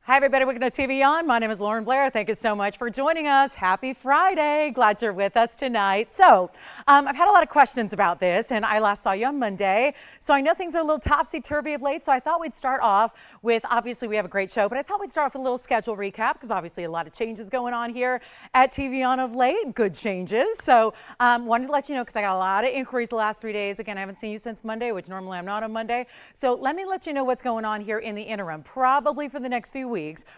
Hi everybody, welcome to TVON. My name is Blair. Thank you so much for joining us. Happy Friday. Glad you're with us tonight. So I've had a lot of questions about this, and I last saw you on Monday. So I know things are a little topsy-turvy of late, so I thought we'd start off with, obviously we have a great show, but I thought we'd start off with a little schedule recap because obviously a lot of changes going on here at TVON of late, good changes. So wanted to let you know because I got a lot of inquiries the last 3 days. Again, I haven't seen you since Monday, which normally I'm not on Monday. So let me let you know what's going on here in the interim, probably for the next few weeks.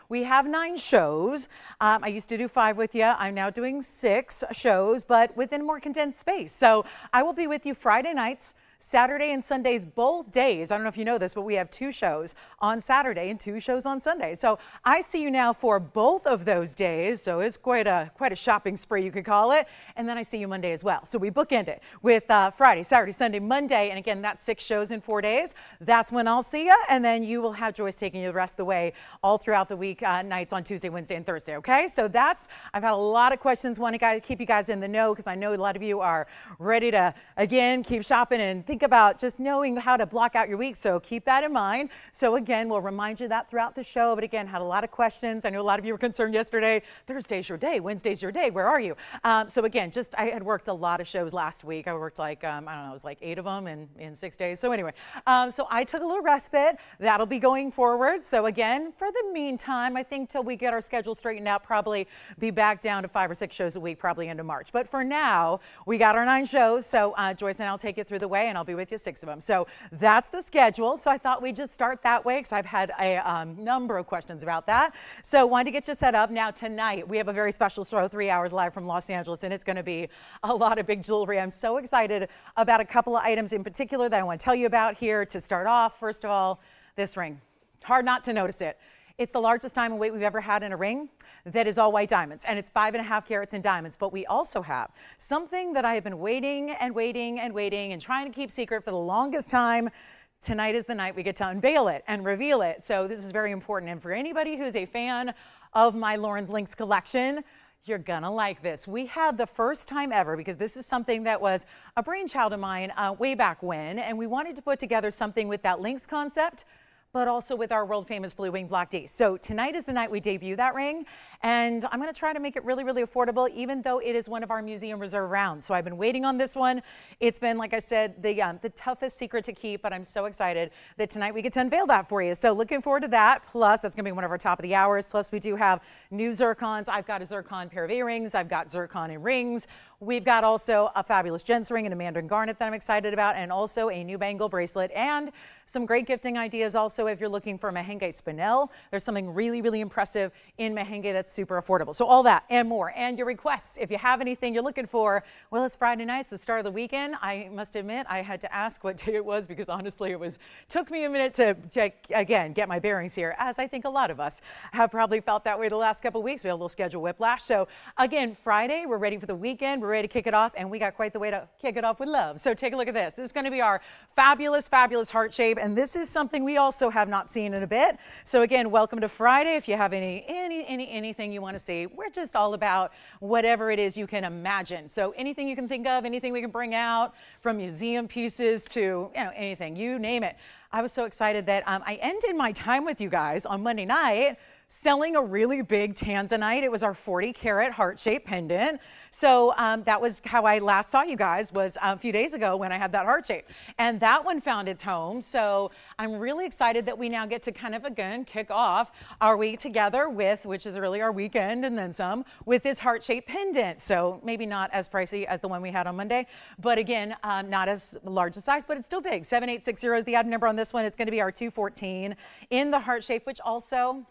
We have 9 shows. I used to do 5 with you. I'm now doing 6 shows, but within a more condensed space. So I will be with you Friday nights, Saturday and Sundays, both days. I don't know if you know this, but we have 2 shows on Saturday and 2 shows on Sunday. So I see you now for both of those days. So it's quite a shopping spree, you could call it. And then I see you Monday as well. So we bookend it with Friday, Saturday, Sunday, Monday. And again, that's 6 shows in 4 days. That's when I'll see you. And then you will have Joyce taking you the rest of the way all throughout the week, nights on Tuesday, Wednesday, and Thursday. Okay. So I've had a lot of questions. Want to keep you guys in the know because I know a lot of you are ready to, again, keep shopping and think about just knowing how to block out your week. So keep that in mind. So again, we'll remind you that throughout the show. But again, had a lot of questions. I know a lot of you were concerned yesterday. Thursday's your day. Wednesday's your day. Where are you? So again, I had worked a lot of shows last week. I worked like, I don't know, it was like 8 of them in 6 days. So anyway, so I took a little respite. That'll be going forward. So again, for the meantime, I think till we get our schedule straightened out, probably be back down to 5 or 6 shows a week, probably into March. But for now, we got our 9 shows. So Joyce and I'll take you through the way and I'll be with you 6 of them. So that's the schedule. So I thought we'd just start that way because I've had a number of questions about that. So wanted to get you set up. Now tonight we have a very special show, 3 hours live from Los Angeles, and it's going to be a lot of big jewelry. I'm so excited about a couple of items in particular that I want to tell you about here to start off. First of all, this ring. Hard not to notice it. It's the largest diamond weight we've ever had in a ring that is all white diamonds, and it's 5.5 carats in diamonds. But we also have something that I have been waiting and trying to keep secret for the longest time. Tonight is the night we get to unveil it and reveal it. So this is very important. And for anybody who's a fan of my Lauren's Links collection, you're gonna like this. We had the first time ever, because this is something that was a brainchild of mine way back when, and we wanted to put together something with that Links concept, but also with our world famous blue wing block D. So tonight is the night we debut that ring, and I'm going to try to make it really, really affordable, even though it is one of our museum reserve rounds. So I've been waiting on this one. It's been, like I said, the toughest secret to keep, but I'm so excited that tonight we get to unveil that for you. So looking forward to that. Plus, that's going to be one of our top of the hours. Plus, we do have new zircons. I've got a zircon pair of earrings. I've got zircon in rings. We've got also a fabulous gemstone ring and a Mandarin garnet that I'm excited about, and also a new bangle bracelet and some great gifting ideas. Also, if you're looking for a Mahenge spinel, there's something really, really impressive in Mahenge that's super affordable. So all that and more. And your requests, if you have anything you're looking for, well, it's Friday night, it's the start of the weekend. I must admit, I had to ask what day it was because honestly, took me a minute to again, get my bearings here, as I think a lot of us have probably felt that way the last couple of weeks. We had a little schedule whiplash. So again, Friday, we're ready for the weekend. We're ready to kick it off, and we got quite the way to kick it off with love. So take a look at this. This is going to be our fabulous, fabulous heart shape, and this is something we also have not seen in a bit. So again, welcome to Friday. If you have anything you want to see, we're just all about whatever it is you can imagine. So anything you can think of, anything we can bring out, from museum pieces to anything, you name it. I was so excited that I ended my time with you guys on Monday night selling a really big Tanzanite. It was our 40-carat heart-shaped pendant. So that was how I last saw you guys, was a few days ago when I had that heart shape. And that one found its home. So I'm really excited that we now get to kind of, again, kick off our week together with, which is really our weekend and then some, with this heart-shaped pendant. So maybe not as pricey as the one we had on Monday, but again, not as large a size, but it's still big. 7860 is the item number on this one. It's going to be our 214 in the heart shape, which also,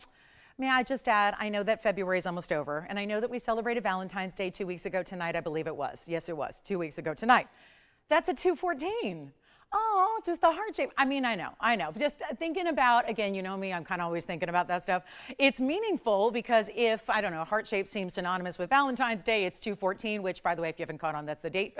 may I just add, I know that February is almost over, and I know that we celebrated Valentine's Day 2 weeks ago tonight, I believe it was. Yes, it was, 2 weeks ago tonight. That's a 214. Oh, just the heart shape. I mean, I know. Just thinking about, again, you know me, I'm kind of always thinking about that stuff. It's meaningful because if, I don't know, heart shape seems synonymous with Valentine's Day, it's 214, which, by the way, if you haven't caught on, that's the date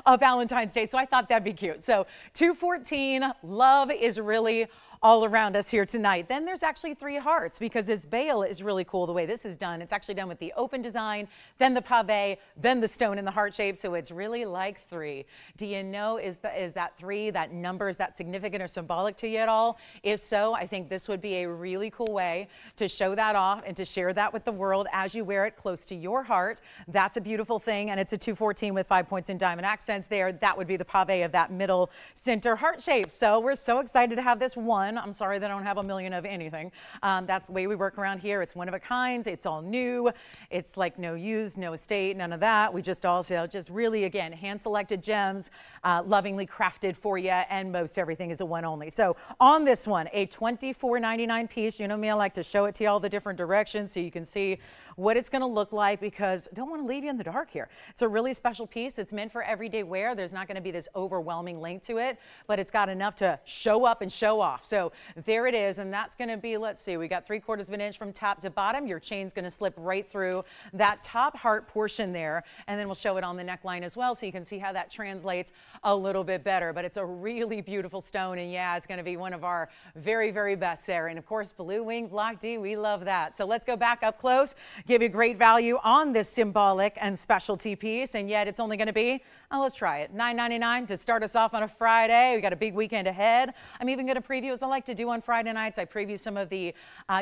of Valentine's Day. So I thought that'd be cute. So 214, love is really all around us here tonight. Then there's actually 3 hearts because this veil is really cool the way this is done. It's actually done with the open design, then the pave, then the stone in the heart shape. So it's really like 3. Do you know, is that 3, that number, is that significant or symbolic to you at all? If so, I think this would be a really cool way to show that off and to share that with the world as you wear it close to your heart. That's a beautiful thing, and it's a 214 with 5 points in diamond accents there. That would be the pave of that middle center heart shape. So we're so excited to have this one. I'm sorry that I don't have a million of anything. That's the way we work around here. It's one of a kind. It's all new. It's like no use, no estate, none of that. We just also just really, again, hand-selected gems, lovingly crafted for you, and most everything is a one only. So on this one, a $24.99 piece. You know me, I like to show it to you all the different directions so you can see what it's going to look like, because I don't want to leave you in the dark here. It's a really special piece. It's meant for everyday wear. There's not going to be this overwhelming length to it, but it's got enough to show up and show off. So there it is, and that's going to be, let's see, we got 3/4 of an inch from top to bottom. Your chain's going to slip right through that top heart portion there, and then we'll show it on the neckline as well so you can see how that translates a little bit better. But it's a really beautiful stone, and yeah, it's going to be one of our very, very best there. And of course, blue wing block D, we love that. So let's go back up close, give you great value on this symbolic and specialty piece, and yet it's only going to be, let's try it, $9.99 to start us off on a Friday. We got a big weekend ahead. I'm even going to preview, as I like to do on Friday nights, I preview some of the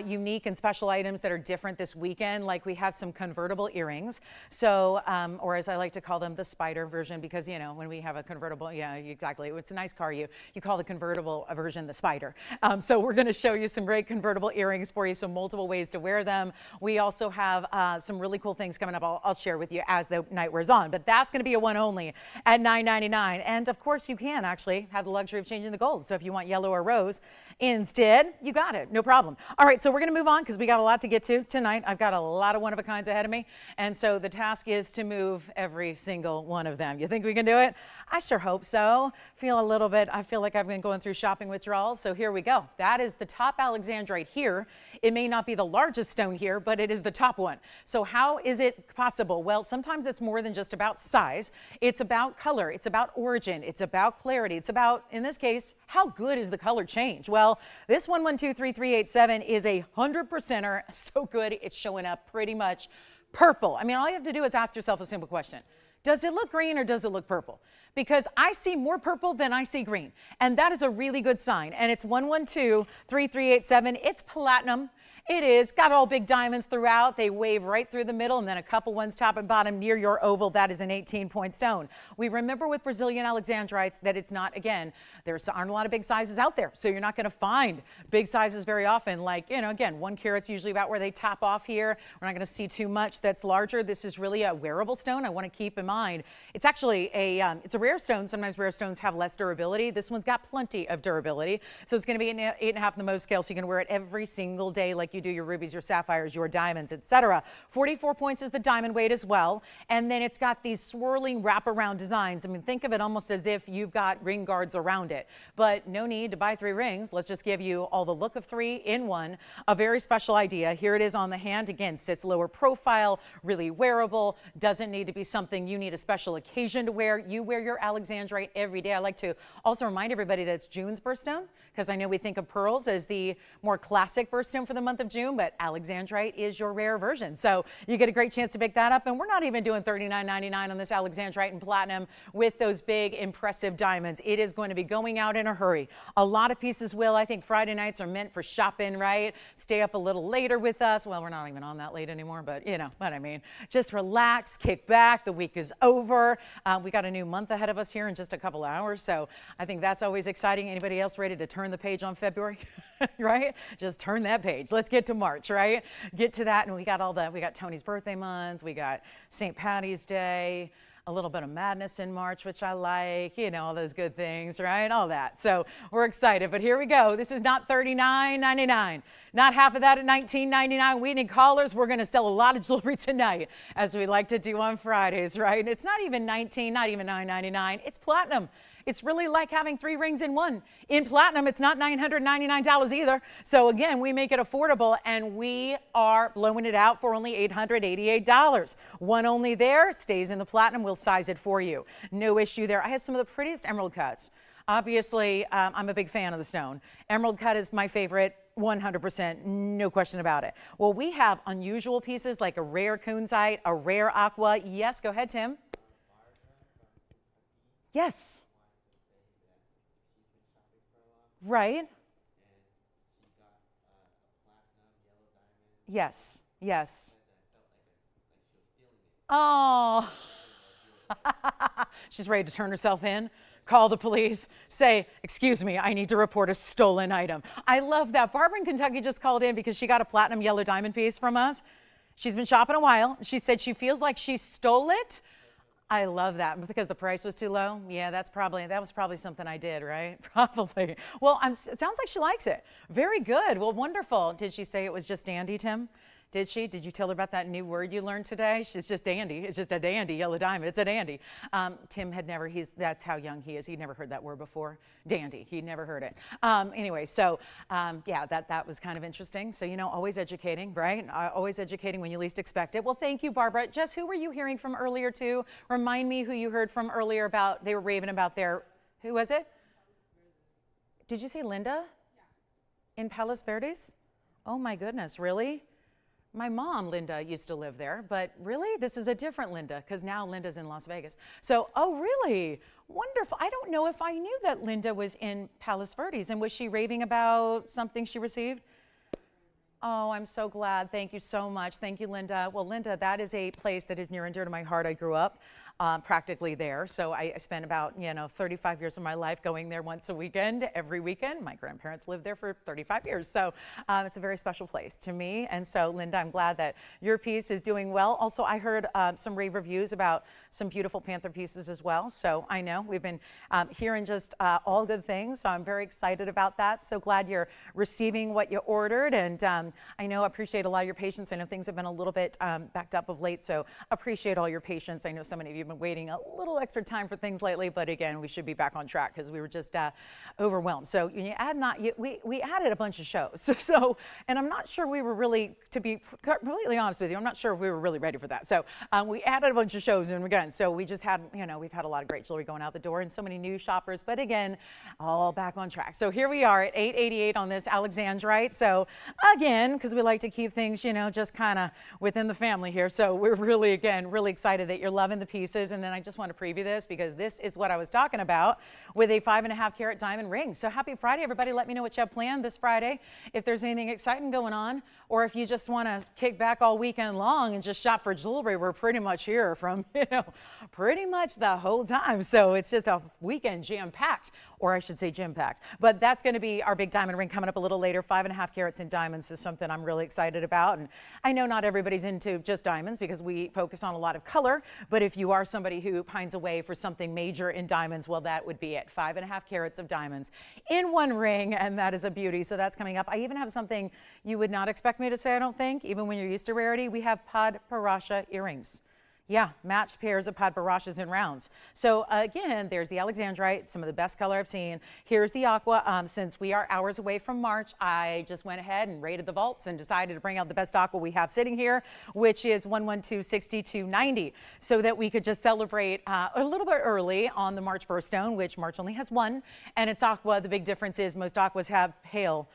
unique and special items that are different this weekend. Like we have some convertible earrings, so or as I like to call them, the spider version, because you know when we have a convertible, yeah, exactly, it's a nice car, you call the convertible version the spider. So we're going to show you some great convertible earrings for you, so multiple ways to wear them. We also have some really cool things coming up I'll share with you as the night wears on, but that's going to be a one only at $9.99. And of course you can actually have the luxury of changing the gold, so if you want yellow or rose instead, you got it, no problem. All right, so we're going to move on because we got a lot to get to tonight. I've got a lot of one-of-a-kinds ahead of me, and so the task is to move every single one of them. You think we can do it? I sure hope so. I feel like I've been going through shopping withdrawals, so here we go. That is the top alexandrite here. It may not be the largest stone here, but it is the top one. So how is it possible? Well, sometimes it's more than just about size. It's about color. It's about origin. It's about clarity. It's about, in this case, how good is the color change? Well, this 112337 is a 100%er. So good, it's showing up pretty much purple. I mean, all you have to do is ask yourself a simple question. Does it look green or does it look purple? Because I see more purple than I see green, and that is a really good sign. And it's 112337. It's platinum. It is got all big diamonds throughout. They wave right through the middle, and then a couple ones top and bottom near your oval. That is an 18-point stone. We remember with Brazilian alexandrites that it's not, again, there aren't a lot of big sizes out there, so you're not going to find big sizes very often. Like, you know, again, 1 carat's usually about where they top off here. We're not going to see too much that's larger. This is really a wearable stone. I want to keep in mind it's actually it's a rare stone. Sometimes rare stones have less durability. This one's got plenty of durability, so it's going to be an 8.5 in the Mohs scale, so you can wear it every single day like you do your rubies, your sapphires, your diamonds, etc. 44 points is the diamond weight as well. And then it's got these swirling wraparound designs. I mean, think of it almost as if you've got ring guards around it. But no need to buy 3 rings. Let's just give you all the look of 3 in one. A very special idea. Here it is on the hand. Again, sits lower profile, really wearable. Doesn't need to be something you need a special occasion to wear. You wear your alexandrite every day. I like to also remind everybody that it's June's birthstone, because I know we think of pearls as the more classic birthstone for the month of June, but alexandrite is your rare version. So you get a great chance to pick that up. And we're not even doing $39.99 on this alexandrite and platinum with those big, impressive diamonds. It is going to be going out in a hurry. A lot of pieces will. I think Friday nights are meant for shopping, right? Stay up a little later with us. Well, we're not even on that late anymore, but you know what I mean. Just relax, kick back. The week is over. We got a new month ahead of us here in just a couple hours. So I think that's always exciting. Anybody else ready to turn the page on February? Right? Just turn that page. Let's get to March, right? Get to that, and we got Tony's birthday month, we got St. Patty's Day, a little bit of madness in March, which I like, you know, all those good things, right? All that. So we're excited, but here we go. This is not $39.99. Not half of that at $19.99. We need callers. We're going to sell a lot of jewelry tonight, as we like to do on Fridays, right? And it's not even $19, not even $9.99. It's platinum. It's really like having 3 rings in one. In platinum, it's not $999 either. So again, we make it affordable, and we are blowing it out for only $888. One only there, stays in the platinum. We'll size it for you. No issue there. I have some of the prettiest emerald cuts. Obviously, I'm a big fan of the stone. Emerald cut is my favorite, 100%, no question about it. Well, we have unusual pieces like a rare kunzite, a rare aqua. Yes, go ahead, Tim. Yes. Right. Yes, yes. Oh. She's ready to turn herself in, call the police, say, excuse me, I need to report a stolen item. I love that. Barbara in Kentucky just called in because she got a platinum yellow diamond piece from us. She's been shopping a while. She said she feels like she stole it. I love that because the price was too low. Yeah, that was probably something I did, right? Probably. Well, it sounds like she likes it. Very good. Well, wonderful. Did she say it was just dandy, Tim? Did she? Did you tell her about that new word you learned today? She's just dandy. It's just a dandy yellow diamond. It's a dandy. Tim had never, that's how young he is. He'd never heard that word before. Dandy. He'd never heard it. Anyway, so yeah, that was kind of interesting. So, you know, always educating, right? Always educating when you least expect it. Well, thank you, Barbara. Jess, who were you hearing from earlier too? Remind me who you heard from earlier about, they were raving about their, who was it? Did you say Linda? Yeah. In Palos Verdes? Oh my goodness, really? My mom, Linda, used to live there, but really, this is a different Linda because now Linda's in Las Vegas. So, oh, really? Wonderful. I don't know if I knew that Linda was in Palos Verdes, and was she raving about something she received? Oh, I'm so glad. Thank you so much. Thank you, Linda. Well, Linda, that is a place that is near and dear to my heart. I grew up practically there. So I spent about, 35 years of my life going there once a weekend, every weekend. My grandparents lived there for 35 years. So it's a very special place to me. And so, Linda, I'm glad that your piece is doing well. Also, I heard some rave reviews about some beautiful Panther pieces as well. So I know we've been hearing just all good things. So I'm very excited about that. So glad you're receiving what you ordered. And I know I appreciate a lot of your patience. I know things have been a little bit backed up of late. So appreciate all your patience. I know so many of you have been waiting a little extra time for things lately, but again, we should be back on track because we were just overwhelmed. So you add we added a bunch of shows. So, and I'm not sure we were really, to be completely honest with you, I'm not sure if we were really ready for that. So we added a bunch of shows, and again, so we just had, we've had a lot of great jewelry going out the door and so many new shoppers, but again, all back on track. So here we are at $888 on this alexandrite. So again, because we like to keep things, just kind of within the family here. So we're really, again, really excited that you're loving the pieces. And then I just want to preview this because this is what I was talking about with a 5.5 carat diamond ring. So happy Friday, everybody. Let me know what you have planned this Friday. If there's anything exciting going on, or if you just want to kick back all weekend long and just shop for jewelry, we're pretty much here from, pretty much the whole time. So it's just a weekend jam-packed, or I should say gym-packed. But that's going to be our big diamond ring coming up a little later. 5.5 carats in diamonds is something I'm really excited about. And I know not everybody's into just diamonds because we focus on a lot of color. But if you are somebody who pines away for something major in diamonds, well, that would be it. 5.5 carats of diamonds in one ring, and that is a beauty. So that's coming up. I even have something you would not expect me to say, I don't think, even when you're used to rarity. We have Padparadscha earrings. Yeah, matched pairs of Padparadschas in rounds. So again, there's the alexandrite, some of the best color I've seen. Here's the aqua. Since we are hours away from March, I just went ahead and raided the vaults and decided to bring out the best aqua we have sitting here, which is 1126290, so that we could just celebrate a little bit early on the March birthstone, which March only has one, and it's aqua. The big difference is most aquas have pale,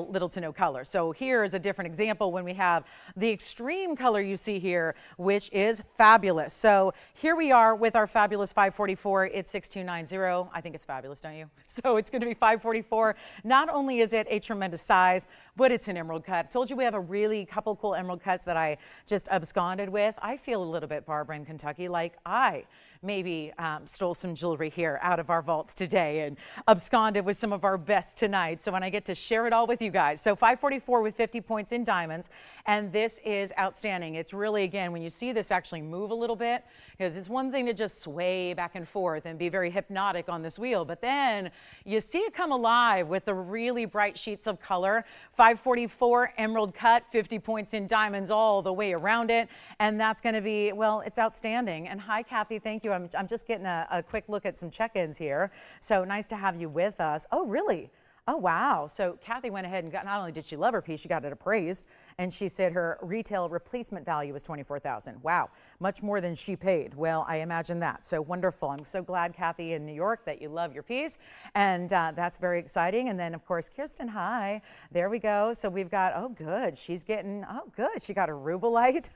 little to no color. So here is a different example when we have the extreme color you see here, which is fabulous. So here we are with our fabulous 544. It's 6290. I think it's fabulous, don't you? So it's going to be 544. Not only is it a tremendous size, but it's an emerald cut. I told you we have a really couple cool emerald cuts that I just absconded with. I feel a little bit, Barbara in Kentucky, like I maybe stole some jewelry here out of our vaults today and absconded with some of our best tonight. So when I get to share it all with you guys. So 544 with 50 points in diamonds. And this is outstanding. It's really, again, when you see this actually move a little bit, because it's one thing to just sway back and forth and be very hypnotic on this wheel, but then you see it come alive with the really bright sheets of color. 544 emerald cut, 50 points in diamonds all the way around it. And that's going to be, well, it's outstanding. And hi, Kathy, thank you. I'm just getting a quick look at some check-ins here. So nice to have you with us. Oh, really? Oh, wow. So Kathy went ahead and got, not only did she love her piece, she got it appraised, and she said her retail replacement value was $24,000. Wow, much more than she paid. Well, I imagine that. So wonderful. I'm so glad, Kathy, in New York, that you love your piece, and that's very exciting. And then, of course, Kirsten, hi. There we go. So we've got, oh, good. She's getting, oh, good. She got a rubellite.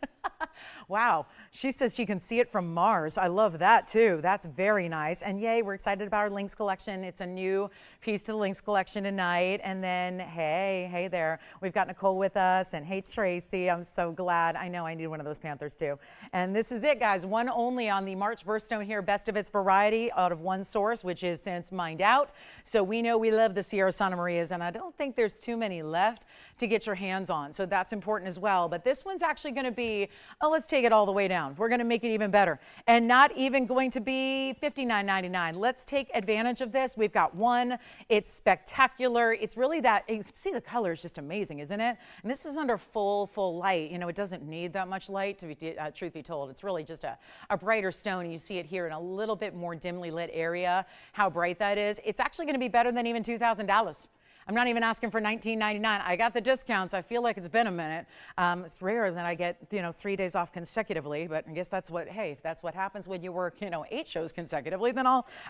Wow. She says she can see it from Mars. I love that, too. That's very nice. And yay, we're excited about our Lynx collection. It's a new piece to the Lynx collection tonight. And then, hey there, we've got Nicole with us, and hey Tracy, I'm so glad. I know I need one of those panthers too. And this is it, guys, one only on the March birthstone here, best of its variety out of one source, which is since Mined Out. So we know we love the Sierra Santa Marias, and I don't think there's too many left to get your hands on. So that's important as well. But this one's actually going to be, oh, let's take it all the way down. We're going to make it even better, and not even going to be $59.99. Let's take advantage of this. We've got one. It's spectacular. It's really that, you can see the color is just amazing, isn't it? And this is under full light. You know, it doesn't need that much light, to be truth be told. It's really just a brighter stone, and you see it here in a little bit more dimly lit area, how bright that is. It's actually going to be better than even $2,000. I'm not even asking for $19.99. I got the discounts. I feel like it's been a minute. It's rare that I get, 3 days off consecutively, but I guess that's what, hey, if that's what happens when you work, 8 shows consecutively, then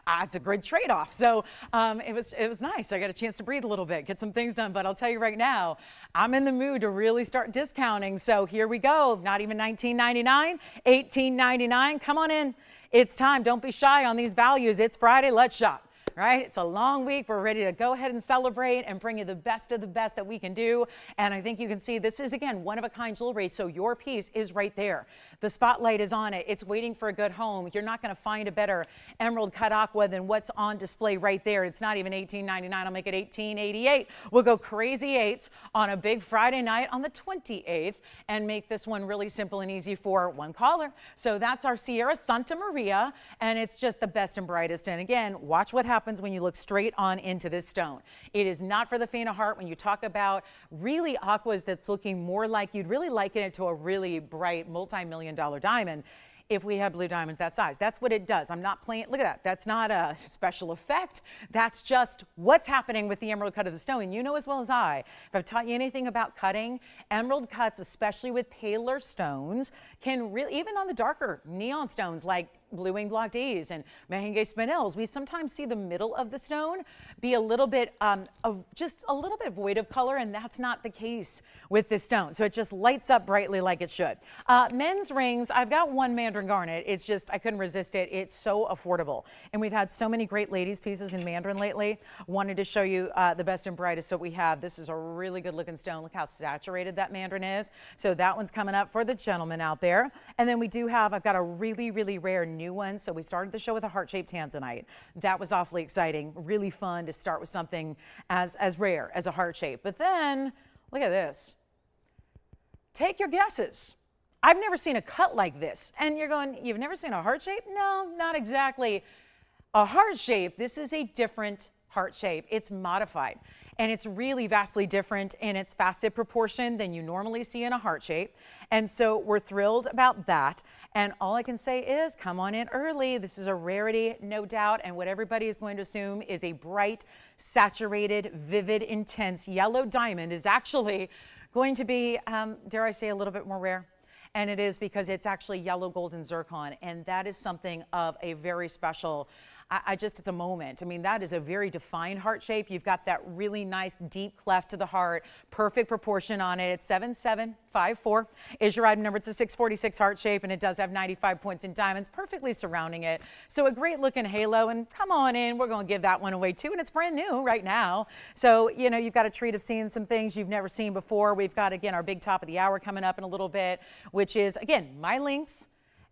it's a great trade-off. So it was nice. I got a chance to breathe a little bit, get some things done. But I'll tell you right now, I'm in the mood to really start discounting. So here we go. Not even $19.99, $18.99. Come on in. It's time. Don't be shy on these values. It's Friday. Let's shop. Right? It's a long week. We're ready to go ahead and celebrate and bring you the best of the best that we can do. And I think you can see this is, again, one-of-a-kind jewelry. So your piece is right there. The spotlight is on it. It's waiting for a good home. You're not going to find a better emerald cut aqua than what's on display right there. It's not even $18.99. I'll make it $18.88. We'll go crazy eights on a big Friday night on the 28th and make this one really simple and easy for one caller. So that's our Sierra Santa Maria, and it's just the best and brightest. And again, watch what happens when you look straight on into this stone. It is not for the faint of heart. When you talk about really aquas that's looking more like, you'd really liken it to a really bright multi-million-dollar diamond. If we have blue diamonds that size, that's what it does. I'm not playing, look at that. That's not a special effect. That's just what's happening with the emerald cut of the stone. And you know as well as I, if I've taught you anything about cutting, emerald cuts, especially with paler stones, can really, even on the darker neon stones like blue wing block Ds and Mahenge spinels, we sometimes see the middle of the stone be a little bit, just a little bit void of color, and that's not the case with this stone. So it just lights up brightly like it should. Men's rings, I've got one Mandarin garnet. It's just, I couldn't resist it. It's so affordable. And we've had so many great ladies pieces in Mandarin lately. Wanted to show you the best and brightest that we have. This is a really good looking stone. Look how saturated that Mandarin is. So that one's coming up for the gentleman out there. And then we do have, I've got a really, really rare new one. So we started the show with a heart-shaped Tanzanite. That was awfully exciting. Really fun to start with something as rare as a heart shape. But then, look at this. Take your guesses. I've never seen a cut like this. And you're going, you've never seen a heart shape? No, not exactly a heart shape. This is a different heart shape. It's modified. And it's really vastly different in its facet proportion than you normally see in a heart shape. And so we're thrilled about that. And all I can say is come on in early. This is a rarity, no doubt. And what everybody is going to assume is a bright, saturated, vivid, intense yellow diamond is actually going to be, dare I say, a little bit more rare. And it is because it's actually yellow golden zircon. And that is something of a very special, it's a moment. I mean, that is a very defined heart shape. You've got that really nice deep cleft to the heart, perfect proportion on it. It's 7754 is your item number. It's a 646 heart shape, and it does have 95 points in diamonds perfectly surrounding it. So a great looking halo, and come on in. We're going to give that one away too, and it's brand new right now. So, you know, you've got a treat of seeing some things you've never seen before. We've got, again, our big top of the hour coming up in a little bit, which is, again, my Lynx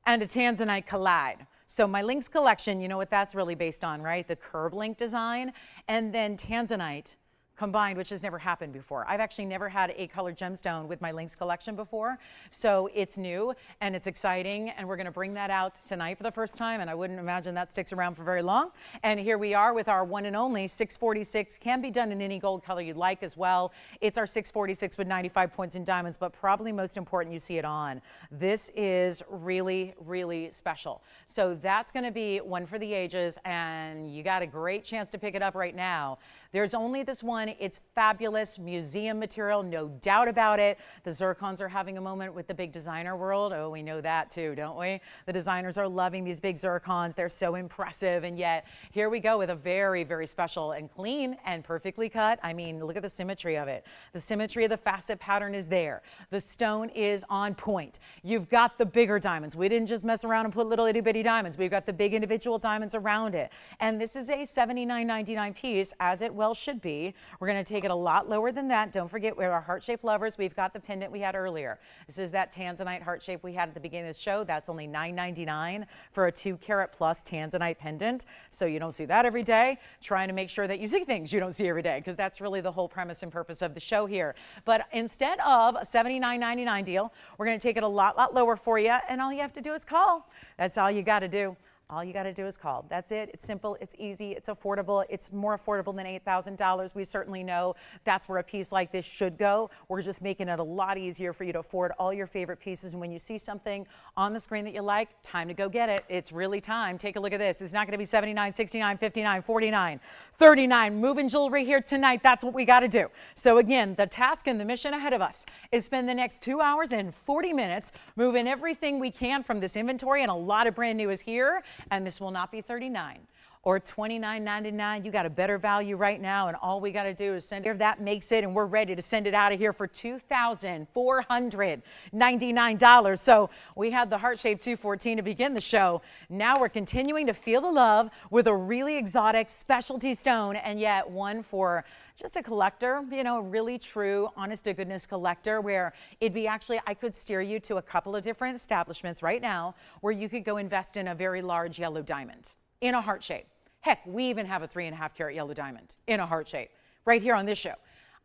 and a Tanzanite collide. So my Lynx collection, you know what that's really based on, right? The curb link design, and then Tanzanite combined, which has never happened before. I've actually never had a colored gemstone with my Lynx collection before, so it's new and it's exciting, and we're going to bring that out tonight for the first time, and I wouldn't imagine that sticks around for very long. And here we are with our one and only 646. Can be done in any gold color you'd like as well. It's our 646 with 95 points in diamonds, but probably most important, you see it on. This is really, really special. So that's going to be one for the ages, and you got a great chance to pick it up right now. There's only this one. It's fabulous museum material, no doubt about it. The zircons are having a moment with the big designer world. Oh, we know that too, don't we? The designers are loving these big zircons. They're so impressive, and yet here we go with a very, very special and clean and perfectly cut. I mean, look at the symmetry of it. The symmetry of the facet pattern is there. The stone is on point. You've got the bigger diamonds. We didn't just mess around and put little itty bitty diamonds. We've got the big individual diamonds around it. And this is a $79.99 piece, as it well should be. We're going to take it a lot lower than that. Don't forget, we're our heart-shaped lovers. We've got the pendant we had earlier. This is that Tanzanite heart shape we had at the beginning of the show. That's only $9.99 for a 2-carat plus Tanzanite pendant. So you don't see that every day. Trying to make sure that you see things you don't see every day, because that's really the whole premise and purpose of the show here. But instead of a $79.99 deal, we're going to take it a lot lower for you, and all you have to do is call. That's all you got to do. All you got to do is call. That's it. It's simple. It's easy. It's affordable. It's more affordable than $8,000. We certainly know that's where a piece like this should go. We're just making it a lot easier for you to afford all your favorite pieces. And when you see something on the screen that you like, time to go get it. It's really time. Take a look at this. It's not going to be $79, $69, $59, $49, $39. Moving jewelry here tonight. That's what we got to do. So again, the task and the mission ahead of us is spend the next 2 hours and 40 minutes moving everything we can from this inventory, and a lot of brand new is here. And this will not be $39 or $29.99. You got a better value right now, and all we got to do is send it. That makes it, and we're ready to send it out of here for $2,499. So we had the heart-shaped 214 to begin the show. Now we're continuing to feel the love with a really exotic specialty stone, and yet one for just a collector, you know, a really true, honest-to-goodness collector, where it'd be actually, I could steer you to a couple of different establishments right now where you could go invest in a very large yellow diamond in a heart shape. Heck, we even have a 3.5-carat yellow diamond in a heart shape right here on this show.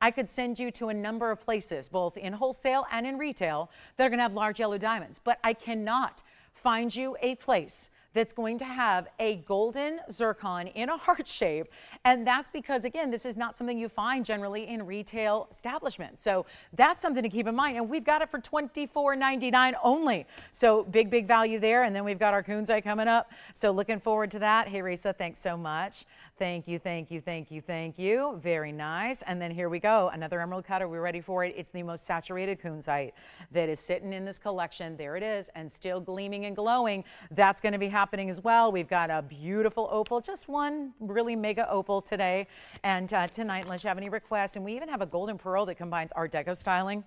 I could send you to a number of places, both in wholesale and in retail, that are going to have large yellow diamonds, but I cannot find you a place that's going to have a golden zircon in a heart shape. And that's because, again, this is not something you find generally in retail establishments. So that's something to keep in mind. And we've got it for $24.99 only. So big value there. And then we've got our kunzite coming up. So looking forward to that. Hey, Risa, thanks so much. Thank you, thank you, thank you, thank you. Very nice. And then here we go. Another emerald cutter. We're ready for it. It's the most saturated kunzite that is sitting in this collection. There it is. And still gleaming and glowing. That's going to be happening as well. We've got a beautiful opal, just one really mega opal today and tonight, unless you have any requests. And we even have a golden pearl that combines Art Deco styling.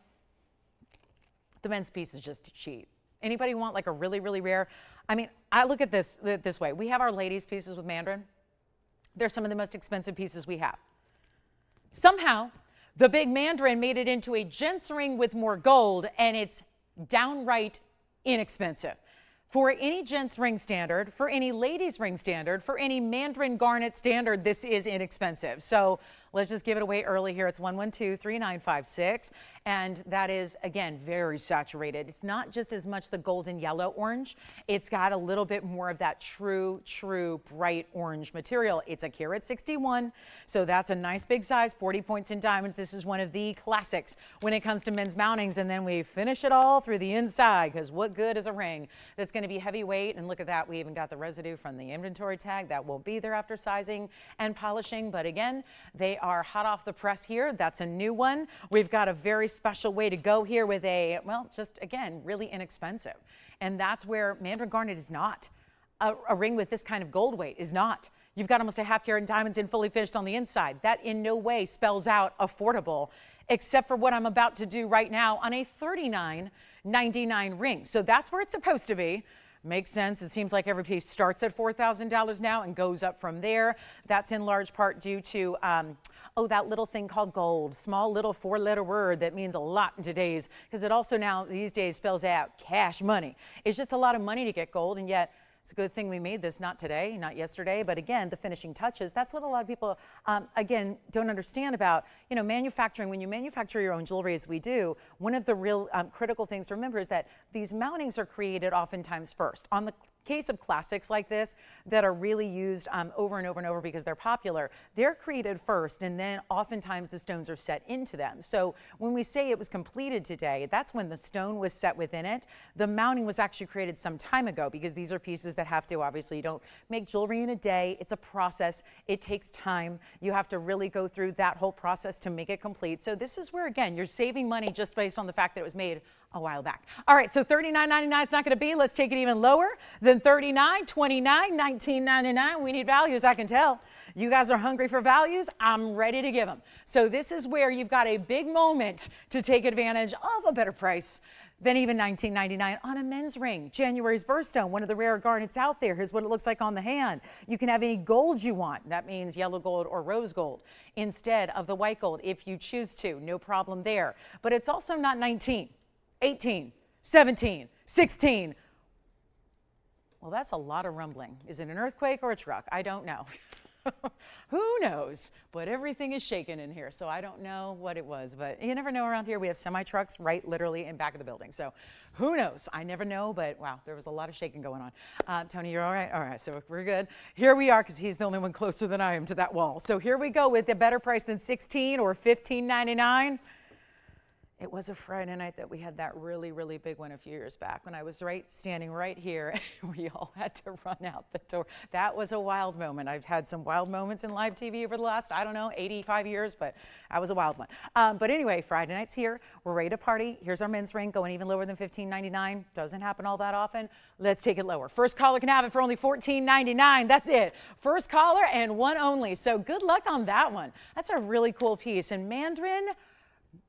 The men's piece is just cheap. Anybody want like a really rare? I mean, I look at this way. We have our ladies' pieces with Mandarin. They're some of the most expensive pieces we have. Somehow, the big Mandarin made it into a gents ring with more gold, and it's downright inexpensive. For any gents ring standard, for any ladies ring standard, for any Mandarin garnet standard, this is inexpensive. So let's just give it away early here. It's 112-3956. And that is, again, very saturated. It's not just as much the golden yellow orange. It's got a little bit more of that true bright orange material. It's a carat 61. So that's a nice big size, 40 points in diamonds. This is one of the classics when it comes to men's mountings. And then we finish it all through the inside, because what good is a ring that's going to be heavyweight? And look at that. We even got the residue from the inventory tag. That will be there after sizing and polishing. But again, they are hot off the press here. That's a new one. We've got a very special way to go here with a, well, just again, really inexpensive. And that's where Mandarin garnet is not. A ring with this kind of gold weight is not. You've got almost a half-carat diamonds in fully finished on the inside. That in no way spells out affordable, except for what I'm about to do right now on a $39.99 ring. So that's where it's supposed to be. Makes sense. It seems like every piece starts at $4,000 now and goes up from there. That's in large part due to, that little thing called gold. Small little 4-letter word that means a lot in today's, because it also now these days spells out cash money. It's just a lot of money to get gold, and yet It's a good thing we made this not today, not yesterday, but again, the finishing touches. That's what a lot of people, again, don't understand about, manufacturing. When you manufacture your own jewelry, as we do, one of the real critical things to remember is that these mountings are created oftentimes first. On the case of classics like this that are really used over and over and over because they're popular, they're created first, and then oftentimes the stones are set into them. So when we say it was completed today, that's when the stone was set within it. The mounting was actually created some time ago, because these are pieces that have to, obviously, you don't make jewelry in a day. It's a process. It takes time. You have to really go through that whole process to make it complete. So this is where, again, you're saving money just based on the fact that it was made a while back. All right, so $39.99 is not going to be. Let's take it even lower than $39, $29, $19.99. We need values, I can tell. You guys are hungry for values. I'm ready to give them. So this is where you've got a big moment to take advantage of a better price than even $19.99 on a men's ring. January's birthstone, one of the rare garnets out there. Here's what it looks like on the hand. You can have any gold you want. That means yellow gold or rose gold instead of the white gold if you choose to. No problem there. But it's also not 19. 18, 17, 16. Well, that's a lot of rumbling. Is it an earthquake or a truck? I don't know. Who knows? But everything is shaking in here, so I don't know what it was. But you never know around here. We have semi-trucks right literally in back of the building. So who knows? I never know, but wow, there was a lot of shaking going on. Tony, you're all right? All right, so we're good. Here we are, because he's the only one closer than I am to that wall. So here we go with the better price than $16 or $15.99. It was a Friday night that we had that really, really big one a few years back when I was standing right here. We all had to run out the door. That was a wild moment. I've had some wild moments in live TV over the last, 85 years, but that was a wild one. But anyway, Friday night's here. We're ready to party. Here's our men's ring, going even lower than $15.99. Doesn't happen all that often. Let's take it lower. First caller can have it for only $14.99. That's it. First caller and one only. So good luck on that one. That's a really cool piece. And Mandarin,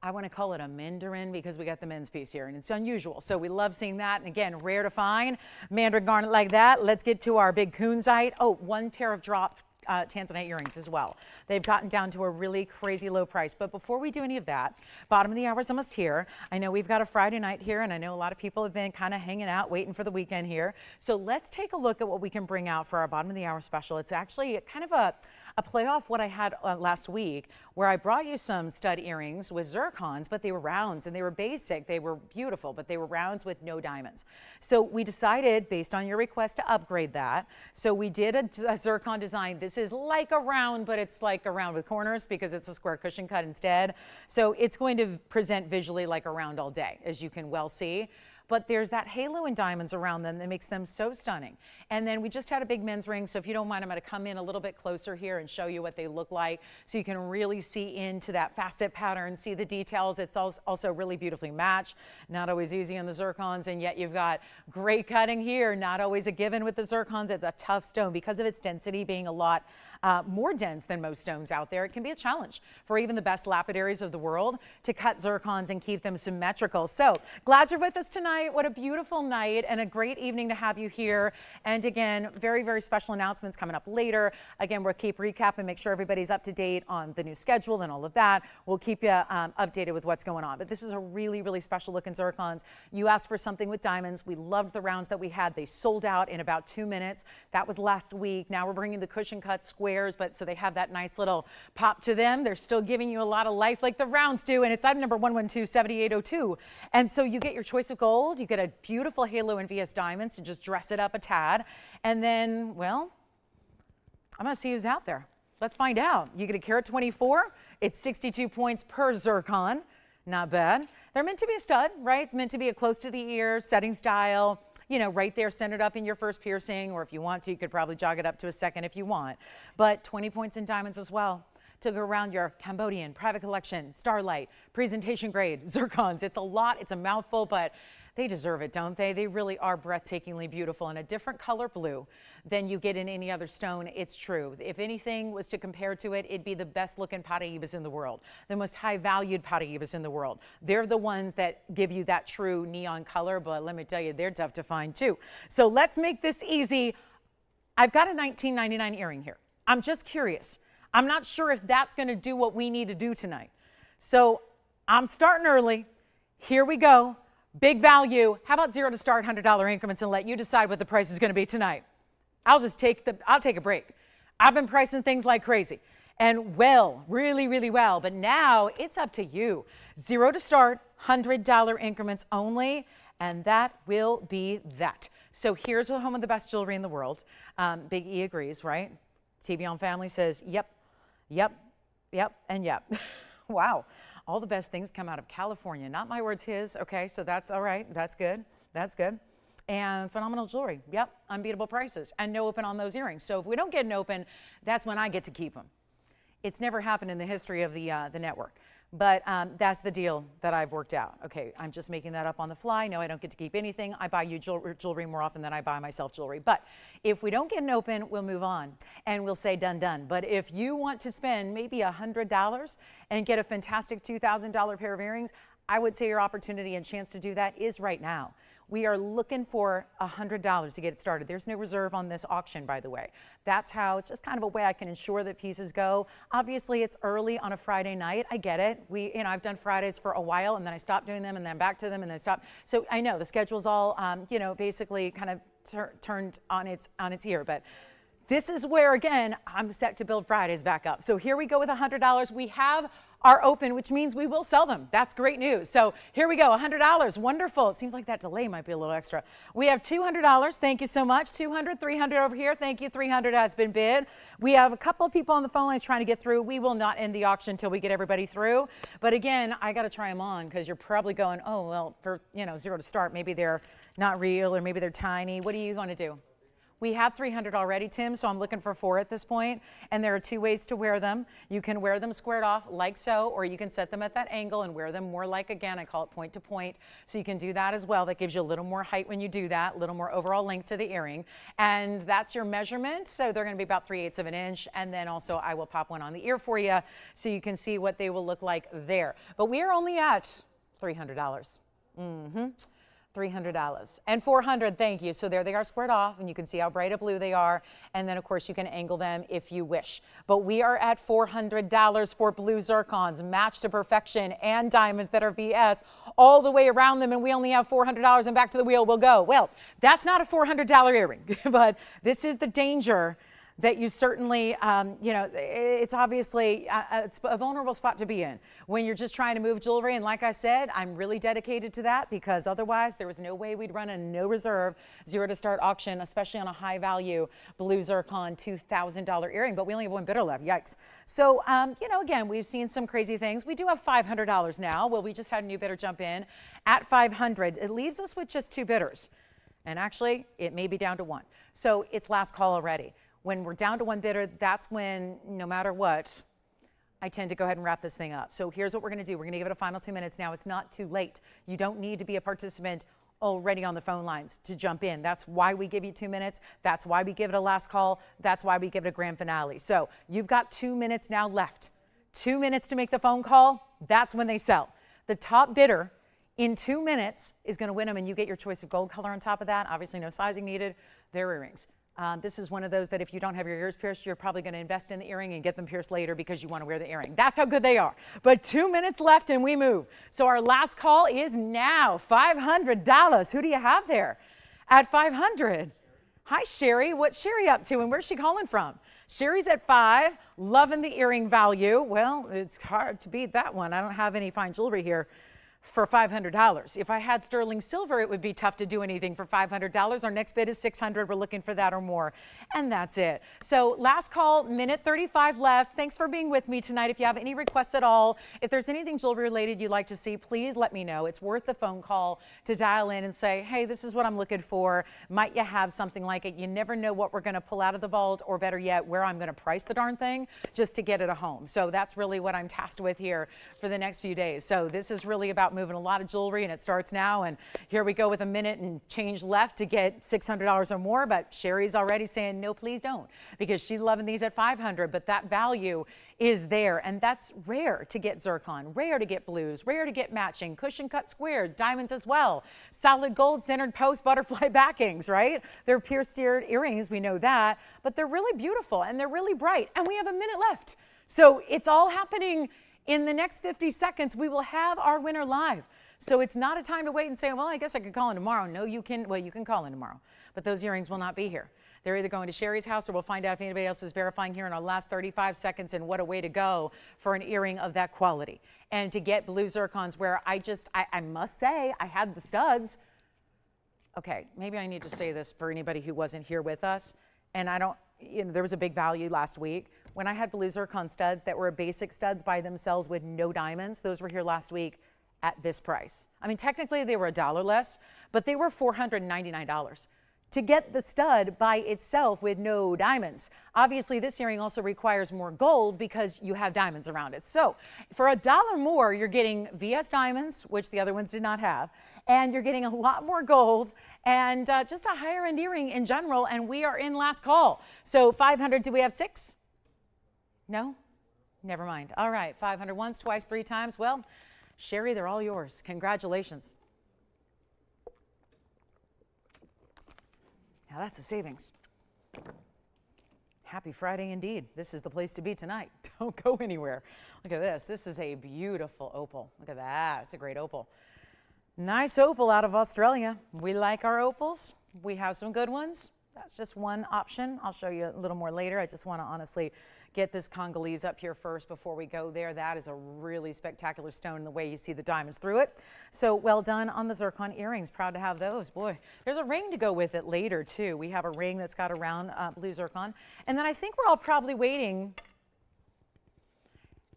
I want to call it a Mandarin because we got the men's piece here and it's unusual. So we love seeing that. And again, rare to find Mandarin garnet like that. Let's get to our big kunzite. Oh, one pair of drop Tanzanite earrings as well. They've gotten down to a really crazy low price. But before we do any of that, bottom of the hour is almost here. I know we've got a Friday night here, and I know a lot of people have been kind of hanging out, waiting for the weekend here. So let's take a look at what we can bring out for our bottom of the hour special. It's actually kind of a play off what I had last week, where I brought you some stud earrings with zircons, but they were rounds and they were basic. They were beautiful, but they were rounds with no diamonds. So we decided, based on your request, to upgrade that. So we did a zircon design. This is like a round, but it's like a round with corners because it's a square cushion cut instead. So it's going to present visually like a round all day, as you can well see. But there's that halo and diamonds around them that makes them so stunning. And then we just had a big men's ring, so if you don't mind, I'm going to come in a little bit closer here and show you what they look like so you can really see into that facet pattern, see the details. It's also really beautifully matched. Not always easy on the zircons, and yet you've got great cutting here. Not always a given with the zircons. It's a tough stone because of its density being a lot more dense than most stones out there. It can be a challenge for even the best lapidaries of the world to cut zircons and keep them symmetrical. So glad you're with us tonight. What a beautiful night and a great evening to have you here. And again, very, very special announcements coming up later. Again, we'll keep recapping, make sure everybody's up to date on the new schedule and all of that. We'll keep you updated with what's going on. But this is a really, really special looking zircons. You asked for something with diamonds. We loved the rounds that we had. They sold out in about 2 minutes. That was last week. Now we're bringing the cushion cut squares, but so they have that nice little pop to them. They're still giving you a lot of life like the rounds do, and it's item number 1127802. And so you get your choice of gold. You get a beautiful halo and VS diamonds to just dress it up a tad. And then, well, I'm going to see who's out there. Let's find out. You get a carat 24. It's 62 points per zircon. Not bad. They're meant to be a stud, right? It's meant to be a close to the ear, setting style. You know, right there, centered up in your first piercing, or if you want to, you could probably jog it up to a second if you want. But 20 points in diamonds as well to go around your Cambodian, private collection, starlight, presentation grade, zircons. It's a lot, it's a mouthful, but they deserve it, don't they? They really are breathtakingly beautiful in a different color blue than you get in any other stone. It's true. If anything was to compare to it, it'd be the best looking Paraibas in the world, the most high valued Paraibas in the world. They're the ones that give you that true neon color, but let me tell you, they're tough to find too. So let's make this easy. I've got a $19.99 earring here. I'm just curious. I'm not sure if that's going to do what we need to do tonight. So I'm starting early. Here we go. Big value. How about zero to start $100 increments and let you decide what the price is going to be tonight? I'll take a break. I've been pricing things like crazy and really, really well, but now it's up to you. Zero to start, $100 increments only, and that will be that. So here's the home of the best jewelry in the world. Big E agrees, right? TVON family says, yep, and yep. Wow. All the best things come out of California. Not my words, his. Okay, so that's all right. That's good. That's good. And phenomenal jewelry. Yep, unbeatable prices. And no open on those earrings. So if we don't get an open, that's when I get to keep them. It's never happened in the history of the network. But that's the deal that I've worked out. Okay, I'm just making that up on the fly. No, I don't get to keep anything. I buy you jewelry more often than I buy myself jewelry. But if we don't get an open, we'll move on and we'll say done, done. But if you want to spend maybe $100 and get a fantastic $2,000 pair of earrings, I would say your opportunity and chance to do that is right now. We are looking for $100 to get it started. There's no reserve on this auction, by the way. That's how, it's just kind of a way I can ensure that pieces go. Obviously, it's early on a Friday night. I get it. I've done Fridays for a while, and then I stopped doing them, and then I'm back to them, and then stopped. So I know the schedule's all, basically kind of turned on its ear. But this is where, again, I'm set to build Fridays back up. So here we go with $100. We have our open, which means we will sell them. That's great news. So here we go, $100, wonderful. It seems like that delay might be a little extra. We have $200, thank you so much. 200, 300 over here, thank you, 300 has been bid. We have a couple of people on the phone lines trying to get through. We will not end the auction until we get everybody through. But again, I gotta try them on because you're probably going, oh, well, for zero to start, maybe they're not real or maybe they're tiny. What do you want to do? We have 300 already, Tim, so I'm looking for 4 at this point, and there are 2 ways to wear them. You can wear them squared off like so, or you can set them at that angle and wear them more like, again, I call it point to point, so you can do that as well. That gives you a little more height when you do that, a little more overall length to the earring, and that's your measurement, so they're going to be about 3/8 of an inch, and then also I will pop one on the ear for you so you can see what they will look like there. But we are only at $300. $300 and 400, thank you. So there they are squared off, and you can see how bright a blue they are, and then of course you can angle them if you wish. But we are at $400 for blue zircons, matched to perfection, and diamonds that are VS all the way around them, and we only have $400, and back to the wheel we'll go. Well, that's not a $400 earring, but this is the danger that you certainly, it's obviously it's a vulnerable spot to be in when you're just trying to move jewelry. And like I said, I'm really dedicated to that because otherwise there was no way we'd run a no reserve zero to start auction, especially on a high value blue zircon $2,000 earring. But we only have 1 bidder left. Yikes. So, again, we've seen some crazy things. We do have $500 now. Well, we just had a new bidder jump in at $500. It leaves us with just 2 bidders. And actually, it may be down to 1. So it's last call already. When we're down to 1 bidder, that's when, no matter what, I tend to go ahead and wrap this thing up. So here's what we're going to do. We're going to give it a final 2 minutes now. It's not too late. You don't need to be a participant already on the phone lines to jump in. That's why we give you 2 minutes. That's why we give it a last call. That's why we give it a grand finale. So you've got 2 minutes now left. 2 minutes to make the phone call. That's when they sell. The top bidder in 2 minutes is going to win them, and you get your choice of gold color on top of that. Obviously, no sizing needed. They're earrings. This is one of those that if you don't have your ears pierced, you're probably going to invest in the earring and get them pierced later because you want to wear the earring. That's how good they are. But 2 minutes left and we move. So our last call is now $500. Who do you have there at $500? Hi, Sherry. What's Sherry up to and where's she calling from? Sherry's at 5, loving the earring value. Well, it's hard to beat that one. I don't have any fine jewelry here for $500. If I had sterling silver, it would be tough to do anything for $500. Our next bid is $600. We're looking for that or more. And that's it. So last call, minute 35 left. Thanks for being with me tonight. If you have any requests at all, if there's anything jewelry related you'd like to see, please let me know. It's worth the phone call to dial in and say, hey, this is what I'm looking for. Might you have something like it? You never know what we're going to pull out of the vault, or better yet, where I'm going to price the darn thing just to get it a home. So that's really what I'm tasked with here for the next few days. So this is really about moving a lot of jewelry, and it starts now, and here we go with a minute and change left to get $600 or more. But Sherry's already saying no, please don't, because she's loving these at $500. But that value is there, and that's rare to get zircon, rare to get blues, rare to get matching cushion cut squares, diamonds as well, solid gold centered post butterfly backings, right? They're pierced earrings, we know that, but they're really beautiful and they're really bright, and we have a minute left. So it's all happening in the next 50 seconds. We will have our winner live. So it's not a time to wait and say, well, I guess I could call in tomorrow. No, you can, well, you can call in tomorrow, but those earrings will not be here. They're either going to Sherry's house, or we'll find out if anybody else is verifying here in our last 35 seconds. And what a way to go for an earring of that quality. And to get blue zircons where I must say, I had the studs. Okay, maybe I need to say this for anybody who wasn't here with us. And there was a big value last week. When I had blue zircon studs that were basic studs by themselves with no diamonds, those were here last week at this price. I mean, technically they were $1 less, but they were $499. To get the stud by itself with no diamonds. Obviously, this earring also requires more gold because you have diamonds around it. So for $1 more, you're getting VS diamonds, which the other ones did not have, and you're getting a lot more gold and just a higher end earring in general, and we are in last call. So 500, do we have 6? No? Never mind. All right, 500 once, twice, 3 times. Well, Sherry, they're all yours. Congratulations. Now that's a savings. Happy Friday indeed. This is the place to be tonight. Don't go anywhere. Look at this. This is a beautiful opal. Look at that. It's a great opal. Nice opal out of Australia. We like our opals. We have some good ones. That's just one option. I'll show you a little more later. I just want to honestly get this Congolese up here first before we go there. That is a really spectacular stone in the way you see the diamonds through it. So well done on the zircon earrings. Proud to have those. Boy, there's a ring to go with it later too. We have a ring that's got a round blue zircon. And then I think we're all probably waiting.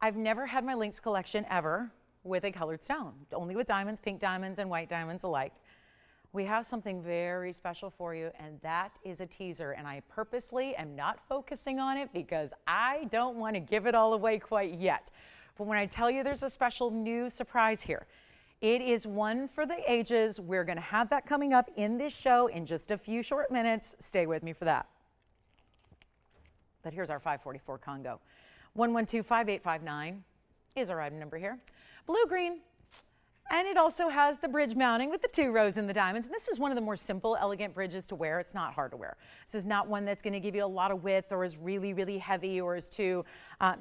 I've never had my Lynx collection ever with a colored stone, only with diamonds, pink diamonds and white diamonds alike. We have something very special for you, and that is a teaser, and I purposely am not focusing on it because I don't want to give it all away quite yet. But when I tell you there's a special new surprise here, it is one for the ages. We're going to have that coming up in this show in just a few short minutes. Stay with me for that. But here's our 544 Congo. 112-5859 is our item number here. Blue-green. And it also has the bridge mounting with the 2 rows in the diamonds. And this is one of the more simple, elegant bridges to wear. It's not hard to wear. This is not one that's going to give you a lot of width or is really, really heavy or is too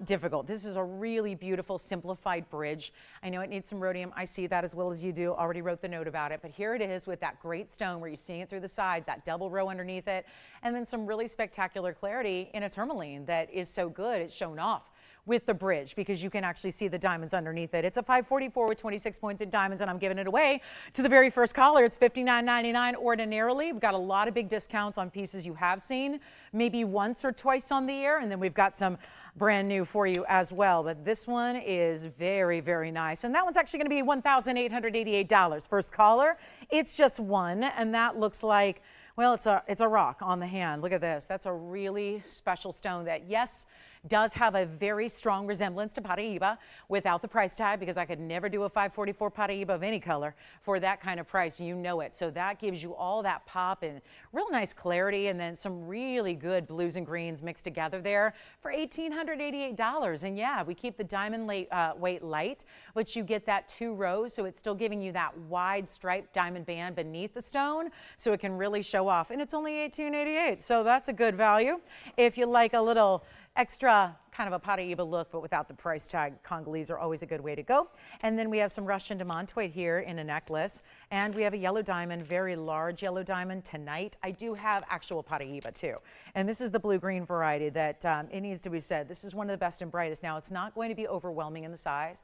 difficult. This is a really beautiful, simplified bridge. I know it needs some rhodium. I see that as well as you do. Already wrote the note about it. But here it is with that great stone where you're seeing it through the sides, that double row underneath it, and then some really spectacular clarity in a tourmaline that is so good it's shown off with the bridge because you can actually see the diamonds underneath it. It's a 544 with 26 points in diamonds, and I'm giving it away to the very first caller. It's $59.99 ordinarily. We've got a lot of big discounts on pieces you have seen, maybe once or twice on the air, and then we've got some brand new for you as well. But this one is very, very nice, and that one's actually going to be $1,888. First caller, it's just one, and that looks like, well, it's a rock on the hand. Look at this. That's a really special stone that, yes, does have a very strong resemblance to Paraiba without the price tag, because I could never do a 544 Paraiba of any color for that kind of price. You know it. So that gives you all that pop and real nice clarity, and then some really good blues and greens mixed together there for $1,888. And yeah, we keep the diamond weight light, but you get that 2 rows, so it's still giving you that wide striped diamond band beneath the stone, so it can really show off. And it's only $1,888, so that's a good value. If you like a little extra kind of a Paraiba look, but without the price tag, Congolese are always a good way to go. And then we have some Russian demantoid here in a necklace. And we have a yellow diamond, very large yellow diamond tonight. I do have actual Paraiba too. And this is the blue-green variety that it needs to be said. This is one of the best and brightest. Now, it's not going to be overwhelming in the size,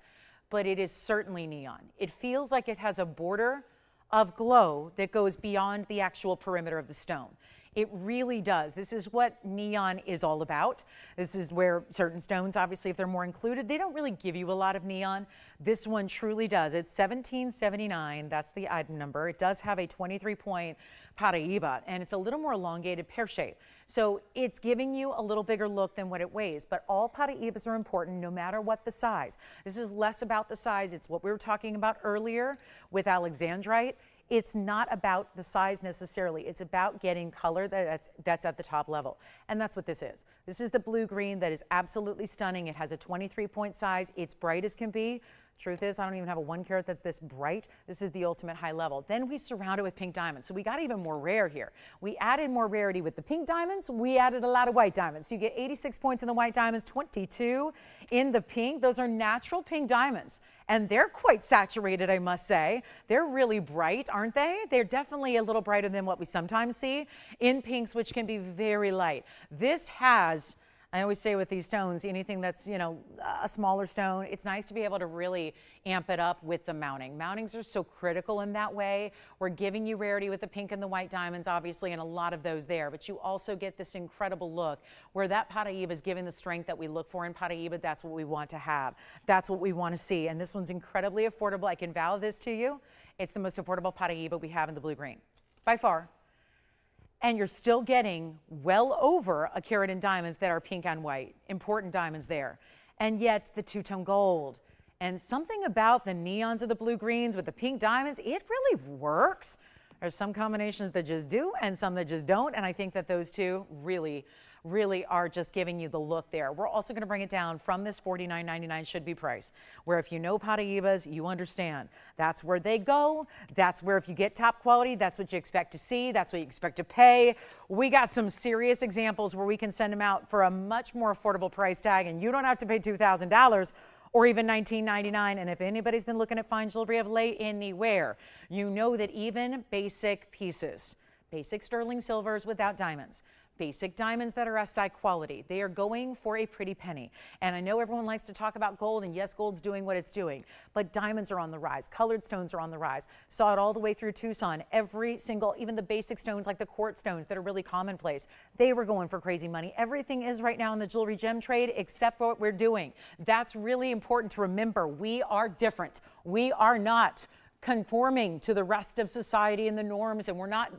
but it is certainly neon. It feels like it has a border of glow that goes beyond the actual perimeter of the stone. It really does. This is what neon is all about. This is where certain stones, obviously, if they're more included, they don't really give you a lot of neon. This one truly does. It's $17.79. That's the item number. It does have a 23-point Paraiba, and it's a little more elongated pear shape. So it's giving you a little bigger look than what it weighs. But all Paraibas are important no matter what the size. This is less about the size. It's what we were talking about earlier with alexandrite. It's not about the size necessarily. It's about getting color that's at the top level. And that's what this is. This is the blue-green that is absolutely stunning. It has a 23-point size. It's bright as can be. Truth is, I don't even have a 1 carat that's this bright. This is the ultimate high level. Then we surround it with pink diamonds. So we got even more rare here. We added more rarity with the pink diamonds. We added a lot of white diamonds. So you get 86 points in the white diamonds, 22 in the pink. Those are natural pink diamonds. And they're quite saturated, I must say. They're really bright, aren't they? They're definitely a little brighter than what we sometimes see in pinks, which can be very light. This has, I always say with these stones, anything that's, you know, a smaller stone, it's nice to be able to really amp it up with the mounting. Mountings are so critical in that way. We're giving you rarity with the pink and the white diamonds, obviously, and a lot of those there, but you also get this incredible look where that Paraiba is giving the strength that we look for in Paraiba. That's what we want to have. That's what we want to see. And this one's incredibly affordable. I can vow this to you. It's the most affordable Paraiba we have in the blue-green, by far. And you're still getting well over a carat in diamonds that are pink and white, important diamonds there. And yet the two-tone gold and something about the neons of the blue greens with the pink diamonds, it really works. There's some combinations that just do and some that just don't. And I think that those two really are just giving you the look there. We're also going to bring it down from this $49.99 should be price, where if you know Paraibas, you understand. That's where they go. That's where if you get top quality, that's what you expect to see. That's what you expect to pay. We got some serious examples where we can send them out for a much more affordable price tag, and you don't have to pay $2,000 or even $19.99. And if anybody's been looking at fine jewelry of late anywhere, you know that even basic pieces, basic sterling silvers without diamonds, basic diamonds that are SI quality, they are going for a pretty penny. And I know everyone likes to talk about gold, and yes, gold's doing what it's doing, but diamonds are on the rise. Colored stones are on the rise. Saw it all the way through Tucson. Every single, even the basic stones like the quartz stones that are really commonplace, they were going for crazy money. Everything is right now in the jewelry gem trade except for what we're doing. That's really important to remember. We are different. We are not conforming to the rest of society and the norms, and we're not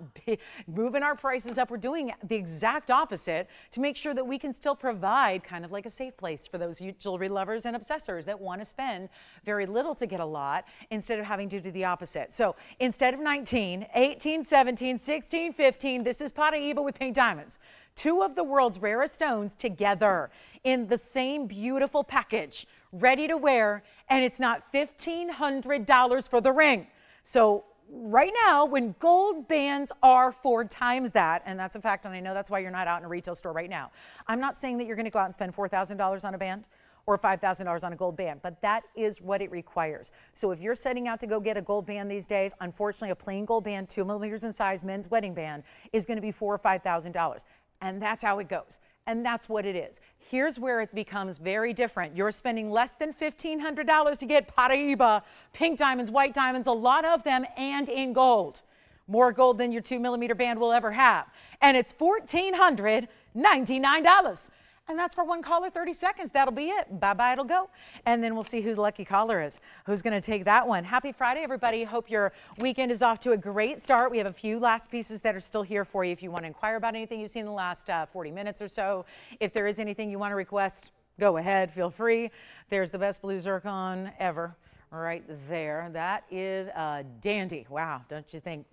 moving our prices up. We're doing the exact opposite to make sure that we can still provide kind of like a safe place for those jewelry lovers and obsessors that want to spend very little to get a lot instead of having to do the opposite. So instead of 19, 18, 17, 16, 15, this is Paraiba with pink diamonds. Two of the world's rarest stones together in the same beautiful package, ready to wear, and it's not $1,500 for the ring. So right now, when gold bands are 4 times that, and that's a fact, and I know that's why you're not out in a retail store right now. I'm not saying that you're going to go out and spend $4,000 on a band or $5,000 on a gold band, but that is what it requires. So if you're setting out to go get a gold band these days, unfortunately, a plain gold band, 2 millimeters in size, men's wedding band, is going to be $4,000 or $5,000. And that's how it goes. And that's what it is. Here's where it becomes very different. You're spending less than $1,500 to get Paraiba, pink diamonds, white diamonds, a lot of them, and in gold. More gold than your 2 millimeter band will ever have. And it's $1,499. And that's for one caller, 30 seconds. That'll be it. Bye-bye, it'll go. And then we'll see who the lucky caller is, who's going to take that one. Happy Friday, everybody. Hope your weekend is off to a great start. We have a few last pieces that are still here for you if you want to inquire about anything you've seen in the last 40 minutes or so. If there is anything you want to request, go ahead. Feel free. There's the best blue zircon ever right there. That is a dandy. Wow, don't you think?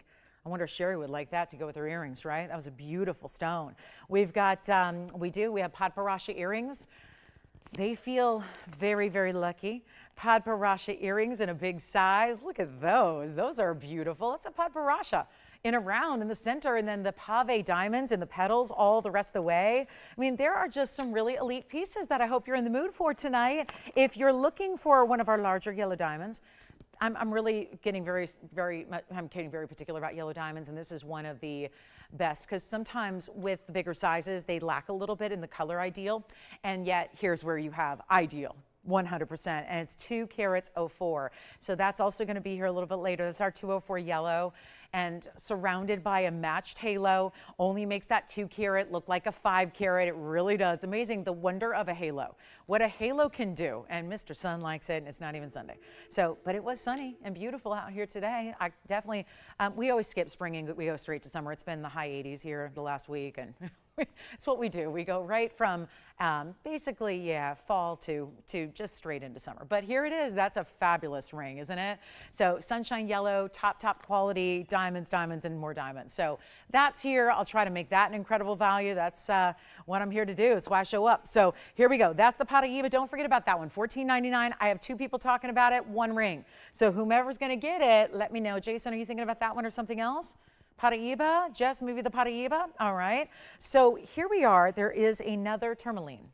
I wonder if Sherry would like that to go with her earrings, right? That was a beautiful stone. We've got, we have Padparadscha earrings. They feel very, very lucky. Padparadscha earrings in a big size. Look at those. Those are beautiful. It's a Padparadscha in a round in the center, and then the pave diamonds and the petals all the rest of the way. I mean, there are just some really elite pieces that I hope you're in the mood for tonight. If you're looking for one of our larger yellow diamonds, I'm really getting very particular about yellow diamonds, and this is one of the best because sometimes with the bigger sizes, they lack a little bit in the color ideal, and yet here's where you have ideal. 100%, and it's 2 carats 04. So that's also going to be here a little bit later. That's our 204 yellow, and surrounded by a matched halo only makes that 2 carat look like a 5 carat. It really does. Amazing, the wonder of a halo. What a halo can do, and Mr. Sun likes it, and it's not even Sunday. So, but it was sunny and beautiful out here today. I definitely, we always skip spring and we go straight to summer. It's been the high 80s here the last week, and It's what we do. We go right from basically, yeah, fall to just straight into summer. But here it is. That's a fabulous ring, isn't it? So sunshine yellow, top quality, diamonds, diamonds, and more diamonds. So that's here. I'll try to make that an incredible value. That's what I'm here to do. That's why I show up. So here we go. That's the Paraiba. Don't forget about that one. $14.99. I have 2 people talking about it, 1 ring. So whomever's going to get it, let me know. Jason, are you thinking about that one or something else? Paraiba, Jess, maybe the Paraiba. All right. So here we are. There is another tourmaline.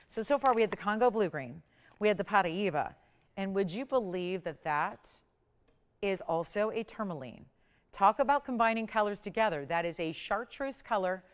So far we had the Congo blue green. We had the Paraiba. And would you believe that that is also a tourmaline? Talk about combining colors together. That is a chartreuse color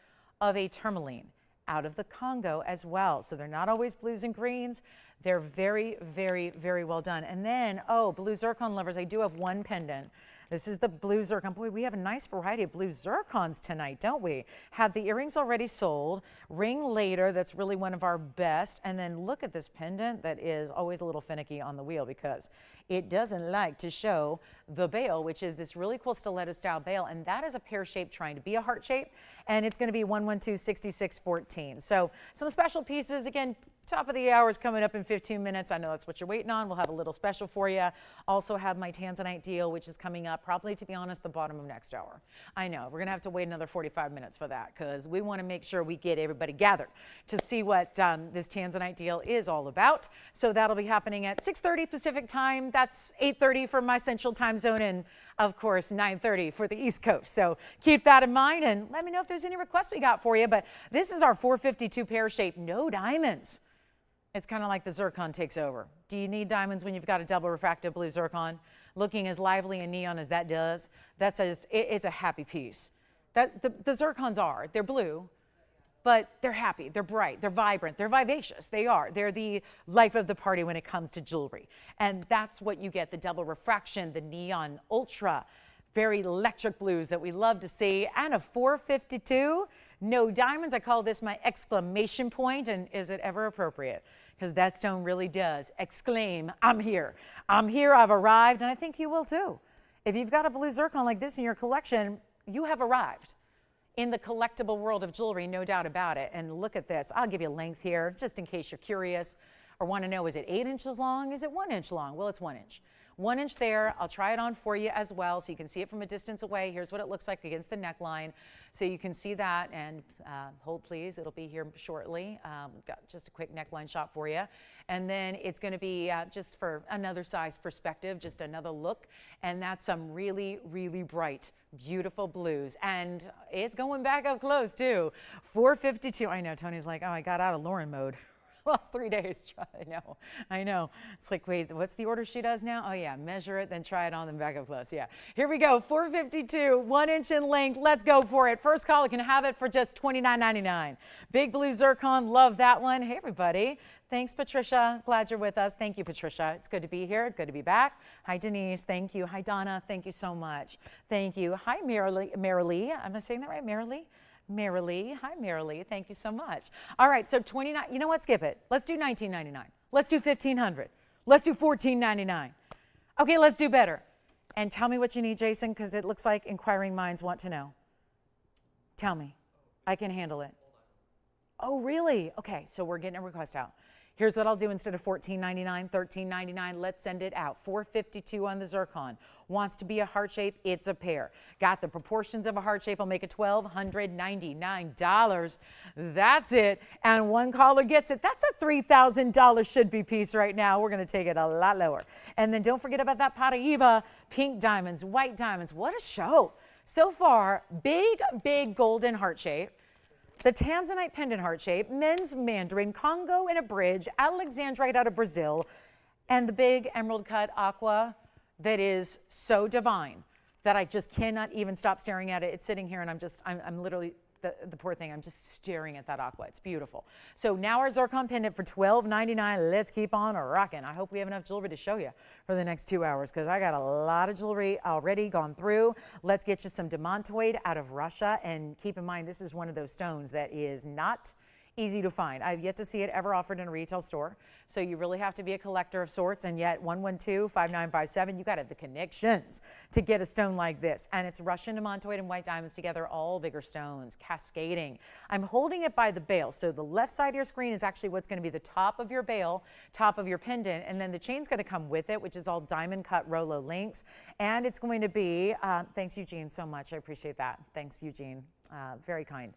of a tourmaline out of the Congo as well. So they're not always blues and greens. They're very, very, very well done. And then, oh, blue zircon lovers, I do have 1 pendant. This is the blue zircon. Boy, we have a nice variety of blue zircons tonight, don't we? Have the earrings already sold, ring later, that's really one of our best. And then look at this pendant that is always a little finicky on the wheel because it doesn't like to show the bail, which is this really cool stiletto style bail. And that is a pear shape trying to be a heart shape. And it's going to be 112-6614. So some special pieces, again, top of the hour is coming up in 15 minutes. I know that's what you're waiting on. We'll have a little special for you. Also have my Tanzanite deal, which is coming up probably, to be honest, the bottom of next hour. I know we're going to have to wait another 45 minutes for that because we want to make sure we get everybody gathered to see what this Tanzanite deal is all about. So that'll be happening at 6:30 Pacific time. That's 8:30 for my central time zone, and of course 9:30 for the East Coast. So keep that in mind and let me know if there's any requests we got for you. But this is our 452 pear shape, no diamonds. It's kind of like the zircon takes over. Do you need diamonds when you've got a double refractive blue zircon? Looking as lively and neon as that does, that's it's a happy piece. The zircons are, they're blue, but they're happy, they're bright, they're vibrant, they're vivacious. They are. They're the life of the party when it comes to jewelry. And that's what you get, the double refraction, the neon ultra, very electric blues that we love to see, and a 452, no diamonds. I call this my exclamation point, and is it ever appropriate? Because that stone really does exclaim, I'm here. I'm here, I've arrived, and I think you will too. If you've got a blue zircon like this in your collection, you have arrived in the collectible world of jewelry, no doubt about it. And look at this. I'll give you length here, just in case you're curious or want to know, is it 8 inches long? Is it 1 inch long? Well, it's 1 inch. 1 inch there. I'll try it on for you as well so you can see it from a distance away. Here's what it looks like against the neckline. So you can see that, and hold please, it'll be here shortly. Got just a quick neckline shot for you. And then it's going to be just for another size perspective, just another look. And that's some really, really bright, beautiful blues. And it's going back up close too. 452. I know, Tony's like, oh, I got out of Lauren mode. Last 3 days. I know. It's like, wait, what's the order she does now? Oh yeah, measure it, then try it on, then back up close. Yeah. Here we go. 452, 1 inch in length. Let's go for it. First caller can have it for just $29.99. Big blue zircon. Love that one. Hey everybody. Thanks, Patricia. Glad you're with us. Thank you, Patricia. It's good to be here. Good to be back. Hi, Denise. Thank you. Hi, Donna. Thank you so much. Thank you. Hi, Marilee. Am I saying that right? Marilee? Marilee. Hi, Marilee. Thank you so much. All right, so 29. You know what? Skip it. Let's do $19.99. Let's do $1,500. Let's do $14.99. Okay, let's do better. And tell me what you need, Jason, because it looks like inquiring minds want to know. Tell me. I can handle it. Oh, really? Okay, so we're getting a request out. Here's what I'll do instead of $14.99, $13.99. Let's send it out. $452 on the zircon. Wants to be a heart shape? It's a pear. Got the proportions of a heart shape? I'll make it $1,299. That's it. And one caller gets it. That's a $3,000 should-be piece right now. We're going to take it a lot lower. And then don't forget about that Paraiba. Pink diamonds, white diamonds. What a show. So far, big, big golden heart shape. The Tanzanite pendant heart shape, men's Mandarin, Congo in a bridge, alexandrite out of Brazil, and the big emerald cut aqua that is so divine that I just cannot even stop staring at it. It's sitting here and I'm literally, the poor thing, I'm just staring at that aqua. It's beautiful. So now our zircon pendant for $12.99. Let's keep on rocking. I hope we have enough jewelry to show you for the next 2 hours because I got a lot of jewelry already gone through. Let's get you some demantoid out of Russia. And keep in mind, this is one of those stones that is not easy to find. I've yet to see it ever offered in a retail store. So you really have to be a collector of sorts, and yet 112-5957, you got to have the connections to get a stone like this. And it's Russian demantoid and white diamonds together, all bigger stones, cascading. I'm holding it by the bail. So the left side of your screen is actually what's going to be the top of your bail, top of your pendant, and then the chain's going to come with it, which is all diamond cut Rolo links. And it's going to be, thanks Eugene so much, I appreciate that. Thanks Eugene, very kind.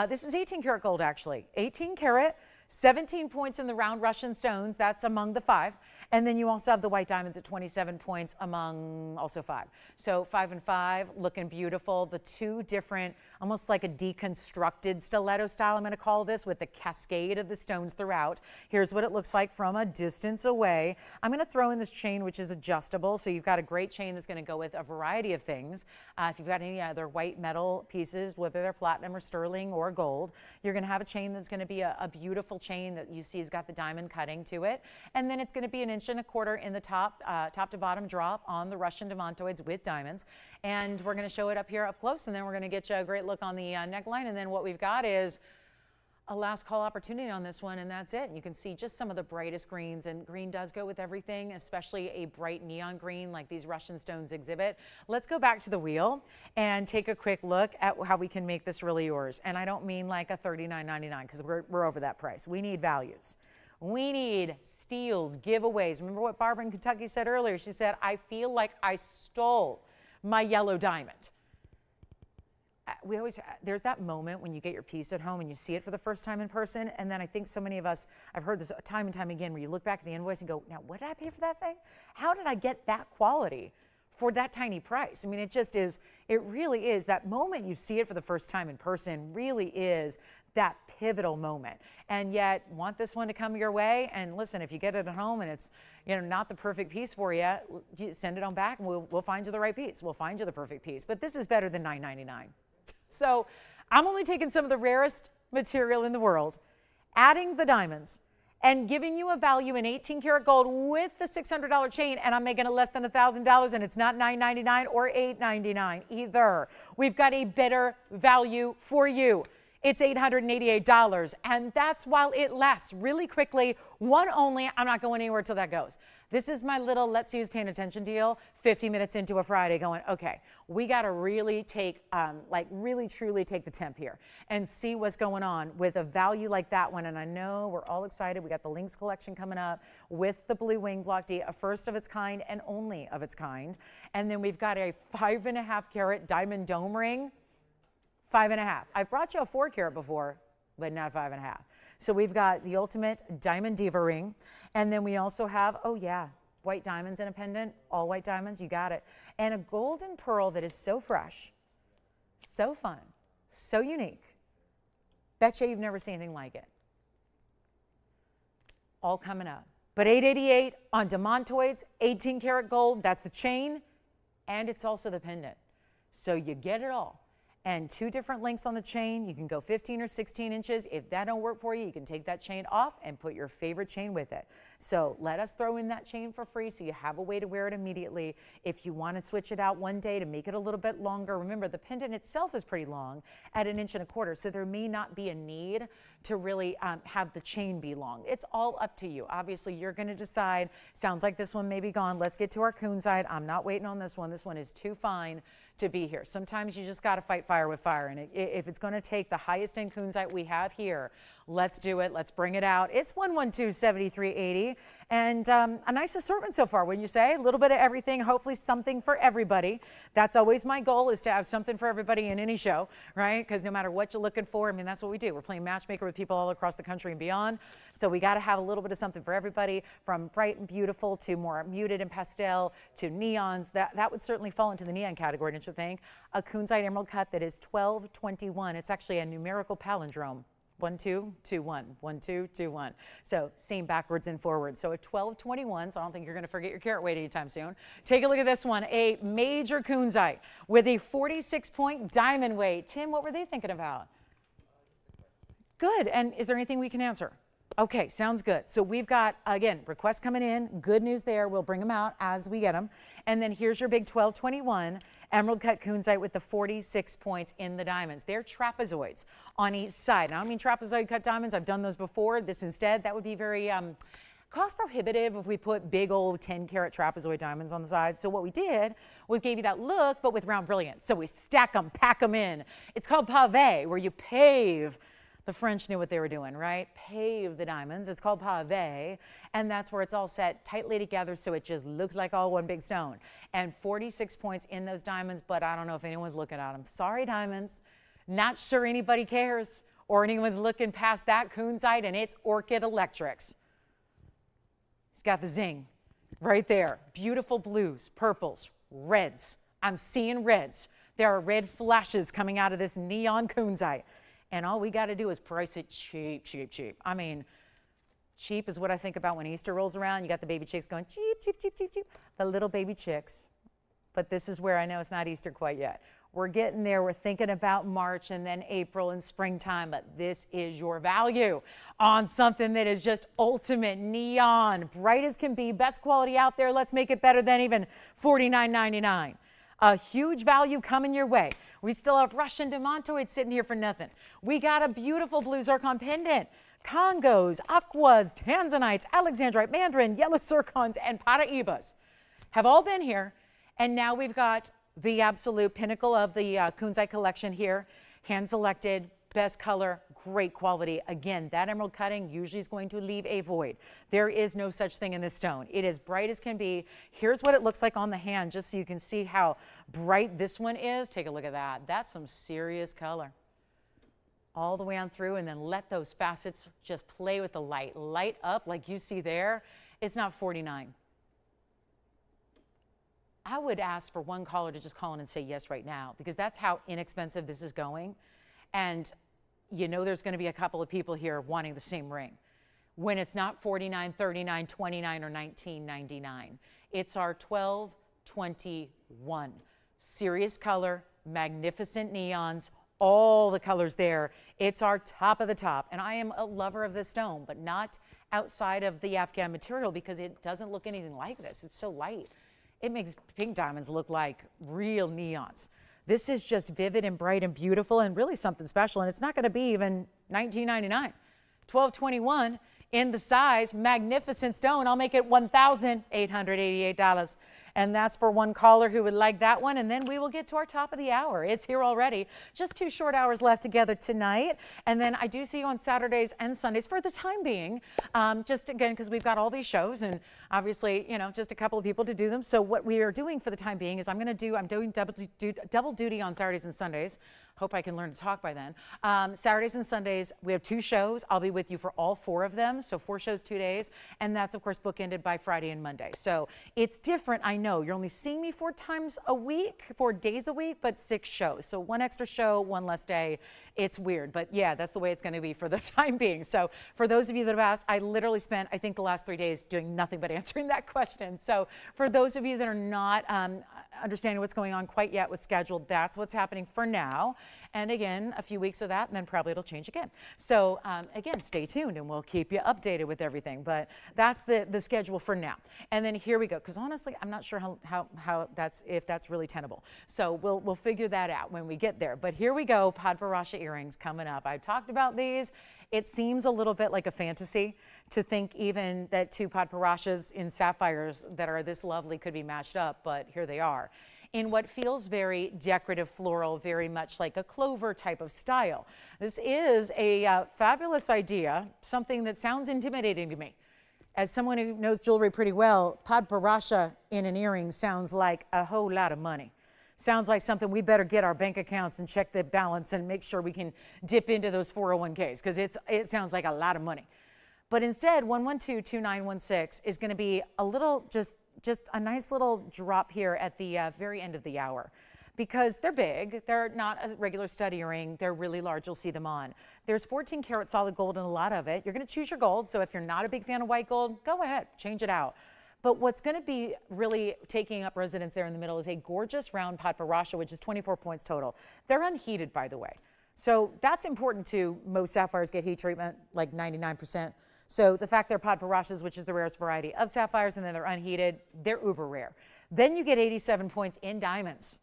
This is 18 karat gold actually, 18 karat. 17 points in the round Russian stones, that's among the 5. And then you also have the white diamonds at 27 points among also 5. So 5 and 5, looking beautiful. The 2 different, almost like a deconstructed stiletto style, I'm going to call this, with the cascade of the stones throughout. Here's what it looks like from a distance away. I'm going to throw in this chain, which is adjustable. So you've got a great chain that's going to go with a variety of things. If you've got any other white metal pieces, whether they're platinum or sterling or gold, you're going to have a chain that's going to be a beautiful chain that you see has got the diamond cutting to it. And then it's going to be 1.25 inches in the top to bottom drop on the Russian demantoids with diamonds. And we're going to show it up here up close, and then we're going to get you a great look on the neckline. And then what we've got is a last call opportunity on this one, and that's it. And you can see just some of the brightest greens, and green does go with everything, especially a bright neon green like these Russian stones exhibit. Let's go back to the wheel and take a quick look at how we can make this really yours. And I don't mean like a $39.99 because we're over that price. We need values. We need steals, giveaways. Remember what Barbara in Kentucky said earlier? She said, I feel like I stole my yellow diamond. There's that moment when you get your piece at home and you see it for the first time in person, and then I think so many of us, I've heard this time and time again, where you look back at the invoice and go, now what did I pay for that thing? How did I get that quality for that tiny price? I mean, it really is that moment you see it for the first time in person, really is that pivotal moment. And yet, want this one to come your way, and listen, if you get it at home and it's not the perfect piece for you, send it on back and we'll find you the right piece. We'll find you the perfect piece. But this is better than $9.99. So I'm only taking some of the rarest material in the world, adding the diamonds, and giving you a value in 18 karat gold with the $600 chain, and I'm making it less than $1,000, and it's not $9.99 or $8.99 either. We've got a better value for you. It's $888, and that's while it lasts really quickly. One only. I'm not going anywhere till that goes. This is my little let's see who's paying attention deal. 50 minutes into a Friday going, okay, we got to really take, really truly take the temp here and see what's going on with a value like that one. And I know we're all excited. We got the Lynx collection coming up with the blue wing block D, a first of its kind and only of its kind. And then we've got a 5.5 carat diamond dome ring. 5.5. I've brought you a 4 carat before, but not 5.5. So we've got the ultimate diamond diva ring. And then we also have, oh yeah, white diamonds in a pendant, all white diamonds, you got it. And a golden pearl that is so fresh, so fun, so unique. Bet you you've never seen anything like it. All coming up. But $888 on demantoids, 18 karat gold, that's the chain, and it's also the pendant. So you get it all. And 2 different lengths on the chain. You can go 15 or 16 inches. If that don't work for you, you can take that chain off and put your favorite chain with it. So let us throw in that chain for free so you have a way to wear it immediately. If you want to switch it out one day to make it a little bit longer, remember the pendant itself is pretty long at 1.25 inches, so there may not be a need to really have the chain be long. It's all up to you. Obviously, you're going to decide. Sounds like this one may be gone. Let's get to our kunzite. I'm not waiting on this one. This one is too fine to be here. Sometimes you just got to fight fire with fire. And if it's going to take the highest end kunzite we have here, let's do it. Let's bring it out. It's 112-7380. And a nice assortment so far, wouldn't you say? A little bit of everything, hopefully something for everybody. That's always my goal, is to have something for everybody in any show, right? Because no matter what you're looking for, I mean, that's what we do. We're playing matchmaker with people all across the country and beyond. So we got to have a little bit of something for everybody, from bright and beautiful to more muted and pastel to neons. That would certainly fall into the neon category, don't you think? A kunzite emerald cut that is 1221. It's actually a numerical palindrome. 1221, 1221. So same backwards and forwards. So a 1221, so I don't think you're going to forget your carat weight anytime soon. Take a look at this one, a major kunzite with a 46-point diamond weight. Tim, what were they thinking about? Good. And is there anything we can answer? Okay, sounds good. So we've got, again, requests coming in. Good news there. We'll bring them out as we get them. And then here's your big 1221. Emerald cut kunzite with the 46 points in the diamonds. They're trapezoids on each side. And I don't mean trapezoid cut diamonds. I've done those before. This instead, that would be very cost prohibitive if we put big old 10-carat trapezoid diamonds on the side. So what we did was gave you that look, but with round brilliance. So we stack them, pack them in. It's called pavé, where you pave. The French knew what they were doing, right? Pave the diamonds. It's called pavé, and that's where it's all set tightly together so it just looks like all one big stone. And 46 points in those diamonds, but I don't know if anyone's looking at them. Sorry, diamonds. Not sure anybody cares or anyone's looking past that kunzite, and it's orchid electrics. It's got the zing right there. Beautiful blues, purples, reds. I'm seeing reds. There are red flashes coming out of this neon kunzite. And all we got to do is price it cheap, cheap, cheap. I mean, cheap is what I think about when Easter rolls around. You got the baby chicks going cheap, cheap, cheap, cheap, cheap. The little baby chicks. But this is where I know it's not Easter quite yet. We're getting there. We're thinking about March and then April and springtime. But this is your value on something that is just ultimate neon, bright as can be, best quality out there. Let's make it better than even $49.99. A huge value coming your way. We still have Russian demantoid sitting here for nothing. We got a beautiful blue zircon pendant. Congos, aquas, Tanzanites, alexandrite, Mandarin, yellow zircons, and Paraibas have all been here. And now we've got the absolute pinnacle of the kunzite collection here. Hand-selected, best color, great quality. Again, that emerald cutting usually is going to leave a void. There is no such thing in this stone. It is bright as can be. Here's what it looks like on the hand, just so you can see how bright this one is. Take a look at that. That's some serious color. All the way on through, and then let those facets just play with the light. Light up like you see there. It's not 49. I would ask for one caller to just call in and say yes right now, because that's how inexpensive this is going. And you know there's going to be a couple of people here wanting the same ring. When it's not $49, $39, $29, or $19.99. It's our $12.21. Serious color, magnificent neons, all the colors there. It's our top of the top. And I am a lover of this stone, but not outside of the Afghan material, because it doesn't look anything like this. It's so light. It makes pink diamonds look like real neons. This is just vivid and bright and beautiful and really something special. And it's not going to be even $19.99. $12.21 in the size. Magnificent stone. I'll make it $1,888. And that's for one caller who would like that one. And then we will get to our top of the hour. It's here already. Just 2 short hours left together tonight. And then I do see you on Saturdays and Sundays for the time being. Just again, because we've got all these shows and obviously, you know, just a couple of people to do them. So what we are doing for the time being is I'm doing double duty on Saturdays and Sundays. Hope I can learn to talk by then. Saturdays and Sundays, we have 2 shows. I'll be with you for all 4 of them. So 4 shows, 2 days. And that's, of course, bookended by Friday and Monday. So it's different. I know you're only seeing me 4 times a week, 4 days a week, but 6 shows. So 1 extra show, 1 less day. It's weird. But yeah, that's the way it's going to be for the time being. So for those of you that have asked, I literally spent, I think, the last 3 days doing nothing but answering that question. So for those of you that are not understanding what's going on quite yet with schedule, that's what's happening for now. And again, a few weeks of that, and then probably it'll change again. So again, stay tuned and we'll keep you updated with everything. But that's the schedule for now. And then here we go, because honestly, I'm not sure how if that's really tenable. So we'll figure that out when we get there. But here we go, Padparadscha earrings coming up. I've talked about these. It seems a little bit like a fantasy to think even that 2 Padparadschas in sapphires that are this lovely could be matched up, but here they are. In what feels very decorative floral, very much like a clover type of style. This is a fabulous idea, something that sounds intimidating to me. As someone who knows jewelry pretty well, Padparadscha in an earring sounds like a whole lot of money. Sounds like something we better get our bank accounts and check the balance and make sure we can dip into those 401ks, because it sounds like a lot of money. But instead, 112-2916 is going to be a little, just a nice little drop here at the very end of the hour, because they're big. They're not a regular stud earring. They're really large. You'll see them on. There's 14 karat solid gold in a lot of it. You're going to choose your gold. So if you're not a big fan of white gold, go ahead, change it out. But what's going to be really taking up residence there in the middle is a gorgeous round Padparadscha, which is 24 points total. They're unheated, by the way. So that's important too. Most sapphires get heat treatment, like 99%. So the fact they're Padparadschas, which is the rarest variety of sapphires, and then they're unheated, they're uber rare. Then you get 87 points in diamonds.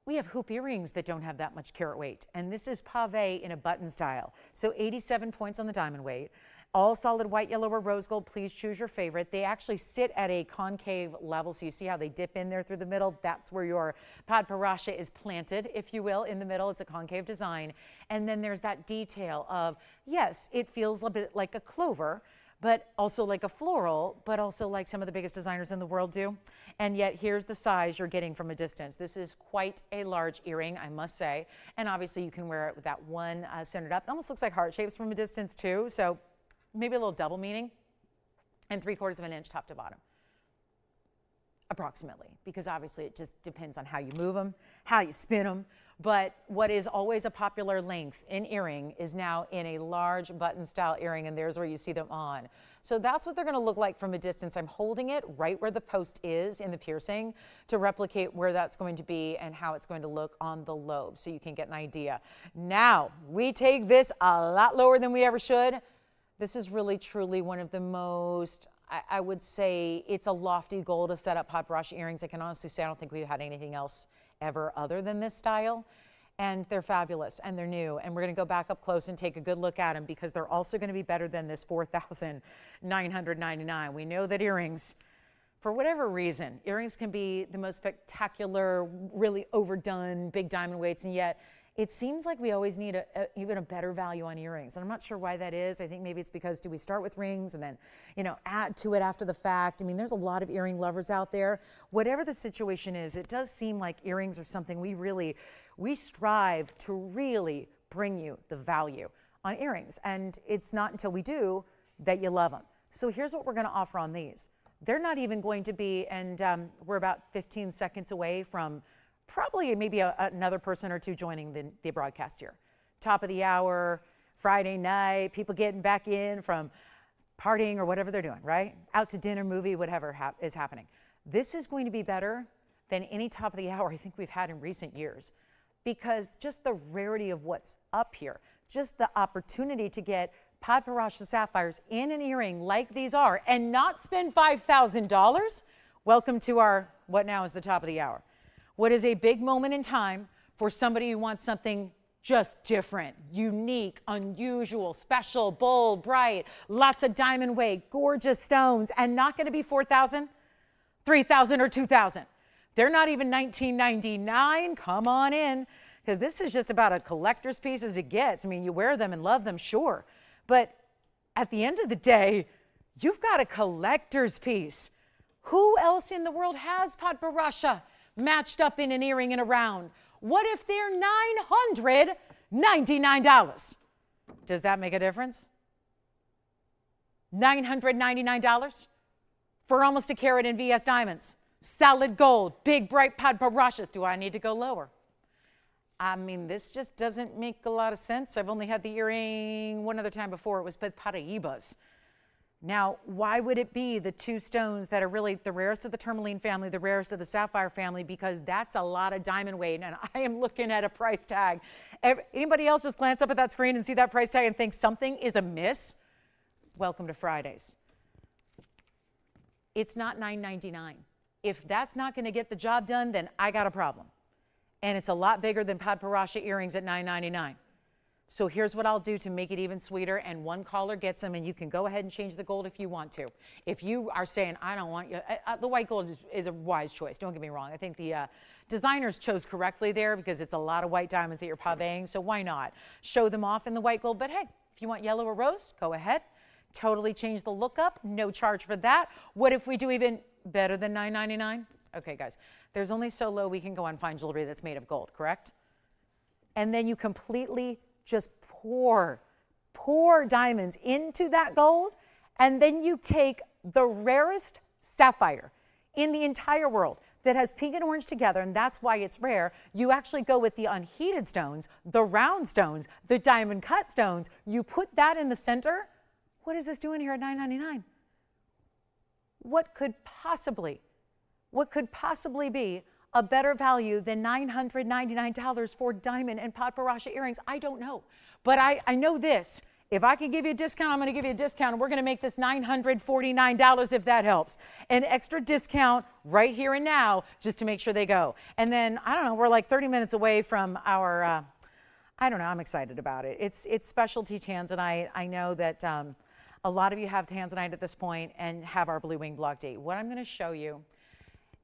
We have hoop earrings that don't have that much carat weight, and this is pave in a button style. So 87 points on the diamond weight. All solid white, yellow, or rose gold. Please choose your favorite. They actually sit at a concave level, so you see how they dip in there through the middle? That's where your Padparadscha is planted, if you will, in the middle. It's a concave design. And then there's that detail of, yes, it feels a bit like a clover, but also like a floral, but also like some of the biggest designers in the world do. And yet here's the size you're getting from a distance. This is quite a large earring, I must say. And obviously you can wear it with that one centered up. It almost looks like heart shapes from a distance too. So maybe a little double meaning. And 3/4 of an inch top to bottom. Approximately, because obviously it just depends on how you move them, how you spin them. But what is always a popular length in earring is now in a large button style earring, and there's where you see them on. So that's what they're going to look like from a distance. I'm holding it right where the post is in the piercing to replicate where that's going to be and how it's going to look on the lobe, so you can get an idea. Now, we take this a lot lower than we ever should. This is really truly one of the most, I would say, it's a lofty goal to set up Padparadscha earrings. I can honestly say I don't think we've had anything else ever other than this style. And they're fabulous and they're new. And we're going to go back up close and take a good look at them because they're also going to be better than this $4,999. We know that earrings, for whatever reason, earrings can be the most spectacular, really overdone, big diamond weights, and yet it seems like we always need even a better value on earrings. And I'm not sure why that is. I think maybe it's because do we start with rings and then, add to it after the fact? I mean, there's a lot of earring lovers out there. Whatever the situation is, it does seem like earrings are something we strive to really bring you the value on earrings. And it's not until we do that you love them. So here's what we're going to offer on these. They're not even going to be, and we're about 15 seconds away from probably maybe another person or two joining the broadcast here. Top of the hour, Friday night, people getting back in from partying or whatever they're doing, right? Out to dinner, movie, whatever is happening. This is going to be better than any top of the hour I think we've had in recent years, because just the rarity of what's up here, just the opportunity to get Padparadscha sapphires in an earring like these are and not spend $5,000. Welcome to our, what now is the top of the hour. What is a big moment in time for somebody who wants something just different, unique, unusual, special, bold, bright, lots of diamond weight, gorgeous stones, and not going to be $4,000, $3,000, or $2,000. They're not even $19.99. Come on in, because this is just about a collector's piece as it gets. I mean, you wear them and love them, sure. But at the end of the day, you've got a collector's piece. Who else in the world has Padparadscha matched up in an earring and a round? What if they're $999? Does that make a difference? $999 for almost a carat in VS diamonds. Solid gold, big bright Padparadscha. Do I need to go lower? I mean, this just doesn't make a lot of sense. I've only had the earring one other time before. It was Paraibas. Now, why would it be the two stones that are really the rarest of the tourmaline family, the rarest of the sapphire family? Because that's a lot of diamond weight, and I am looking at a price tag. Anybody else just glance up at that screen and see that price tag and think something is amiss? Welcome to Fridays. It's not $999. If that's not going to get the job done, then I got a problem. And it's a lot bigger than Padparadscha earrings at $999. So here's what I'll do to make it even sweeter, and one caller gets them, and you can go ahead and change the gold if you want to. If you are saying, I don't want you, the white gold is a wise choice, don't get me wrong. I think the designers chose correctly there because it's a lot of white diamonds that you're paveing, so why not? Show them off in the white gold, but hey, if you want yellow or rose, go ahead. Totally change the look up, no charge for that. What if we do even better than $999? Okay, guys, there's only so low we can go on fine jewelry that's made of gold, correct? And then you completely just pour diamonds into that gold, and then you take the rarest sapphire in the entire world that has pink and orange together, and that's why it's rare. You actually go with the unheated stones, the round stones, the diamond cut stones. You put that in the center. What is this doing here at $999? What could possibly be a better value than $999 for diamond and Padparadscha earrings? I don't know. But I know this. If I can give you a discount, I'm going to give you a discount. And we're going to make this $949 if that helps. An extra discount right here and now just to make sure they go. And then, I don't know, we're like 30 minutes away from our, I don't know, I'm excited about it. It's specialty Tanzanite. I know that a lot of you have Tanzanite at this point and have our blue wing block D. What I'm going to show you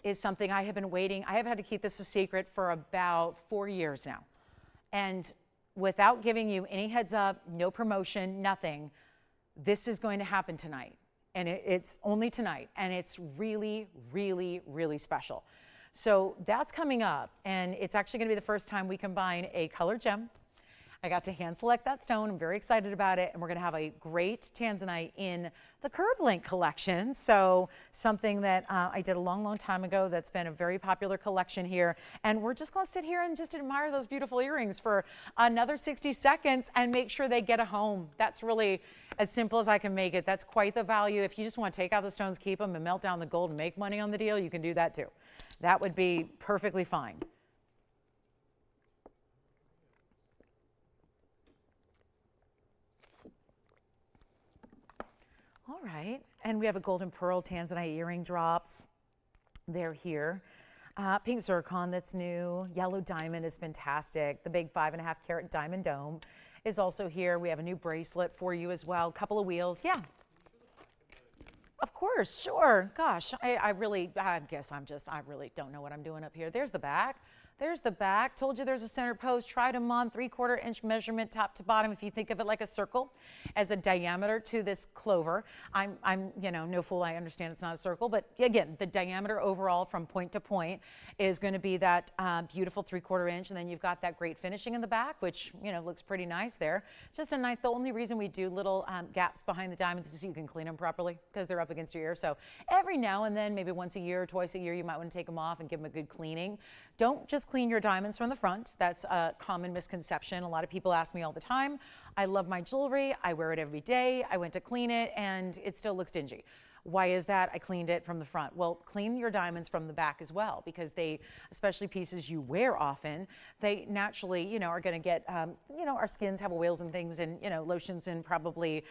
is something I have been waiting. I have had to keep this a secret for about 4 years now. And without giving you any heads up, no promotion, nothing, this is going to happen tonight. And it's only tonight. And it's really, really, really special. So that's coming up. And it's actually going to be the first time we combine a colored gem. I got to hand select that stone. I'm very excited about it. And we're going to have a great Tanzanite in the Curb Link collection. So something that I did a long, long time ago that's been a very popular collection here. And we're just going to sit here and just admire those beautiful earrings for another 60 seconds and make sure they get a home. That's really as simple as I can make it. That's quite the value. If you just want to take out the stones, keep them, and melt down the gold and make money on the deal, you can do that too. That would be perfectly fine. All right, and we have a golden pearl Tanzanite earring drops. They're here. Pink zircon that's new. Yellow diamond is fantastic. The big 5.5 carat diamond dome is also here. We have a new bracelet for you as well. Couple of wheels, yeah. Of course, sure. Gosh, I really don't know what I'm doing up here. There's the back. There's the back. Told you there's a center post. Tried them on 3/4 inch measurement top to bottom. If you think of it like a circle as a diameter to this clover. I'm no fool. I understand it's not a circle, but again, the diameter overall from point to point is going to be that beautiful 3/4 inch. And then you've got that great finishing in the back, which, looks pretty nice there. Just a nice, the only reason we do little gaps behind the diamonds is so you can clean them properly because they're up against your ear. So every now and then, maybe once a year or twice a year, you might want to take them off and give them a good cleaning. Don't just clean your diamonds from the front. That's a common misconception. A lot of people ask me all the time. I love my jewelry. I wear it every day. I went to clean it and it still looks dingy. Why is that? I cleaned it from the front. Well, clean your diamonds from the back as well, because they, especially pieces you wear often, they naturally, are going to get, our skins have oils and things and, lotions and probably,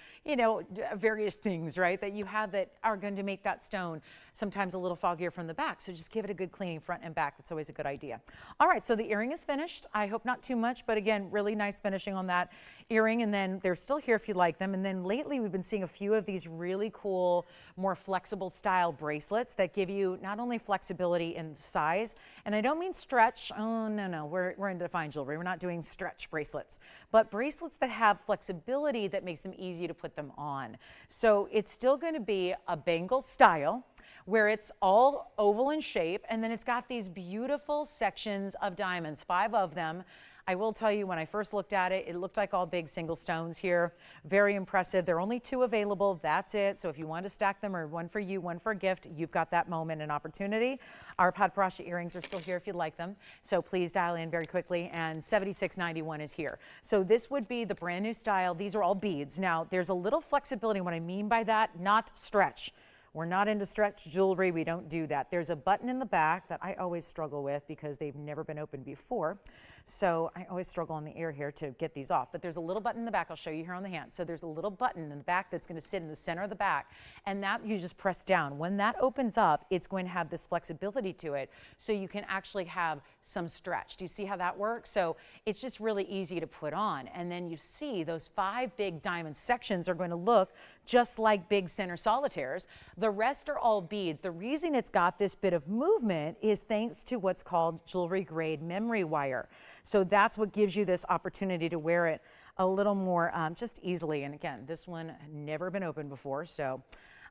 various things, right, that you have that are going to make that stone sometimes a little foggier from the back. So just give it a good cleaning front and back. That's always a good idea. All right, so the earring is finished. I hope not too much, but again, really nice finishing on that earring. And then they're still here if you like them. And then lately we've been seeing a few of these really cool, more flexible style bracelets that give you not only flexibility in size, and I don't mean stretch. Oh, no, we're into fine jewelry. We're not doing stretch bracelets, but bracelets that have flexibility that makes them easy to put them on. So it's still going to be a bangle style, where it's all oval in shape, and then it's got these beautiful sections of diamonds, 5 of them. I will tell you, when I first looked at it, it looked like all big single stones here. Very impressive. There are only 2 available. That's it. So if you want to stack them, or one for you, one for a gift, you've got that moment and opportunity. Our Padparadscha earrings are still here if you'd like them. So please dial in very quickly. And $76.91 is here. So this would be the brand new style. These are all beads. Now, there's a little flexibility. What I mean by that, not stretch. We're not into stretch jewelry. We don't do that. There's a button in the back that I always struggle with because they've never been opened before. So I always struggle on the ear here to get these off. But there's a little button in the back. I'll show you here on the hand. So there's a little button in the back that's going to sit in the center of the back. And that you just press down. When that opens up, it's going to have this flexibility to it. So you can actually have some stretch. Do you see how that works? So it's just really easy to put on. And then you see those 5 big diamond sections are going to look just like big center solitaires. The rest are all beads. The reason it's got this bit of movement is thanks to what's called jewelry grade memory wire. So that's what gives you this opportunity to wear it a little more just easily. And again, this one had never been opened before, so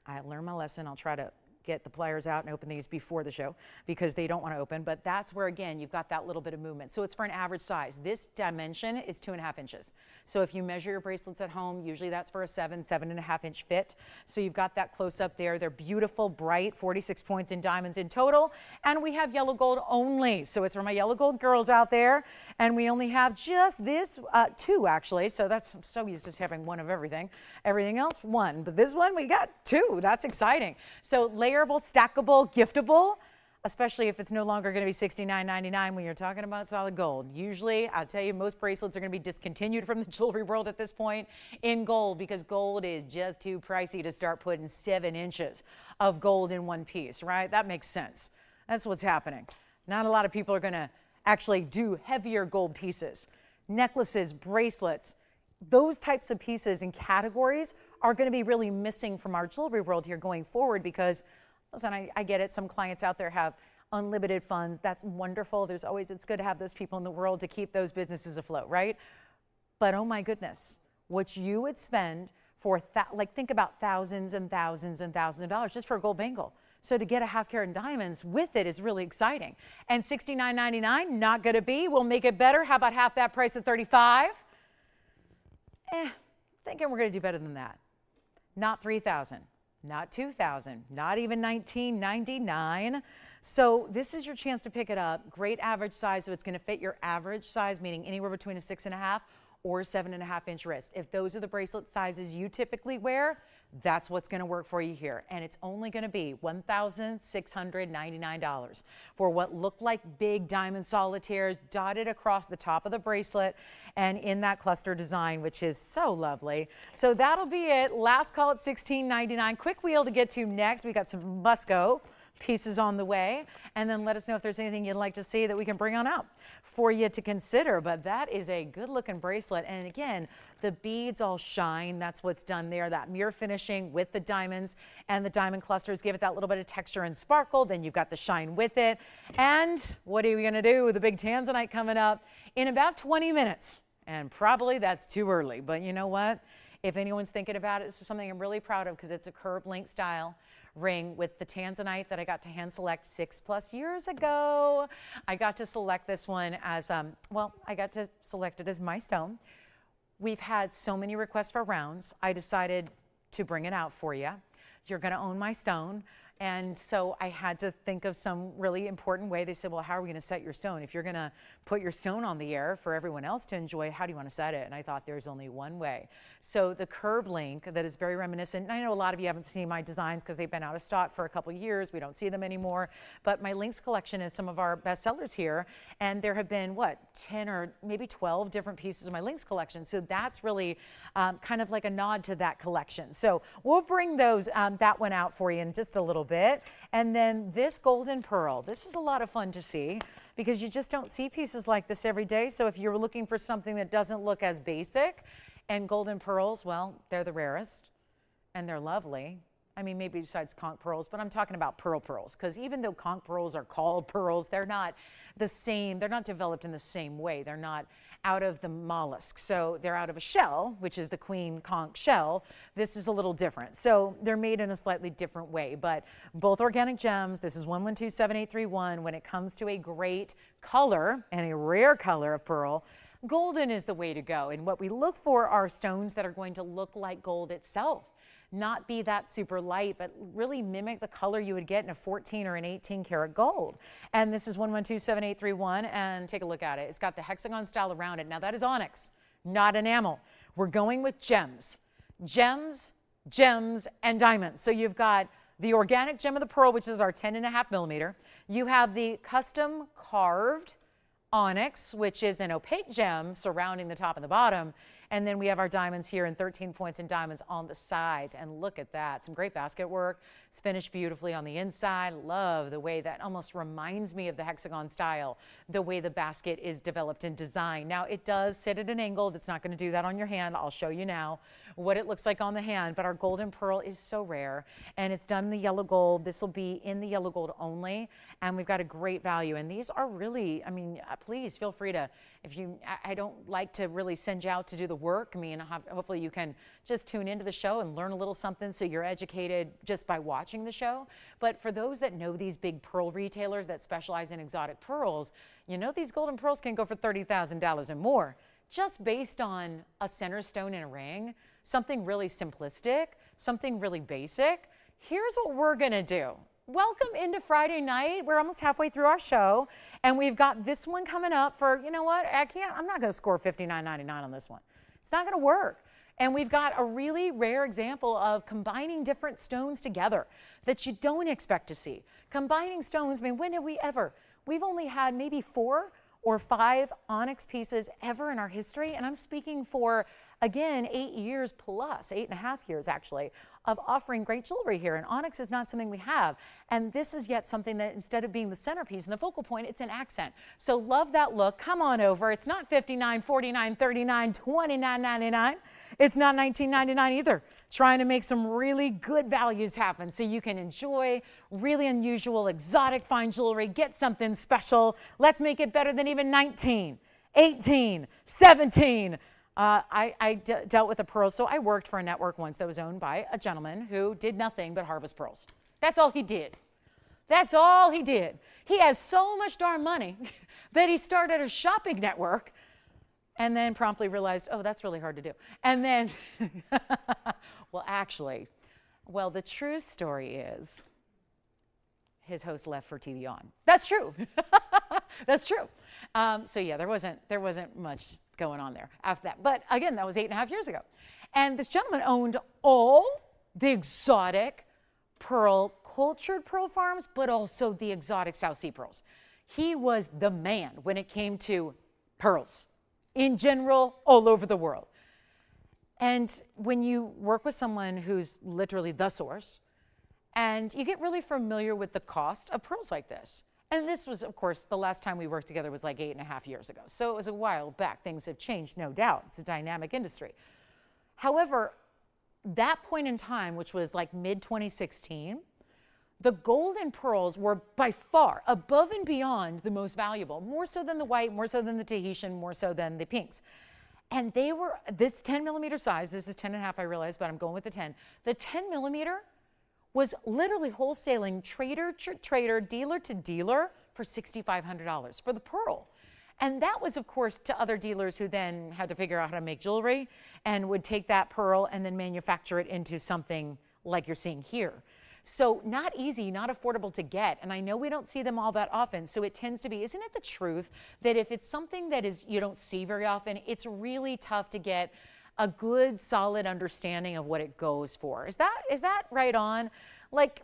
I learned my lesson. I'll try to get the pliers out and open these before the show because they don't want to open. But that's where, again, you've got that little bit of movement. So it's for an average size. This dimension is 2.5 inches. So if you measure your bracelets at home, usually that's for a 7.5 inch fit. So you've got that close up there. They're beautiful, bright, 46 points in diamonds in total. And we have yellow gold only. So it's for my yellow gold girls out there. And we only have just this 2 actually. So that's, I'm so used to just having 1 of everything. Everything else, 1. But this one, we got 2. That's exciting. So layerable, stackable, giftable. especially if it's no longer going to be $69.99 when you're talking about solid gold. Usually, I'll tell you, most bracelets are going to be discontinued from the jewelry world at this point in gold because gold is just too pricey to start putting 7 inches of gold in one piece, right? That makes sense. That's what's happening. Not a lot of people are going to actually do heavier gold pieces. Necklaces, bracelets, those types of pieces and categories are going to be really missing from our jewelry world here going forward because, listen, I get it. Some clients out there have unlimited funds. That's wonderful. It's good to have those people in the world to keep those businesses afloat, right? But oh my goodness, what you would spend for, think about thousands and thousands and thousands of dollars just for a gold bangle. So to get a half carat in diamonds with it is really exciting. And $69.99, not going to be. We'll make it better. How about half that price at $35? Thinking we're going to do better than that. Not $3,000, not $2,000, not even $19.99. So this is your chance to pick it up. Great average size, so it's going to fit your average size, meaning anywhere between a 6.5 or 7.5 inch wrist. If those are the bracelet sizes you typically wear, that's what's going to work for you here. And it's only going to be $1,699 for what look like big diamond solitaires dotted across the top of the bracelet and in that cluster design, which is so lovely. So that'll be it. Last call at $16.99. Quick wheel to get to next. We got some must-go pieces on the way, and then let us know if there's anything you'd like to see that we can bring on out for you to consider. But that is a good looking bracelet, and again, the beads all shine. That's what's done there. That mirror finishing with the diamonds and the diamond clusters give it that little bit of texture and sparkle. Then you've got the shine with it. And what are we going to do with the big Tanzanite coming up in about 20 minutes? And probably that's too early, but you know what? If anyone's thinking about it, this is something I'm really proud of because it's a curved link style ring with the Tanzanite that I got to hand select 6+ years ago. I got to select this one as, I got to select it as my stone. We've had so many requests for rounds. I decided to bring it out for you. You're gonna own my stone. And so I had to think of some really important way. They said, well, how are we going to set your stone? If you're going to put your stone on the air for everyone else to enjoy, how do you want to set it? And I thought there's only one way. So the curb link that is very reminiscent. And I know a lot of you haven't seen my designs because they've been out of stock for a couple of years. We don't see them anymore. But my links collection is some of our best sellers here. And there have been, 10 or maybe 12 different pieces of my links collection. So that's really kind of like a nod to that collection. So we'll bring those that one out for you in just a little bit. And then this golden pearl, this is a lot of fun to see because you just don't see pieces like this every day. So if you're looking for something that doesn't look as basic, and golden pearls, well, they're the rarest and they're lovely. I mean, maybe besides conch pearls, but I'm talking about pearls because even though conch pearls are called pearls, they're not the same, they're not developed in the same way. They're not out of the mollusk. So they're out of a shell, which is the queen conch shell. This is a little different. So they're made in a slightly different way, but both organic gems. This is 1127831. When it comes to a great color and a rare color of pearl, golden is the way to go. And what we look for are stones that are going to look like gold itself. Not be that super light, but really mimic the color you would get in a 14 or an 18 karat gold. And this is 1127831, and take a look at it. It's got the hexagon style around it. Now that is onyx, not enamel. We're going with gems. Gems, gems, and diamonds. So you've got the organic gem of the pearl, which is our 10.5 millimeter. You have the custom carved onyx, which is an opaque gem surrounding the top and the bottom. And then we have our diamonds here in 13 points and diamonds on the sides. And look at that. Some great basket work. It's finished beautifully on the inside. Love the way that almost reminds me of the hexagon style, the way the basket is developed and designed. Now, it does sit at an angle. That's not going to do that on your hand. I'll show you now what it looks like on the hand. But our golden pearl is so rare. And it's done in the yellow gold. This will be in the yellow gold only. And we've got a great value. And these are really, I mean, please feel free to, I don't like to really send you out to do the work. I mean, hopefully you can just tune into the show and learn a little something so you're educated just by watching the show. But for those that know these big pearl retailers that specialize in exotic pearls, you know these golden pearls can go for $30,000 and more just based on a center stone in a ring, something really simplistic, something really basic. Here's what we're gonna do. Welcome into Friday night. We're almost halfway through our show, and we've got this one coming up for, you know what, I'm not gonna score $59.99 on this one. It's not gonna work. And we've got a really rare example of combining different stones together that you don't expect to see. Combining stones, I mean, when have we ever? We've only had maybe 4 or 5 onyx pieces ever in our history. And I'm speaking for, again, 8 years plus, 8.5 years actually, of offering great jewelry here. And onyx is not something we have. And this is yet something that instead of being the centerpiece and the focal point, it's an accent. So love that look. Come on over. It's not $59, $49, $39, $29.99. It's not $19.99 either. Trying to make some really good values happen so you can enjoy really unusual, exotic fine jewelry, get something special. Let's make it better than even 19, 18, 17. I dealt with a pearl. So I worked for a network once that was owned by a gentleman who did nothing but harvest pearls. That's all he did. That's all he did. He has so much darn money that he started a shopping network and then promptly realized, oh, that's really hard to do. And then, well, actually, well, the true story is his host left for TVON. That's true. That's true. So yeah, there wasn't much going on there after that. But again, that was 8.5 years ago. And this gentleman owned all the exotic pearl, cultured pearl farms, but also the exotic South Sea pearls. He was the man when it came to pearls in general, all over the world. And when you work with someone who's literally the source, and you get really familiar with the cost of pearls like this. And this was, of course, the last time we worked together was like 8.5 years ago. So it was a while back. Things have changed, no doubt. It's a dynamic industry. However, that point in time, which was like mid-2016, the golden pearls were by far above and beyond the most valuable, more so than the white, more so than the Tahitian, more so than the pinks. And they were this 10 millimeter size. This is 10.5, I realize, but I'm going with the 10. The 10 millimeter was literally wholesaling trader to trader, dealer to dealer for $6,500 for the pearl. And that was, of course, to other dealers who then had to figure out how to make jewelry and would take that pearl and then manufacture it into something like you're seeing here. So not easy, not affordable to get. And I know we don't see them all that often. So it tends to be, isn't it the truth that if it's something that is you don't see very often, it's really tough to get a good, solid understanding of what it goes for. Is that right on? Like,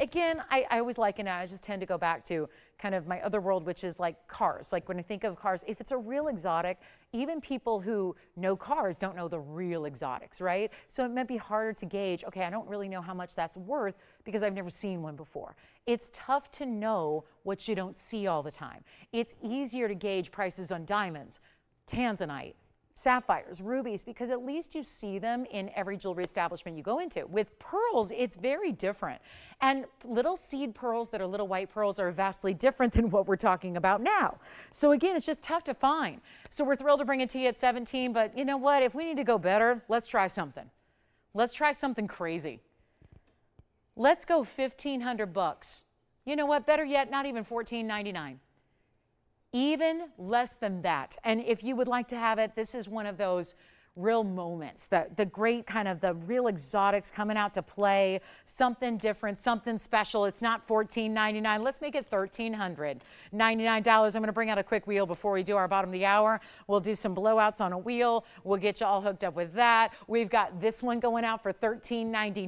again, I always liken it, I just tend to go back to kind of my other world, which is like cars. Like when I think of cars, if it's a real exotic, even people who know cars don't know the real exotics, right? So it might be harder to gauge, okay, I don't really know how much that's worth because I've never seen one before. It's tough to know what you don't see all the time. It's easier to gauge prices on diamonds, Tanzanite, sapphires, rubies, because at least you see them in every jewelry establishment you go into. With pearls, it's very different. And little seed pearls that are little white pearls are vastly different than what we're talking about now. So again, it's just tough to find. So we're thrilled to bring it to you at 17, but you know what? If we need to go better, let's try something. Let's try something crazy. Let's go 1,500 bucks. You know what? Better yet, not even $14.99. Even less than that. And if you would like to have it, this is one of those real moments, the great kind of the real exotics coming out to play, something different, something special. It's not $14.99. Let's make it $1,399. I'm going to bring out a quick wheel before we do our bottom of the hour. We'll do some blowouts on a wheel. We'll get you all hooked up with that. We've got this one going out for $13.99,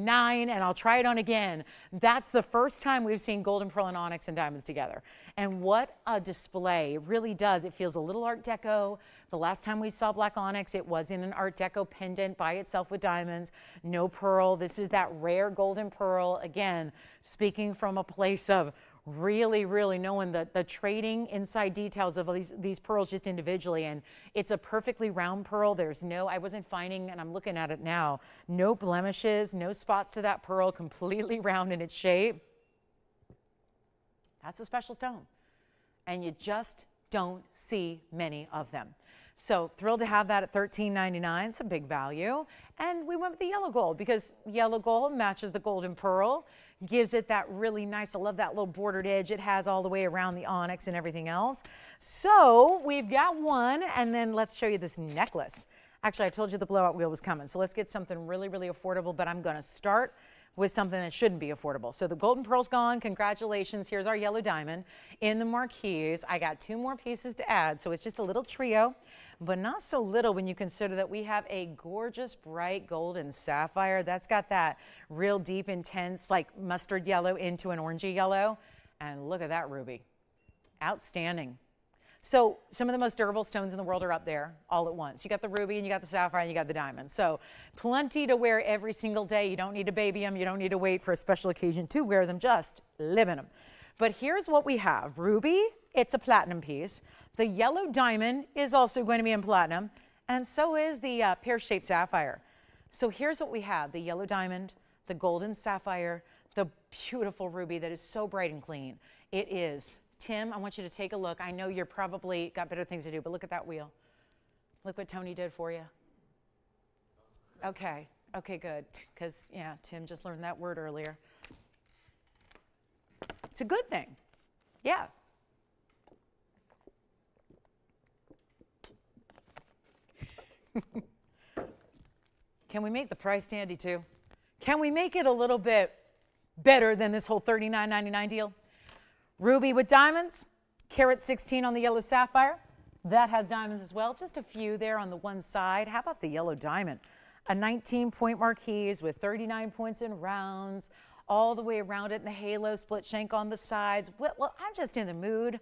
and I'll try it on again. That's the first time we've seen golden pearl and onyx and diamonds together. And what a display. It really does. It feels a little Art Deco. The last time we saw black onyx, it was in an Art Deco pendant by itself with diamonds, no pearl. This is that rare golden pearl. Again, speaking from a place of really, really knowing the trading inside details of these pearls just individually. And it's a perfectly round pearl. There's no, I wasn't finding, and I'm looking at it now, no blemishes, no spots to that pearl, completely round in its shape. That's a special stone. And you just don't see many of them. So thrilled to have that at $13.99. It's a big value. And we went with the yellow gold because yellow gold matches the golden pearl, gives it that really nice, I love that little bordered edge it has all the way around the onyx and everything else. So we've got one, and then let's show you this necklace. Actually, I told you the blowout wheel was coming. So let's get something really, really affordable, but I'm going to start with something that shouldn't be affordable. So the golden pearl's gone. Congratulations. Here's our yellow diamond in the marquise. I got 2 more pieces to add, so it's just a little trio. but not so little when you consider that we have a gorgeous bright golden sapphire that's got that real deep, intense, like mustard yellow into an orangey yellow. And look at that ruby. Outstanding. So some of the most durable stones in the world are up there all at once. You got the ruby and you got the sapphire and you got the diamond. So plenty to wear every single day. You don't need to baby them. You don't need to wait for a special occasion to wear them. Just live in them. But here's what we have. Ruby, it's a platinum piece. The yellow diamond is also going to be in platinum, and so is the pear-shaped sapphire. So here's what we have. The yellow diamond, the golden sapphire, the beautiful ruby that is so bright and clean. It is. Tim, I want you to take a look. I know you're probably got better things to do, but look at that wheel. Look what Tony did for you. Okay, good. Because, yeah, Tim just learned that word earlier. It's a good thing. Yeah. Can we make the price dandy too? Can we make it a little bit better than this whole $39.99 deal? Ruby with diamonds, carat 16 on the yellow sapphire. That has diamonds as well, just a few there on the one side. How about the yellow diamond? A 19-point marquise with 39 points in rounds, all the way around it in the halo, split shank on the sides. Well, I'm just in the mood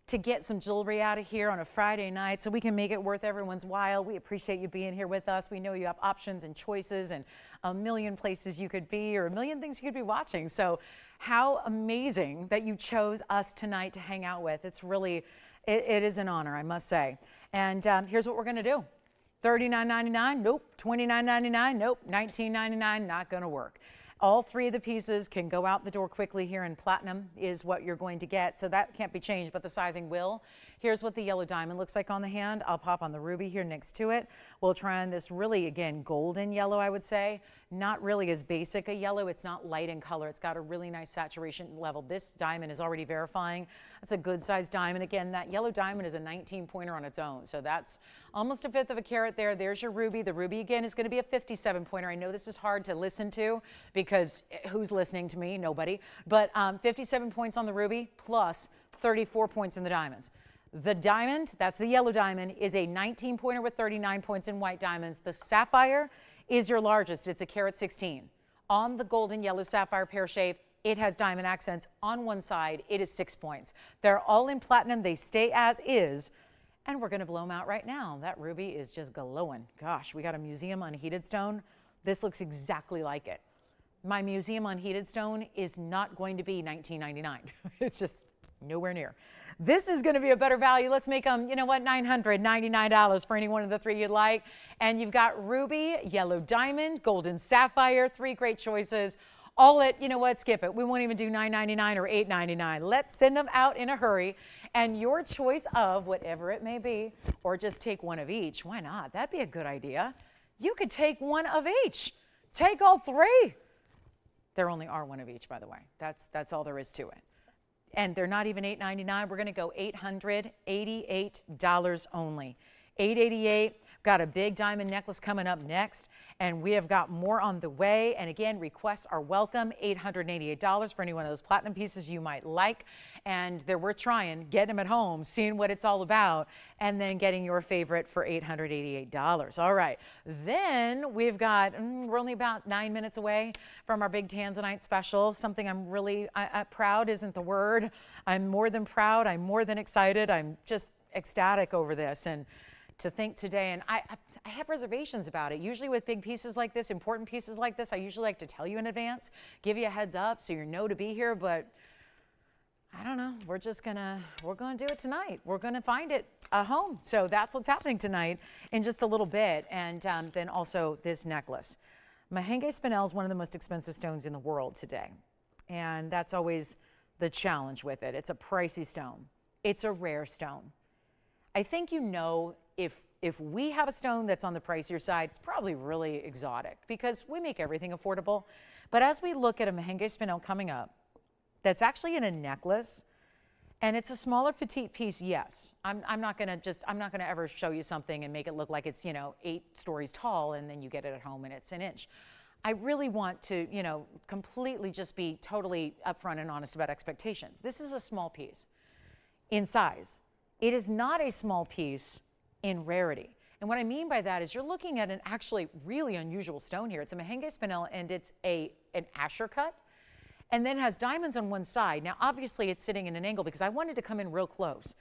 to get some jewelry out of here on a Friday night so we can make it worth everyone's while. We appreciate you being here with us. We know you have options and choices and a million places you could be or a million things you could be watching. So how amazing that you chose us tonight to hang out with. It's really, it is an honor, I must say. And here's what we're going to do. $39.99, nope. $29.99, nope. $19.99, not going to work. All three of the pieces can go out the door quickly here, and platinum is what you're going to get. So that can't be changed, but the sizing will. Here's what the yellow diamond looks like on the hand. I'll pop on the ruby here next to it. We'll try on this really, again, golden yellow, I would say. Not really as basic a yellow. It's not light in color. It's got a really nice saturation level. This diamond is already verifying. That's a good sized diamond. Again, that yellow diamond is a 19-pointer on its own. So that's almost a fifth of a carat there. There's your ruby. The ruby, again, is going to be a 57-pointer. I know this is hard to listen to because who's listening to me? Nobody. But 57 points on the ruby plus 34 points in the diamonds. The diamond, that's the yellow diamond, is a 19-pointer with 39 points in white diamonds. The sapphire is your largest. It's a carat 16. On the golden yellow sapphire pear shape, it has diamond accents. On one side, it is 6 points. They're all in platinum. They stay as is. And we're going to blow them out right now. That ruby is just glowing. Gosh, we got a museum unheated stone. This looks exactly like it. My museum unheated stone is not going to be $19.99. It's just nowhere near. This is going to be a better value. Let's make them, you know what, $999 for any one of the three you'd like. And you've got ruby, yellow diamond, golden sapphire, three great choices. All at, you know what, skip it. We won't even do $9.99 or $8.99. Let's send them out in a hurry. And your choice of whatever it may be, or just take one of each. Why not? That'd be a good idea. You could take one of each. Take all three. There only are one of each, by the way. That's all there is to it. And they're not even $8.99. We're going to go $888 only. $888. Got a big diamond necklace coming up next, and we have got more on the way. And again, requests are welcome. $888 for any one of those platinum pieces you might like. And they're worth trying, getting them at home, seeing what it's all about, and then getting your favorite for $888. All right. Then we've got, we're only about 9 minutes away from our big Tanzanite special. Something I'm really proud isn't the word. I'm more than proud. I'm more than excited. I'm just ecstatic over this. And to think today, and I have reservations about it. Usually with big pieces like this, important pieces like this, I usually like to tell you in advance, give you a heads up so you know to be here, but I don't know. We're gonna do it tonight. We're gonna find it a home. So that's what's happening tonight in just a little bit. And then also this necklace. Mahenge spinel is one of the most expensive stones in the world today. And that's always the challenge with it. It's a pricey stone. It's a rare stone. I think you know if we have a stone that's on the pricier side, it's probably really exotic because we make everything affordable. But as we look at a Mahenge spinel coming up, that's actually in a necklace, and it's a smaller petite piece, yes. I'm not gonna ever show you something and make it look like it's, 8 stories tall and then you get it at home and it's an inch. I really want to, completely just be totally upfront and honest about expectations. This is a small piece in size. It is not a small piece in rarity. And what I mean by that is you're looking at an actually really unusual stone here. It's a mahenge spinel, and it's an Asher cut, and then has diamonds on one side. Now, obviously, it's sitting in an angle because I wanted to come in real close.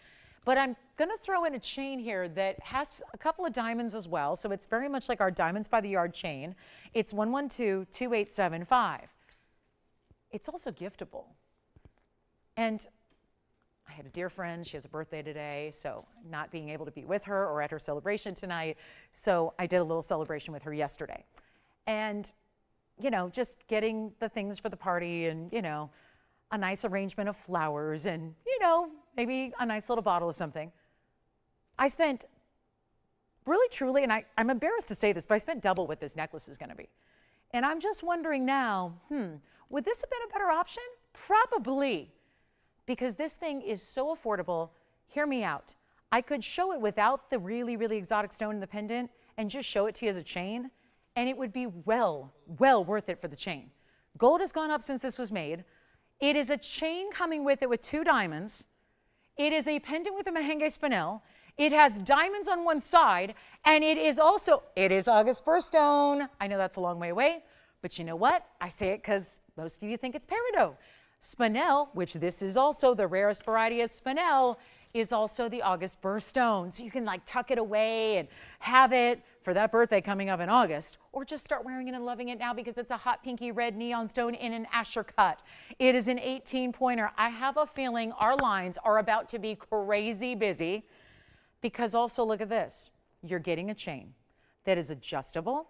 But I'm going to throw in a chain here that has a couple of diamonds as well. So it's very much like our diamonds by the yard chain. It's 112-2875. It's also giftable. And I had a dear friend, she has a birthday today, so not being able to be with her or at her celebration tonight, so I did a little celebration with her yesterday. And, you know, just getting the things for the party and, you know, a nice arrangement of flowers and, you know, maybe a nice little bottle of something. I spent really, truly, and I'm embarrassed to say this, but I spent double what this necklace is going to be. And I'm just wondering now, would this have been a better option? Probably. Because this thing is so affordable. Hear me out. I could show it without the really, really exotic stone in the pendant and just show it to you as a chain, and it would be well worth it for the chain. Gold has gone up since this was made. It is a chain coming with it with 2 diamonds. It is a pendant with a mahenge spinel. It has diamonds on one side, and it is August birthstone. I know that's a long way away, but you know what? I say it because most of you think it's peridot. Spinel, which this is also the rarest variety of spinel, is also the August birthstone. So you can like tuck it away and have it for that birthday coming up in August, or just start wearing it and loving it now because it's a hot pinky red neon stone in an Asher cut. It is an 18-pointer. I have a feeling our lines are about to be crazy busy because also look at this. You're getting a chain that is adjustable.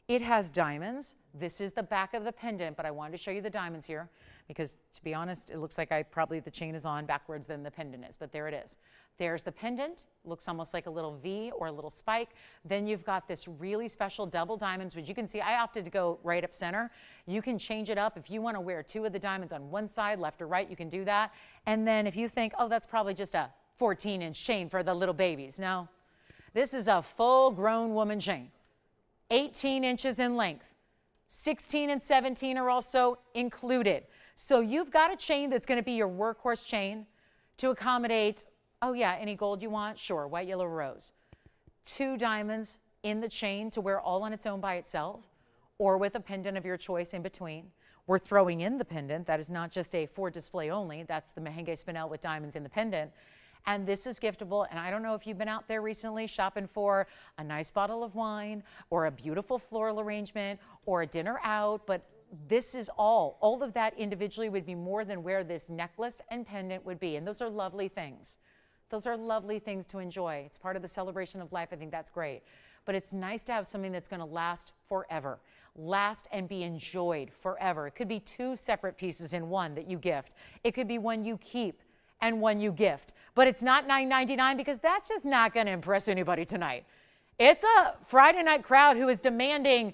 It has diamonds. This is the back of the pendant, but I wanted to show you the diamonds here because, to be honest, it looks like the chain is on backwards than the pendant is, but there it is. There's the pendant, looks almost like a little V or a little spike. Then you've got this really special double diamonds, which you can see I opted to go right up center. You can change it up. If you want to wear 2 of the diamonds on one side, left or right, you can do that. And then if you think, oh, that's probably just a 14-inch chain for the little babies. No, this is a full-grown woman chain, 18 inches in length. 16 and 17 are also included. So you've got a chain that's going to be your workhorse chain to accommodate, oh yeah, any gold you want? Sure, white, yellow, rose. 2 diamonds in the chain to wear all on its own by itself, or with a pendant of your choice in between. We're throwing in the pendant. That is not just for display only. That's the mahenge spinel with diamonds in the pendant. And this is giftable. And I don't know if you've been out there recently shopping for a nice bottle of wine or a beautiful floral arrangement or a dinner out, but this is all of that individually would be more than where this necklace and pendant would be. And those are lovely things. Those are lovely things to enjoy. It's part of the celebration of life. I think that's great. But it's nice to have something that's going to last forever, last and be enjoyed forever. It could be 2 separate pieces in one that you gift. It could be one you keep and one you gift. But it's not $9.99 because that's just not going to impress anybody tonight. It's a Friday night crowd who is demanding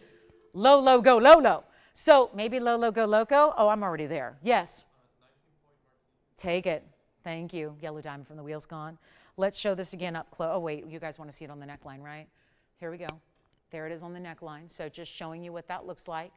low, low, go, low, low. So maybe low, low, go, loco. Oh, I'm already there. Yes. Take it. Thank you. Yellow diamond from the wheels gone. Let's show this again up close. Oh, wait. You guys want to see it on the neckline, right? Here we go. There it is on the neckline. So just showing you what that looks like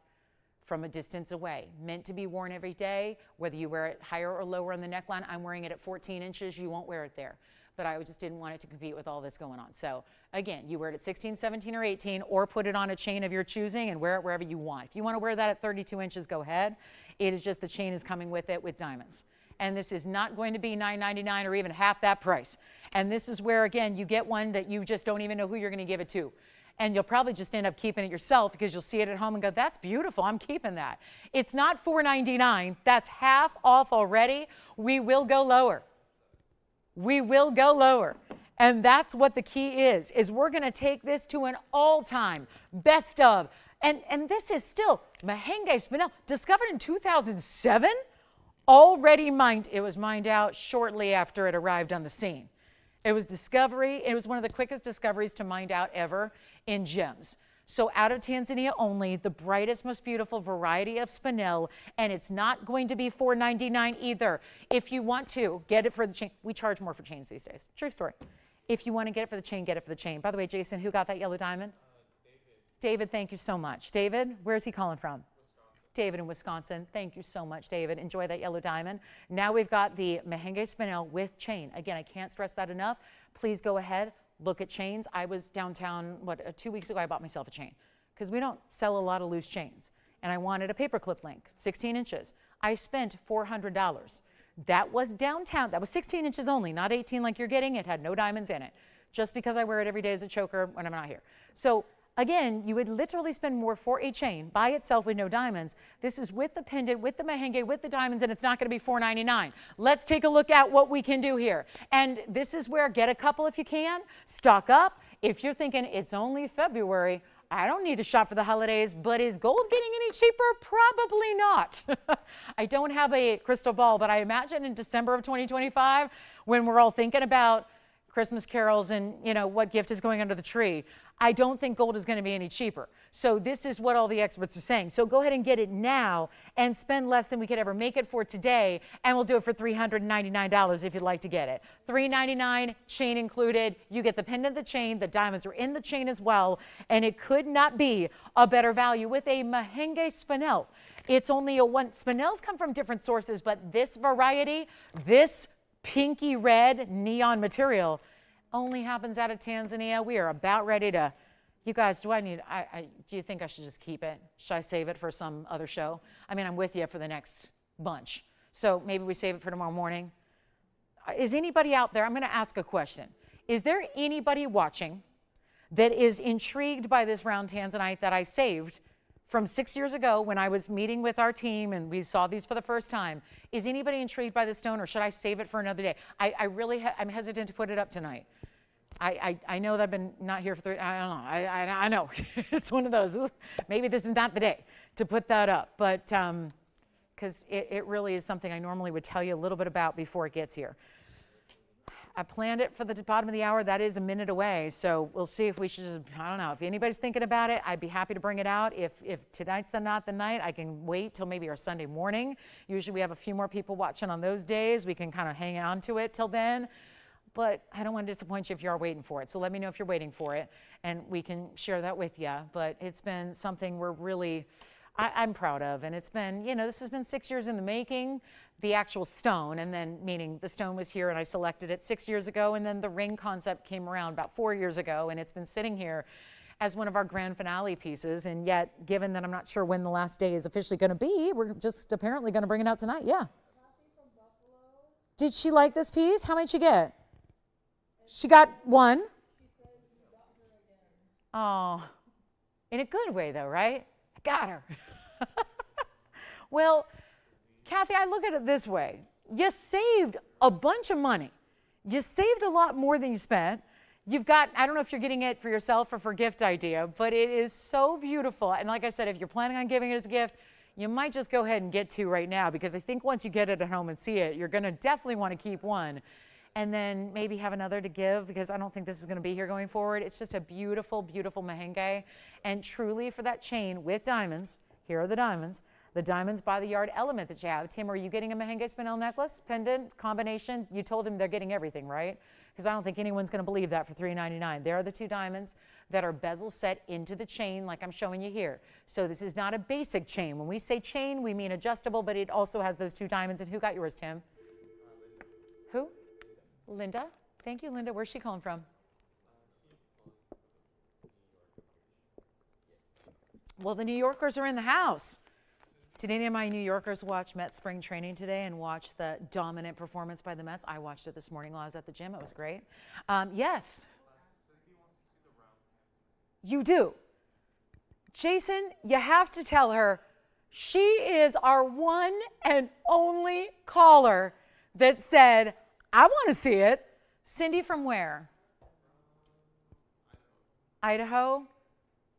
from a distance away. Meant to be worn every day, whether you wear it higher or lower on the neckline. I'm wearing it at 14 inches. You won't wear it there. But I just didn't want it to compete with all this going on. So again, you wear it at 16, 17, or 18, or put it on a chain of your choosing and wear it wherever you want. If you want to wear that at 32 inches, go ahead. It is just the chain is coming with it with diamonds. And this is not going to be $9.99 or even half that price. And this is where, again, you get one that you just don't even know who you're going to give it to. And you'll probably just end up keeping it yourself because you'll see it at home and go, that's beautiful, I'm keeping that. It's not $4.99. That's half off already. We will go lower. We will go lower. And that's what the key is we're going to take this to an all-time best of. And this is still mahenge spinel, discovered in 2007, already mined. It was mined out shortly after it arrived on the scene. It was discovery. It was one of the quickest discoveries to mine out ever in gems. So out of Tanzania only, the brightest, most beautiful variety of spinel, and it's not going to be $4.99 either. If you want to get it for the chain, we charge more for chains these days. True story. If you want to get it for the chain, get it for the chain. By the way, Jason, who got that yellow diamond? David, thank you so much. David, where's he calling from? David in Wisconsin. Thank you so much, David. Enjoy that yellow diamond. Now we've got the mahenge spinel with chain. Again, I can't stress that enough. Please go ahead, look at chains. I was downtown, 2 weeks ago, I bought myself a chain because we don't sell a lot of loose chains. And I wanted a paperclip link, 16 inches. I spent $400. That was downtown. That was 16 inches only, not 18 like you're getting. It had no diamonds in it, just because I wear it every day as a choker when I'm not here. So again, you would literally spend more for a chain by itself with no diamonds. This is with the pendant, with the mahenge, with the diamonds, and it's not going to be $4.99. Let's take a look at what we can do here. And this is where, get a couple if you can, stock up. If you're thinking it's only February, I don't need to shop for the holidays, but is gold getting any cheaper? Probably not. I don't have a crystal ball, but I imagine in December of 2025, when we're all thinking about Christmas carols and, you know, what gift is going under the tree, I don't think gold is going to be any cheaper. So this is what all the experts are saying. So go ahead and get it now and spend less than we could ever make it for today, and we'll do it for $399 if you'd like to get it. $399, chain included. You get the pendant, the chain, the diamonds are in the chain as well, and it could not be a better value with a mahenge spinel. It's only a one. Spinels come from different sources, but this variety, this pinky red neon material, only happens out of Tanzania. We are about ready to, you guys, do you think I should just keep it? Should I save it for some other show? I mean, I'm with you for the next bunch. So maybe we save it for tomorrow morning. Is anybody out there, I'm going to ask a question. Is there anybody watching that is intrigued by this round Tanzanite that I saved from 6 years ago when I was meeting with our team and we saw these for the first time? Is anybody intrigued by this stone, or should I save it for another day? I'm hesitant to put it up tonight. I know that I've been not here for I don't know. I know. It's one of those, ooh, maybe this is not the day to put that up. But because it really is something I normally would tell you a little bit about before it gets here. I planned it for the bottom of the hour. That is a minute away. So we'll see if we should just, I don't know. If anybody's thinking about it, I'd be happy to bring it out. If tonight's not the night, I can wait till maybe our Sunday morning. Usually we have a few more people watching on those days. We can kind of hang on to it till then. But I don't want to disappoint you if you are waiting for it. So let me know if you're waiting for it, and we can share that with you. But it's been something we're really, I'm proud of. And it's been, you know, this has been 6 years in the making, the actual stone, and then meaning the stone was here and I selected it 6 years ago, and then the ring concept came around about 4 years ago, and it's been sitting here as one of our grand finale pieces. And yet, given that I'm not sure when the last day is officially going to be, we're just apparently going to bring it out tonight. Yeah. Did she like this piece? How many did she get? She got one. Oh, in a good way though, right? I got her. Well, Kathy, I look at it this way. You saved a bunch of money. You saved a lot more than you spent. You've got, I don't know if you're getting it for yourself or for gift idea, but it is so beautiful. And like I said, if you're planning on giving it as a gift, you might just go ahead and get two right now, because I think once you get it at home and see it, you're going to definitely want to keep one. And then maybe have another to give, because I don't think this is going to be here going forward. It's just a beautiful, beautiful mahenge. And truly for that chain with diamonds, here are the diamonds by the yard element that you have. Tim, are you getting a mahenge spinel necklace, pendant, combination? You told him they're getting everything, right? Because I don't think anyone's going to believe that for $3.99. There are the two diamonds that are bezel set into the chain like I'm showing you here. So this is not a basic chain. When we say chain, we mean adjustable, but it also has those two diamonds. And who got yours, Tim? Who? Linda. Thank you, Linda. Where's she calling from? Well, the New Yorkers are in the house. Did any of my New Yorkers watch Mets spring training today and watch the dominant performance by the Mets? I watched it this morning while I was at the gym. It was great. Yes. You do. Jason, you have to tell her she is our one and only caller that said, I want to see it. Cindy from where? Idaho?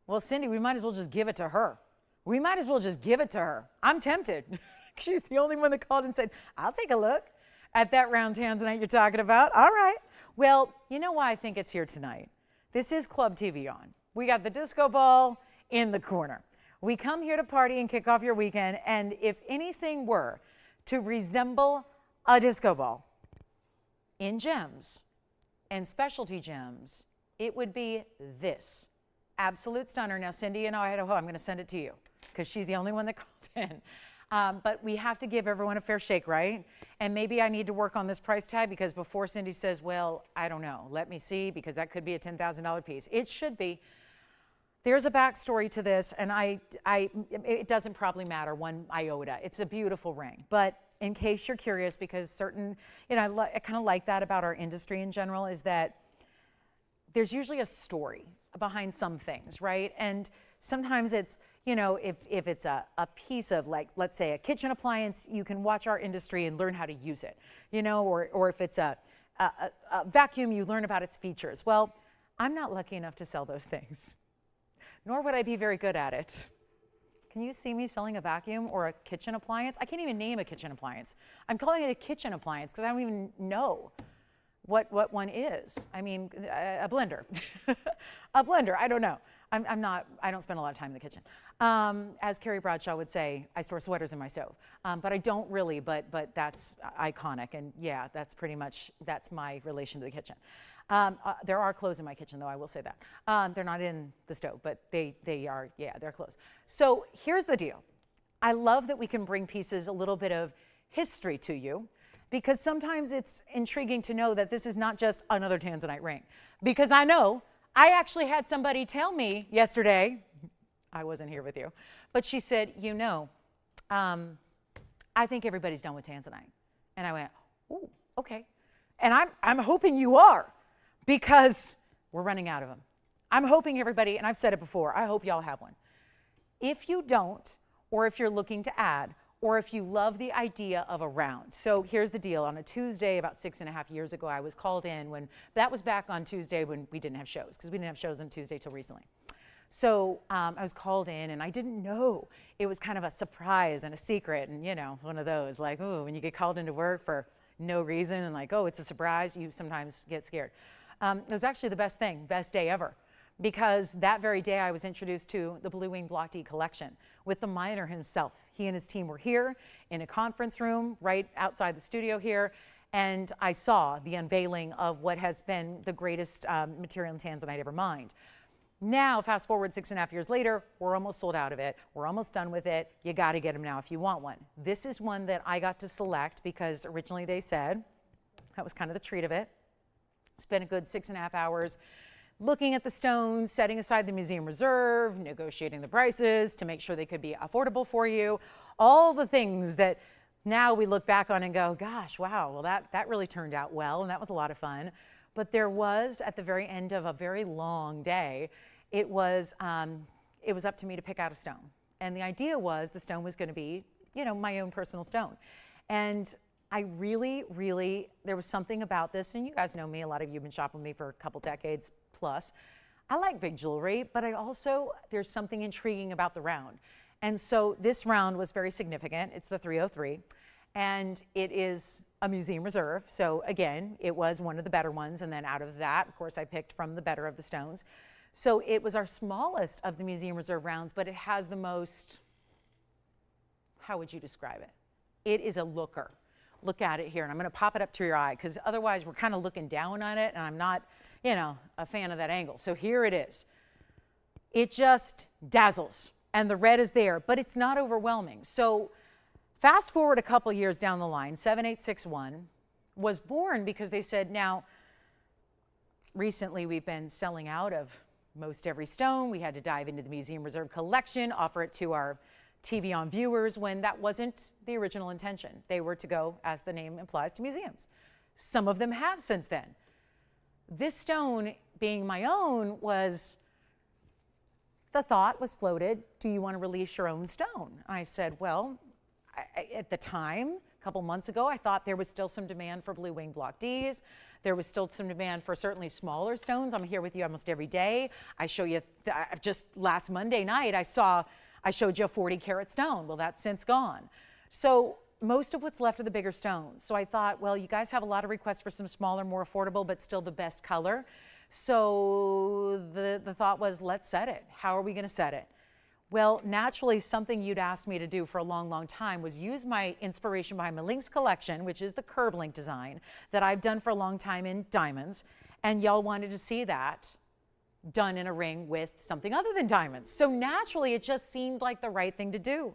Well, Cindy, we might as well just give it to her. We might as well just give it to her. I'm tempted. She's the only one that called and said, I'll take a look at that round Tanzanite you're talking about. All right. Well, you know why I think it's here tonight? This is Club TVON. We got the disco ball in the corner. We come here to party and kick off your weekend, and if anything were to resemble a disco ball in gems and specialty gems, it would be this. Absolute stunner. Now, Cindy in Idaho, I'm going to send it to you because she's the only one that called in. But we have to give everyone a fair shake, right? And maybe I need to work on this price tag, because before Cindy says, well, I don't know, let me see, because that could be a $10,000 piece. It should be. There's a backstory to this, and it doesn't probably matter one iota. It's a beautiful ring. But in case you're curious, because certain, I kind of like that about our industry in general, is that there's usually a story behind some things, right? And sometimes it's, if it's a piece of, like, let's say a kitchen appliance, you can watch our industry and learn how to use it, or if it's a vacuum, you learn about its features. Well, I'm not lucky enough to sell those things, nor would I be very good at it. Can you see me selling a vacuum or a kitchen appliance? I can't even name a kitchen appliance. I'm calling it a kitchen appliance because I don't even know what one is. I mean, a blender. A blender, I don't know. I don't spend a lot of time in the kitchen. As Carrie Bradshaw would say, I store sweaters in my stove. But I don't really, but that's iconic. And yeah, that's my relation to the kitchen. There are clothes in my kitchen, though, I will say that. They're not in the stove, but they are, yeah, they're clothes. So here's the deal. I love that we can bring pieces a little bit of history to you, because sometimes it's intriguing to know that this is not just another Tanzanite ring. Because I actually had somebody tell me yesterday, I wasn't here with you, but she said, I think everybody's done with Tanzanite. And I went, oh, okay. And I'm hoping you are, because we're running out of them. I'm hoping everybody, and I've said it before, I hope y'all have one. If you don't, or if you're looking to add, or if you love the idea of a round. So here's the deal. On a Tuesday about 6.5 years ago, I was called in that was back on Tuesday when we didn't have shows, because we didn't have shows on Tuesday till recently. So I was called in, and I didn't know. It was kind of a surprise and a secret, and one of those, like, ooh, when you get called into work for no reason, and like, oh, it's a surprise, you sometimes get scared. It was actually the best day ever, because that very day I was introduced to the Blue Wing Block D collection with the miner himself. He and his team were here in a conference room right outside the studio here, and I saw the unveiling of what has been the greatest material in Tanzanite ever mined. Now, fast forward 6.5 years later, we're almost sold out of it. We're almost done with it. You got to get them now if you want one. This is one that I got to select because originally they said, that was kind of the treat of it. Spent a good 6.5 hours looking at the stones, setting aside the museum reserve, negotiating the prices to make sure they could be affordable for you. All the things that now we look back on and go, gosh, wow, well, that really turned out well, and that was a lot of fun. But there was, at the very end of a very long day, it was up to me to pick out a stone. And the idea was the stone was going to be, my own personal stone. And I really, there was something about this, and you guys know me, a lot of you have been shopping with me for a couple decades plus. I like big jewelry, but there's something intriguing about the round. And so this round was very significant. It's the 303, and it is a museum reserve. So again, it was one of the better ones, and then out of that, of course, I picked from the better of the stones. So it was our smallest of the museum reserve rounds, but it has the most, how would you describe it? It is a looker. Look at it here, and I'm going to pop it up to your eye, because otherwise we're kind of looking down on it, and I'm not, a fan of that angle. So here it is. It just dazzles, and the red is there, but it's not overwhelming. So fast forward a couple years down the line, 7861 was born because they said, now, recently we've been selling out of most every stone. We had to dive into the museum reserve collection, offer it to our TVON viewers, when that wasn't the original intention. They were to go, as the name implies, to museums. Some of them have since then. This stone, being my own, the thought was floated, do you want to release your own stone? I said, well, at the time, a couple months ago, I thought there was still some demand for Blue Wing Block Ds. There was still some demand for certainly smaller stones. I'm here with you almost every day. I show you, just last Monday night, I showed you a 40-carat stone. Well, that's since gone. So most of what's left are the bigger stones. So I thought, well, you guys have a lot of requests for some smaller, more affordable, but still the best color. So the thought was, let's set it. How are we going to set it? Well, naturally, something you'd asked me to do for a long, long time was use my inspiration behind my Links collection, which is the curb link design that I've done for a long time in diamonds. And y'all wanted to see that done in a ring with something other than diamonds. So naturally, it just seemed like the right thing to do.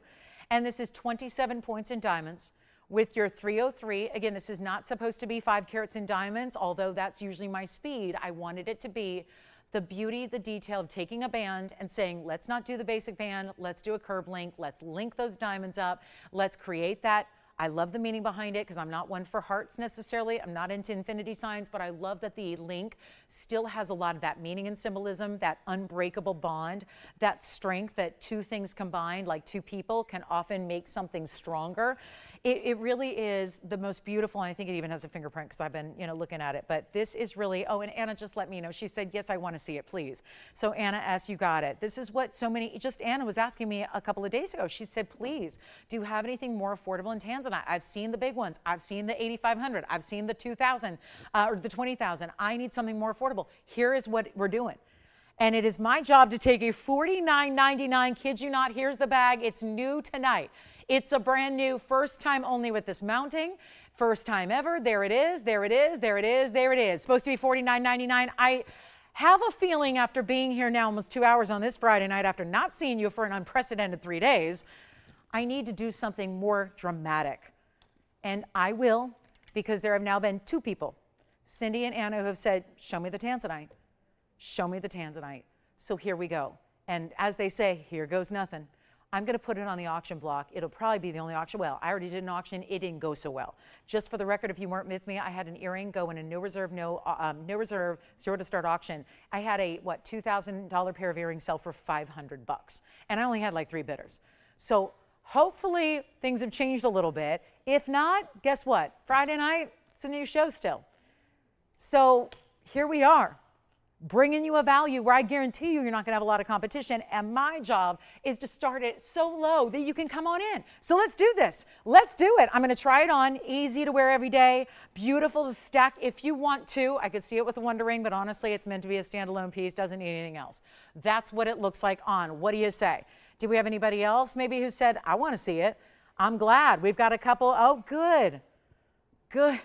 And this is 27 points in diamonds with your 303. Again, this is not supposed to be 5 carats in diamonds, although that's usually my speed. I wanted it to be the beauty, the detail of taking a band and saying, let's not do the basic band, let's do a curb link, let's link those diamonds up, let's create that. I love the meaning behind it because I'm not one for hearts necessarily. I'm not into infinity signs, but I love that the link still has a lot of that meaning and symbolism, that unbreakable bond, that strength that two things combined, like two people, can often make something stronger. It really is the most beautiful, and I think it even has a fingerprint because I've been, looking at it. But this is really, oh, and Anna just let me know. She said, yes, I want to see it, please. So Anna S., you got it. This is what so many, just Anna was asking me a couple of days ago. She said, please, do you have anything more affordable in Tanzanite? I've seen the big ones. I've seen the 8,500. I've seen the 2,000 or the 20,000. I need something more affordable. Here is what we're doing. And it is my job to take a $49.99, kid you not, here's the bag. It's new tonight. It's a brand new, first time only with this mounting. First time ever. There it is, there it is, there it is, there it is. Supposed to be $49.99. I have a feeling after being here now almost 2 hours on this Friday night, after not seeing you for an unprecedented 3 days, I need to do something more dramatic. And I will, because there have now been 2 people, Cindy and Anna, who have said, show me the Tanzanite. Show me the Tanzanite. So here we go. And as they say, here goes nothing. I'm going to put it on the auction block. It'll probably be the only auction. Well, I already did an auction. It didn't go so well. Just for the record, if you weren't with me, I had an earring go in a no reserve, zero to start auction. I had a, $2,000 pair of earrings sell for $500. And I only had like 3 bidders. So hopefully things have changed a little bit. If not, guess what? Friday night, it's a new show still. So here we are, bringing you a value where I guarantee you're not going to have a lot of competition. And my job is to start it so low that you can come on in. So let's do this. Let's do it. I'm going to try it on. Easy to wear every day. Beautiful to stack if you want to. I could see it with a Wonder Ring, but honestly, it's meant to be a standalone piece. Doesn't need anything else. That's what it looks like on. What do you say? Do we have anybody else maybe who said, I want to see it? I'm glad. We've got a couple. Oh, good. Good.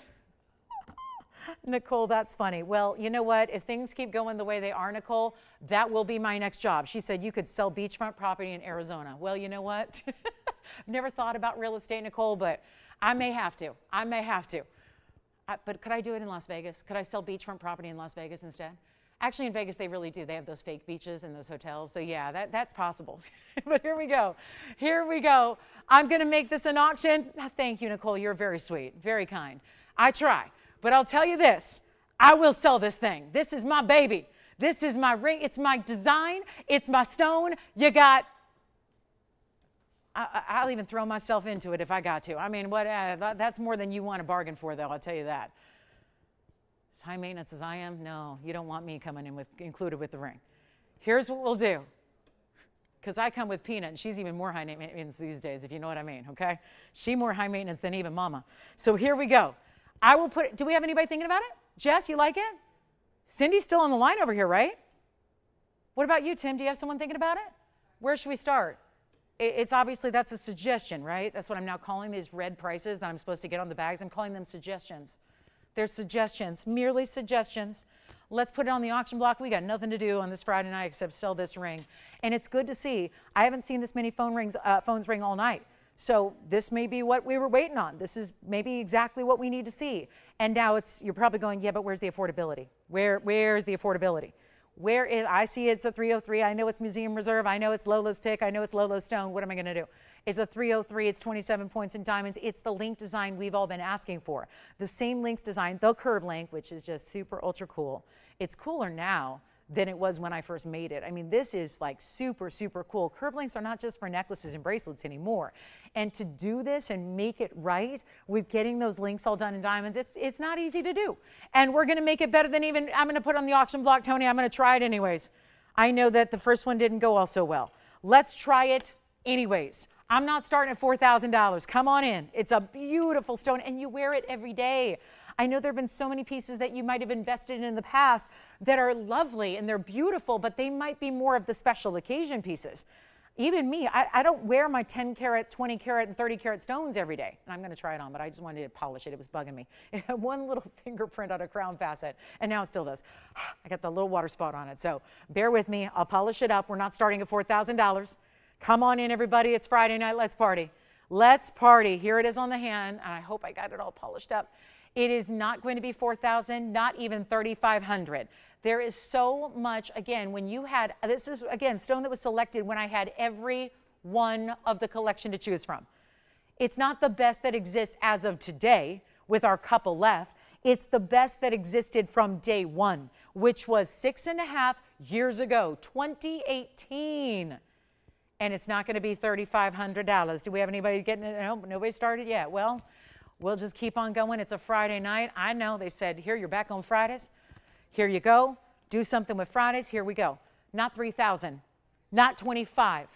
Nicole, that's funny. Well, you know what? If things keep going the way they are, Nicole, that will be my next job. She said you could sell beachfront property in Arizona. Well, you know what? I've never thought about real estate, Nicole, but I may have to. I may have to. But could I do it in Las Vegas? Could I sell beachfront property in Las Vegas instead? Actually, in Vegas, they really do. They have those fake beaches and those hotels. So yeah, that's possible. But here we go. Here we go. I'm going to make this an auction. Thank you, Nicole. You're very sweet, very kind. I try. But I'll tell you this, I will sell this thing. This is my baby. This is my ring. It's my design. It's my stone. You got, I'll even throw myself into it if I got to. I mean, that's more than you want to bargain for, though, I'll tell you that. As high maintenance as I am, no, you don't want me coming in included with the ring. Here's what we'll do. Because I come with Peanut, and she's even more high maintenance these days, if you know what I mean, okay? She's more high maintenance than even Mama. So here we go. I will put it, do we have anybody thinking about it? Jess, you like it? Cindy's still on the line over here, right? What about you, Tim? Do you have someone thinking about it? Where should we start? It's obviously, that's a suggestion, right? That's what I'm now calling these red prices that I'm supposed to get on the bags. I'm calling them suggestions. They're suggestions, merely suggestions. Let's put it on the auction block. We got nothing to do on this Friday night except sell this ring. And it's good to see. I haven't seen this many phones ring all night. So this may be what we were waiting on. This is maybe exactly what we need to see. And now you're probably going, yeah, but where's the affordability? Where's the affordability? Where is, I see it's a 303. I know it's Museum Reserve. I know it's Lolo's Pick. I know it's Lolo's Stone. What am I going to do? It's a 303. It's 27 points in diamonds. It's the link design we've all been asking for. The same links design, the curb link, which is just super ultra cool. It's cooler now than it was when I first made it. I mean, this is like super, super cool. Curb links are not just for necklaces and bracelets anymore. And to do this and make it right with getting those links all done in diamonds, it's not easy to do. And we're gonna make it better than even, I'm gonna put on the auction block, Tony, I'm gonna try it anyways. I know that the first one didn't go all so well. Let's try it anyways. I'm not starting at $4,000. Come on in. It's a beautiful stone and you wear it every day. I know there have been so many pieces that you might have invested in the past that are lovely and they're beautiful, but they might be more of the special occasion pieces. Even me, I don't wear my 10 karat, 20 karat, and 30 karat stones every day. And I'm going to try it on, but I just wanted to polish it. It was bugging me. It had one little fingerprint on a crown facet, and now it still does. I got the little water spot on it. So bear with me. I'll polish it up. We're not starting at $4,000. Come on in, everybody. It's Friday night. Let's party. Let's party. Here it is on the hand, and I hope I got it all polished up. It is not going to be 4,000, not even 3,500. There is so much, again, when you had, this is, again, stone that was selected when I had every one of the collection to choose from. It's not the best that exists as of today with our couple left. It's the best that existed from day one, which was 6.5 years ago, 2018. And it's not going to be $3,500. Do we have anybody getting it? No, nobody started yet. Well, we'll just keep on going. It's a Friday night. I know they said, here, you're back on Fridays. Here you go. Do something with Fridays. Here we go. Not 3,000, not 25,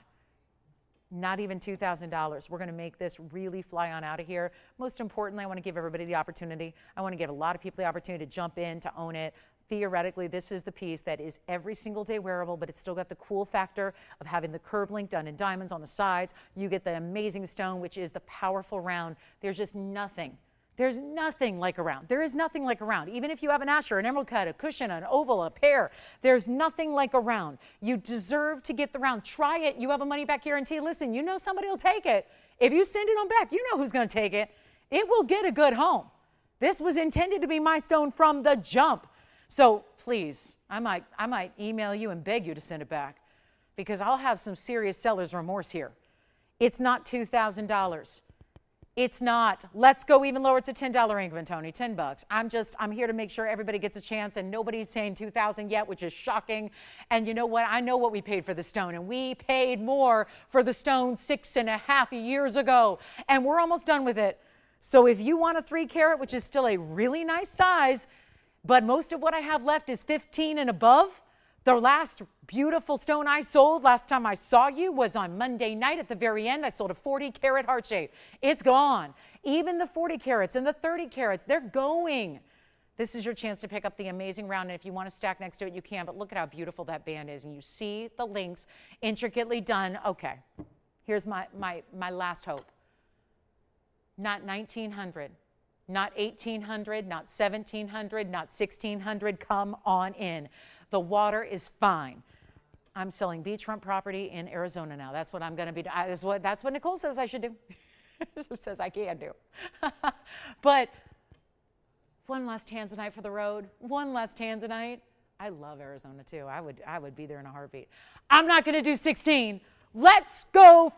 not even $2,000. We're going to make this really fly on out of here. Most importantly, I want to give everybody the opportunity. I want to give a lot of people the opportunity to jump in, to own it. Theoretically, this is the piece that is every single day wearable, but it's still got the cool factor of having the curb link done in diamonds on the sides. You get the amazing stone, which is the powerful round. There's just nothing. There's nothing like a round. There is nothing like a round. Even if you have an asher, an emerald cut, a cushion, an oval, a pear, there's nothing like a round. You deserve to get the round. Try it. You have a money back guarantee. Listen, you know somebody will take it. If you send it on back, you know who's going to take it. It will get a good home. This was intended to be my stone from the jump. So please, I might email you and beg you to send it back, because I'll have some serious seller's remorse here. It's not $2,000. It's not. Let's go even lower. It's a $10 increment, Tony, 10 bucks. I'm here to make sure everybody gets a chance, and nobody's saying 2,000 yet, which is shocking. And you know what? I know what we paid for the stone, and we paid more for the stone 6.5 years ago, and we're almost done with it. So if you want a 3 carat, which is still a really nice size, but most of what I have left is 15 and above. The last beautiful stone I sold last time I saw you was on Monday night at the very end. I sold a 40 carat heart shape. It's gone. Even the 40 carats and the 30 carats, they're going. This is your chance to pick up the amazing round. And if you want to stack next to it, you can. But look at how beautiful that band is. And you see the links intricately done. Okay, here's my last hope. Not 1,900. Not 1,800, not 1,700, not 1,600. Come on in. The water is fine. I'm selling beachfront property in Arizona now. That's what I'm going to be doing. That's what Nicole says I should do. Says I can do. But one last Tanzanite for the road. One last Tanzanite. I love Arizona too. I would be there in a heartbeat. I'm not going to do 16. Let's go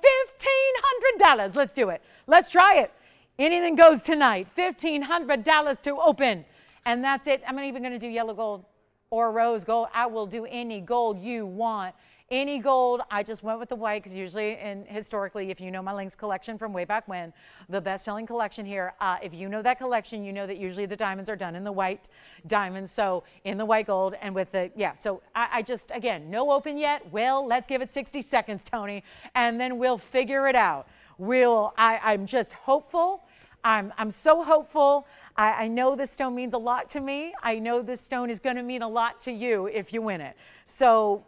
$1,500. Let's do it. Let's try it. Anything goes tonight. $1,500 to open. And that's it. I'm not even going to do yellow gold or rose gold. I will do any gold you want. Any gold. I just went with the white because usually and historically, if you know my links collection from way back when, the best-selling collection here, if you know that collection, you know that usually the diamonds are done in the white diamonds, so in the white gold and with the, yeah. So I just, again, no open yet. Well, let's give it 60 seconds, Tony, and then we'll figure it out. I'm just hopeful. I'm so hopeful. I know this stone means a lot to me. I know this stone is going to mean a lot to you if you win it. So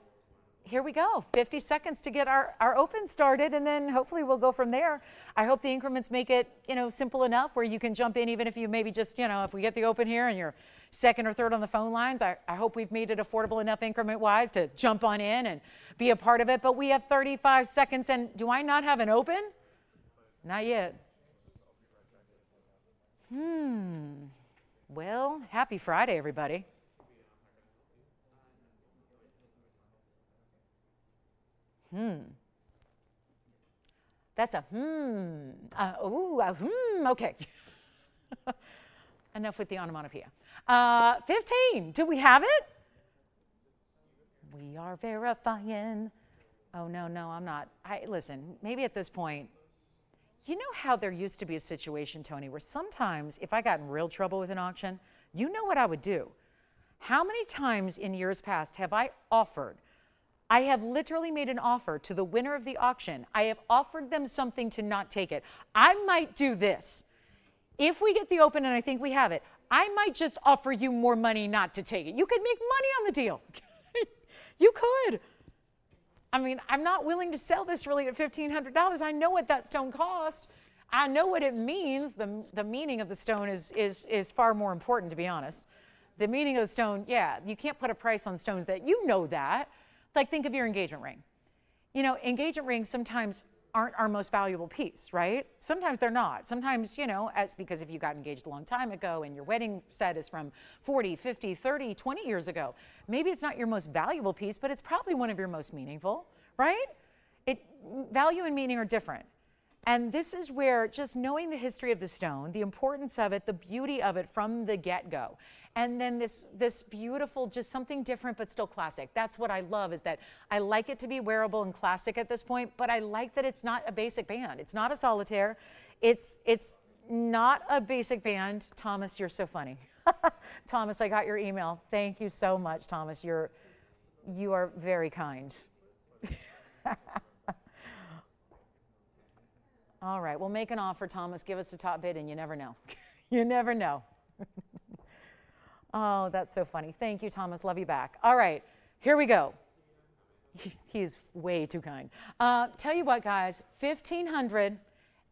here we go. 50 seconds to get our open started, and then hopefully we'll go from there. I hope the increments make it, simple enough where you can jump in, even if you maybe just, if we get the open here and you're second or third on the phone lines. I hope we've made it affordable enough increment-wise to jump on in and be a part of it. But we have 35 seconds, and do I not have an open? Not yet. Well, happy Friday, everybody. That's a okay. Enough with the onomatopoeia. 15, do we have it? We are verifying. Oh, no, I'm not. Listen, maybe at this point, you know how there used to be a situation, Tony, where sometimes if I got in real trouble with an auction, you know what I would do? How many times in years past have I offered? I have literally made an offer to the winner of the auction. I have offered them something to not take it. I might do this. If we get the open and I think we have it, I might just offer you more money not to take it. You could make money on the deal. You could. I mean, I'm not willing to sell this really at $1,500. I know what that stone cost. I know what it means. The meaning of the stone is far more important, to be honest. The meaning of the stone, yeah, you can't put a price on stones that you know that. Like, think of your engagement ring. You know, engagement rings sometimes aren't our most valuable piece, right? Sometimes they're not. Sometimes, you know, as because if you got engaged a long time ago and your wedding set is from 40, 50, 30, 20 years ago, maybe it's not your most valuable piece, but it's probably one of your most meaningful, right? Value and meaning are different. And this is where just knowing the history of the stone, the importance of it, the beauty of it from the get-go, and then this beautiful, just something different but still classic. That's what I love, is that I like it to be wearable and classic at this point, but I like that it's not a basic band. It's not a solitaire. It's not a basic band. Thomas, you're so funny. Thomas, I got your email. Thank you so much, Thomas. You are very kind. All right, we'll make an offer, Thomas. Give us the top bid, and you never know. You never know. Oh, that's so funny. Thank you, Thomas. Love you back. All right, here we go. He's way too kind. Tell you what, guys, 1,500,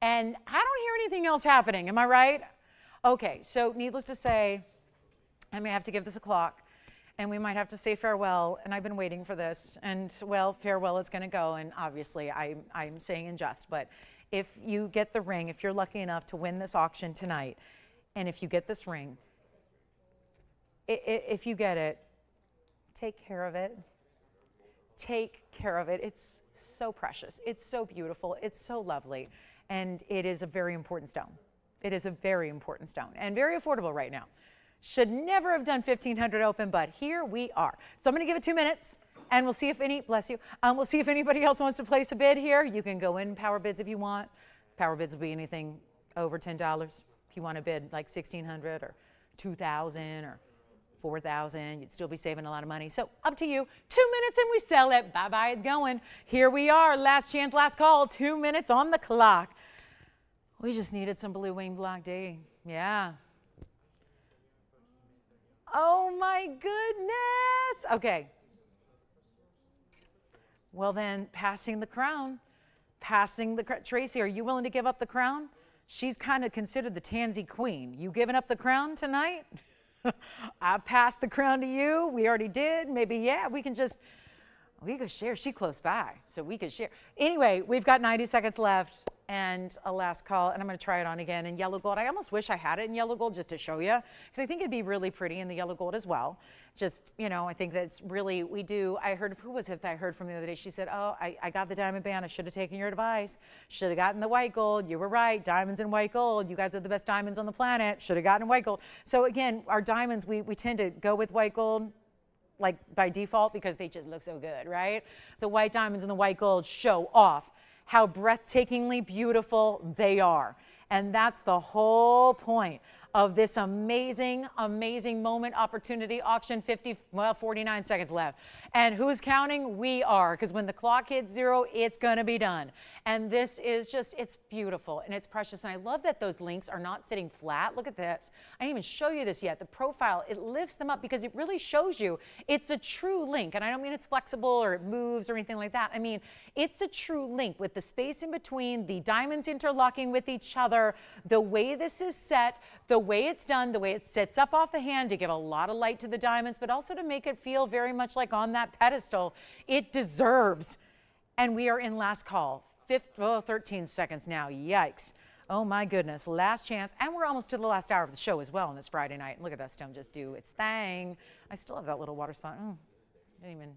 and I don't hear anything else happening. Am I right? Okay, so needless to say, I may have to give this a clock, and we might have to say farewell, and I've been waiting for this, and, well, farewell is going to go, and obviously I'm saying in jest, but if you get the ring, if you're lucky enough to win this auction tonight, and if you get this ring, if you get it, take care of it. Take care of it. It's so precious. It's so beautiful. It's so lovely. And it is a very important stone. It is a very important stone and very affordable right now. Should never have done 1,500 open, but here we are. So I'm going to give it 2 minutes. And we'll see if bless you, we'll see if anybody else wants to place a bid here. You can go in power bids if you want. Power bids will be anything over $10. If you want to bid like 1,600 or 2,000 or 4,000, you'd still be saving a lot of money. So up to you. 2 minutes and we sell it. Bye-bye, it's going. Here we are, last chance, last call. 2 minutes on the clock. We just needed some blue wing Block D. Yeah. Oh my goodness. Okay. Well then, passing the crown. Tracy, are you willing to give up the crown? She's kind of considered the Tansy queen. You giving up the crown tonight? I passed the crown to you. We already did. Maybe, yeah, we could share. She's close by, so we could share. Anyway, we've got 90 seconds left and a last call, and I'm going to try it on again in yellow gold. I almost wish I had it in yellow gold just to show you, because I think it'd be really pretty in the yellow gold as well. Just, you know, I think that's really, I heard, who was it that I heard from the other day? She said, oh, I got the diamond band. I should have taken your advice. Should have gotten the white gold. You were right. Diamonds and white gold. You guys are the best diamonds on the planet. Should have gotten white gold. So again, our diamonds, we tend to go with white gold, like by default, because they just look so good, right? The white diamonds and the white gold show off how breathtakingly beautiful they are. And that's the whole point of this amazing, amazing moment opportunity auction. 49 seconds left. And who's counting? We are, because when the clock hits 0, it's going to be done. And this is just, it's beautiful and it's precious. And I love that those links are not sitting flat. Look at this. I didn't even show you this yet. The profile, it lifts them up because it really shows you it's a true link. And I don't mean it's flexible or it moves or anything like that. I mean, it's a true link with the space in between, the diamonds interlocking with each other, the way this is set, the way it's done, the way it sits up off the hand to give a lot of light to the diamonds, but also to make it feel very much like on that pedestal it deserves. And we are in last call. 13 seconds now. Yikes. Oh my goodness. Last chance. And we're almost to the last hour of the show as well on this Friday night. Look at that stone just do its thing. I still have that little water spot. Didn't even,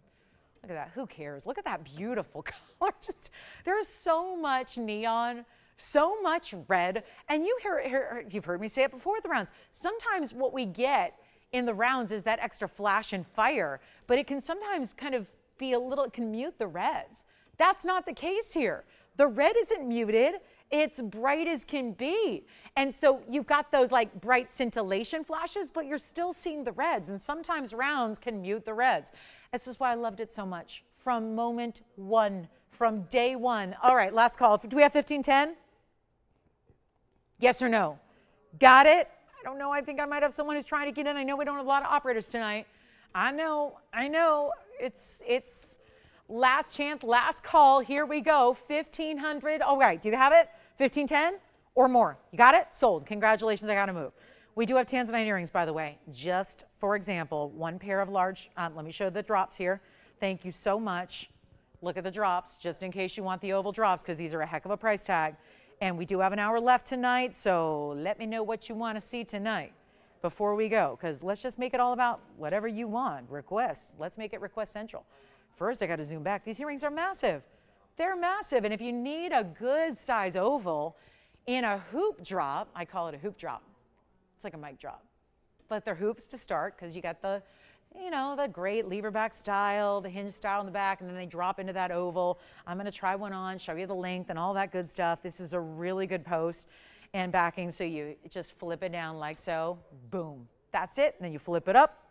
look at that. Who cares? Look at that beautiful color. Just, there's so much neon, so much red. And you've heard me say it before at the rounds. Sometimes what we get in the rounds is that extra flash and fire, but it can sometimes kind of be it can mute the reds. That's not the case here. The red isn't muted. It's bright as can be. And so you've got those like bright scintillation flashes, but you're still seeing the reds. And sometimes rounds can mute the reds. This is why I loved it so much from moment one, from day one. All right, last call. Do we have 1510? Yes or no? Got it? I don't know. I think I might have someone who's trying to get in. I know we don't have a lot of operators tonight. I know. It's last chance, last call. Here we go. 1,500. All right. Do you have it? 1,510 or more? You got it? Sold. Congratulations. I got to move. We do have Tanzanite earrings, by the way. Just for example, one pair of large. Let me show the drops here. Thank you so much. look at the drops, just in case you want the oval drops, because these are a heck of a price tag. And we do have an hour left tonight, so let me know what you want to see tonight before we go, because let's just make it all about whatever you want. Requests. Let's make it request central. First, I got to zoom back. These earrings are massive. They're massive, and if you need a good size oval in a hoop drop, I call it a hoop drop. It's like a mic drop. But they're hoops to start, because you got the, you know, the great lever back style, the hinge style in the back, and then they drop into that oval. I'm going to try one on, show you the length and all that good stuff. This is a really good post and backing, so you just flip it down like so. Boom. That's it. And then you flip it up.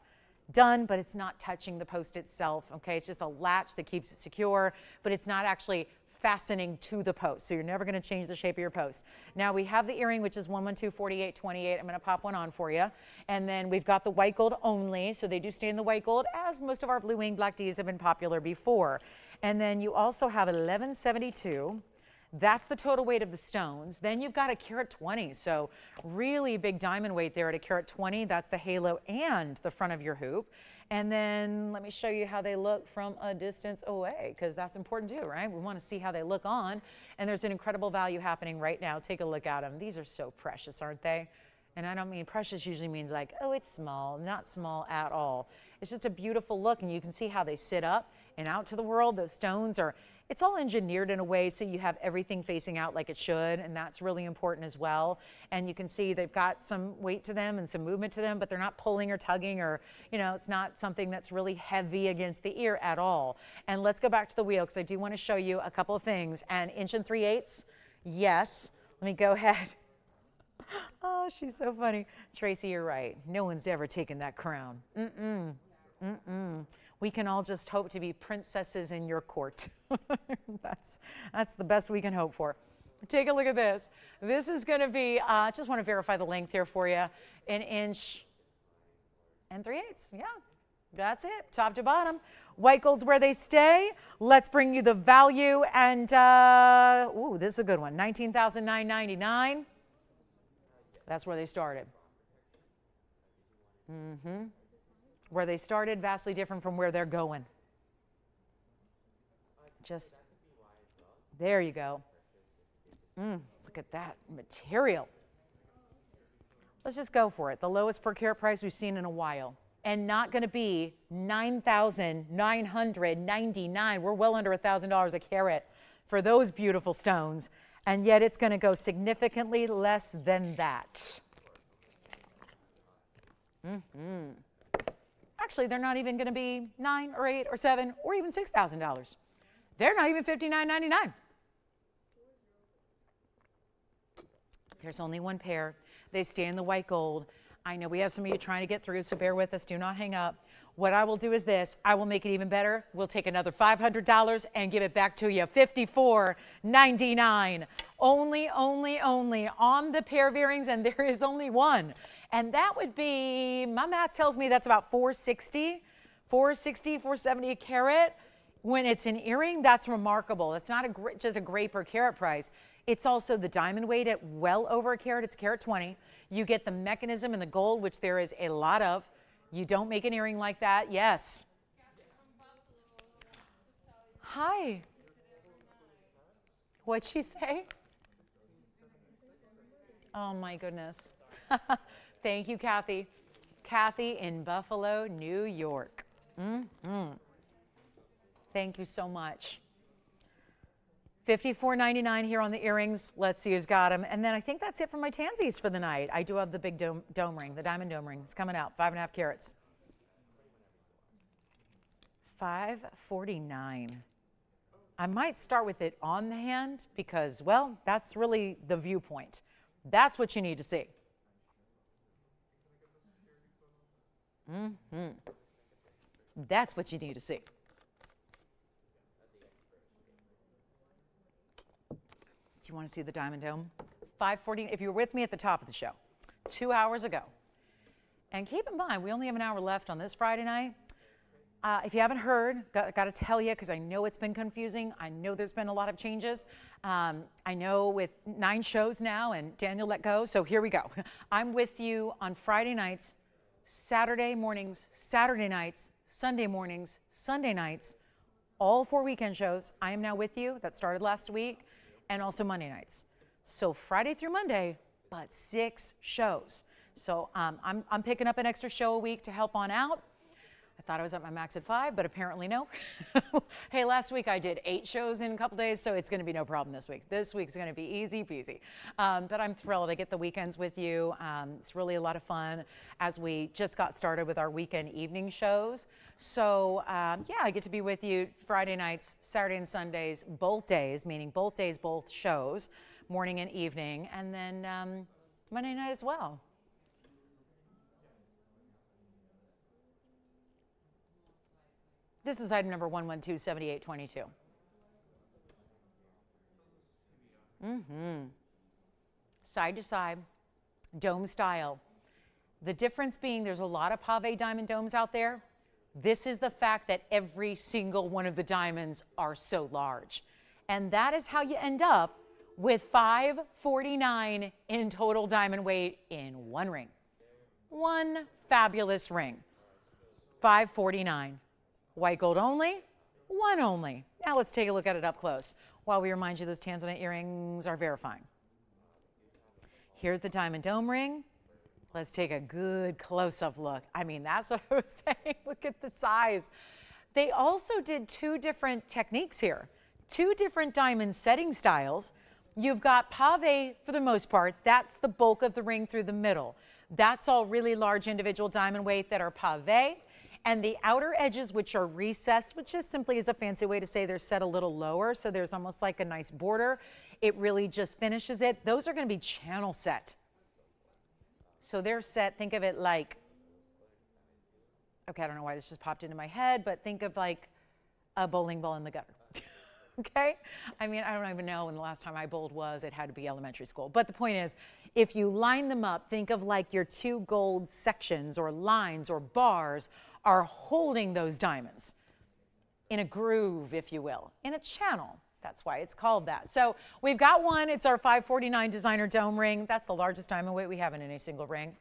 Done, but it's not touching the post itself, okay? It's just a latch that keeps it secure, but it's not actually fastening to the post, so you're never going to change the shape of your post. Now we have the earring, which is 112, 48, 28. I'm going to pop one on for you. And then we've got the white gold only, so they do stay in the white gold, as most of our blue wing black Ds have been popular before. And then you also have 1172. That's the total weight of the stones. Then you've got a carat 20, so really big diamond weight there at a carat 20. That's the halo and the front of your hoop. And then let me show you how they look from a distance away, because that's important too, right? We want to see how they look on. And there's an incredible value happening right now. Take a look at them. These are so precious, aren't they? And I don't mean precious usually means like, oh, it's small. Not small at all. It's just a beautiful look, and you can see how they sit up and out to the world. Those stones are, it's all engineered in a way so you have everything facing out like it should, and that's really important as well. And you can see they've got some weight to them and some movement to them, but they're not pulling or tugging, or, you know, it's not something that's really heavy against the ear at all. And let's go back to the wheel, because I do want to show you a couple of things. And 1 3/8, yes. Let me go ahead. Oh, she's so funny. Tracy, you're right. No one's ever taken that crown. We can all just hope to be princesses in your court. That's the best we can hope for. Take a look at this. This is going to be, just want to verify the length here for you, 1 3/8. Yeah, that's it, top to bottom. White gold's where they stay. Let's bring you the value. And, ooh, this is a good one, $19,999. That's where they started. Where they started, vastly different from where they're going. Just, there you go. Look at that material. Let's just go for it. The lowest per carat price we've seen in a while. And not going to be $9,999. We're well under $1,000 a carat for those beautiful stones. And yet it's going to go significantly less than that. Actually, they're not even going to be $9 or $8 or $7 or even $6,000. They're not even $59.99. There's only one pair. They stay in the white gold. I know we have some of you trying to get through, so bear with us. Do not hang up. What I will do is this. I will make it even better. We'll take another $500 and give it back to you. $54.99. Only on the pair of earrings, and there is only one. And that would be, my math tells me that's about $460, $470 a carat. When it's an earring, that's remarkable. It's not just a great per carat price. It's also the diamond weight at well over a carat. It's carat 20. You get the mechanism and the gold, which there is a lot of. You don't make an earring like that. Yes. Hi. What'd she say? Oh my goodness. Thank you, Kathy. Kathy in Buffalo, New York. Thank you so much. $54.99 here on the earrings. Let's see who's got them. And then I think that's it for my tansies for the night. I do have the big dome ring, the diamond dome ring. It's coming out, 5.5 carats. $549. I might start with it on the hand because, well, that's really the viewpoint. That's what you need to see. That's what you need to see. Do you want to see the diamond dome? $549. If you were with me at the top of the show 2 hours ago, and keep in mind, we only have an hour left on this Friday night. If you haven't heard, got to tell you, because I know it's been confusing. I know there's been a lot of changes. I know with 9 shows now, and Daniel let go, so here we go. I'm with you on Friday nights, Saturday mornings, Saturday nights, Sunday mornings, Sunday nights, all 4 weekend shows. I am now with you. That started last week, and also Monday nights. So Friday through Monday, but 6 shows. So I'm picking up an extra show a week to help on out. I thought I was at my max at 5, but apparently no. Hey, last week I did 8 shows in a couple days, so it's going to be no problem this week. This week's going to be easy peasy. But I'm thrilled to get the weekends with you. It's really a lot of fun as we just got started with our weekend evening shows. So yeah, I get to be with you Friday nights, Saturday and Sundays, both days, meaning both days, both shows, morning and evening, and then Monday night as well. This is item number 1127822. Side to side, dome style. The difference being there's a lot of pave diamond domes out there. This is the fact that every single one of the diamonds are so large. And that is how you end up with 549 in total diamond weight in one ring. One fabulous ring. 549. White gold only, one only. Now let's take a look at it up close while we remind you those Tanzanite earrings are verifying. Here's the diamond dome ring. Let's take a good close-up look. I mean, that's what I was saying. Look at the size. They also did 2 different techniques here, 2 different diamond setting styles. You've got pave for the most part. That's the bulk of the ring through the middle. That's all really large individual diamond weight that are pave. And the outer edges, which are recessed, which just simply is a fancy way to say they're set a little lower, so there's almost like a nice border. It really just finishes it. Those are going to be channel set. So they're set, think of it like, okay, I don't know why this just popped into my head, but think of like a bowling ball in the gutter. Okay? I mean, I don't even know when the last time I bowled was. It had to be elementary school. But the point is, if you line them up, think of like your 2 gold sections or lines or bars are holding those diamonds in a groove, if you will, in a channel. That's why it's called that. So we've got one. It's our 549 designer dome ring. That's the largest diamond weight we have in any single ring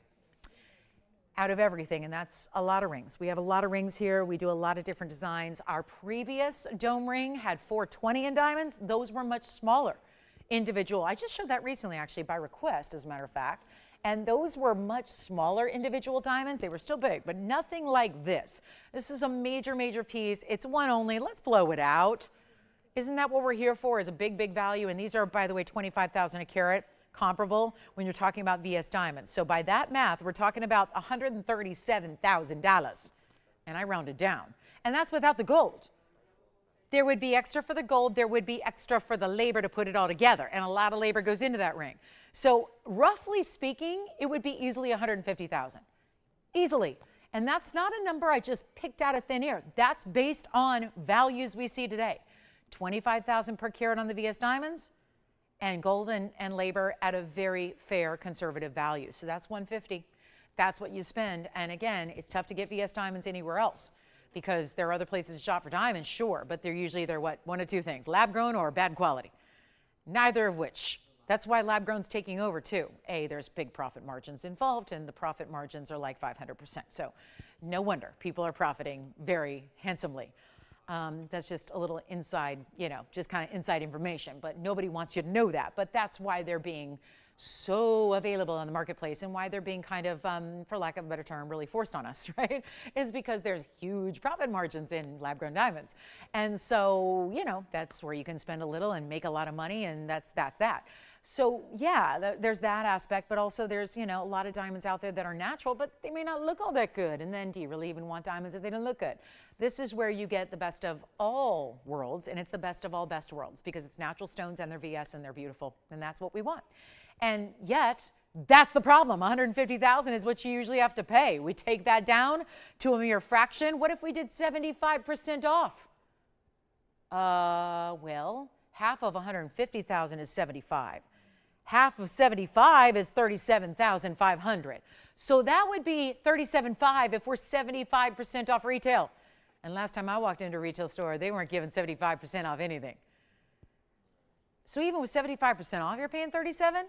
out of everything, and that's a lot of rings. We have a lot of rings here. We do a lot of different designs. Our previous dome ring had 420 in diamonds. Those were much smaller individual. I just showed that recently, actually, by request, as a matter of fact. And those were much smaller individual diamonds. They were still big, but nothing like this. This is a major, major piece. It's one only. Let's blow it out. Isn't that what we're here for, is a big, big value? And these are, by the way, 25,000 a carat, comparable when you're talking about VS diamonds. So by that math, we're talking about $137,000. And I rounded down. And that's without the gold. There would be extra for the gold. There would be extra for the labor to put it all together. And a lot of labor goes into that ring. So roughly speaking, it would be easily $150,000. Easily. And that's not a number I just picked out of thin air. That's based on values we see today. $25,000 per carat on the VS diamonds, and gold and labor at a very fair conservative value. So that's $150. That's what you spend. And again, it's tough to get VS diamonds anywhere else because there are other places to shop for diamonds, sure, but they're usually what, 1 of 2 things, lab grown or bad quality. Neither of which. That's why lab grown's taking over too. There's big profit margins involved, and the profit margins are like 500%. So no wonder people are profiting very handsomely. That's just a little inside, just kind of inside information, but nobody wants you to know that. But that's why they're being so available in the marketplace, and why they're being kind of, for lack of a better term, really forced on us, right? Is because there's huge profit margins in lab-grown diamonds. And so, that's where you can spend a little and make a lot of money, and that's that. So yeah, there's that aspect, but also there's, a lot of diamonds out there that are natural, but they may not look all that good. And then do you really even want diamonds if they don't look good? This is where you get the best of all worlds, and it's the best of all best worlds because it's natural stones and they're VS and they're beautiful, and that's what we want. And yet, that's the problem. $150,000 is what you usually have to pay. We take that down to a mere fraction. What if we did 75% off? Well, half of $150,000 is 75. Half of 75 is 37,500. So that would be 37.5 if we're 75% off retail. And last time I walked into a retail store, they weren't giving 75% off anything. So even with 75% off, you're paying 37?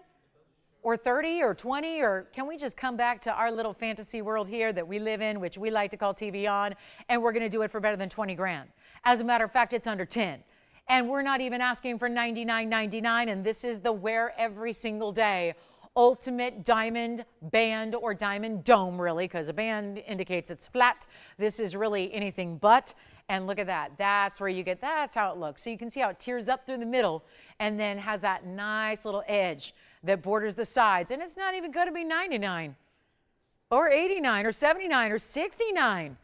or 30 or 20, or can we just come back to our little fantasy world here that we live in, which we like to call TVON, and we're going to do it for better than 20 grand. As a matter of fact, it's under 10. And we're not even asking for $99.99, and this is the wear every single day ultimate diamond band, or diamond dome, really, because a band indicates it's flat. This is really anything but. And look at that. That's where you get, that's how it looks. So you can see how it tears up through the middle and then has that nice little edge that borders the sides. And it's not even going to be 99 or 89 or 79 or 69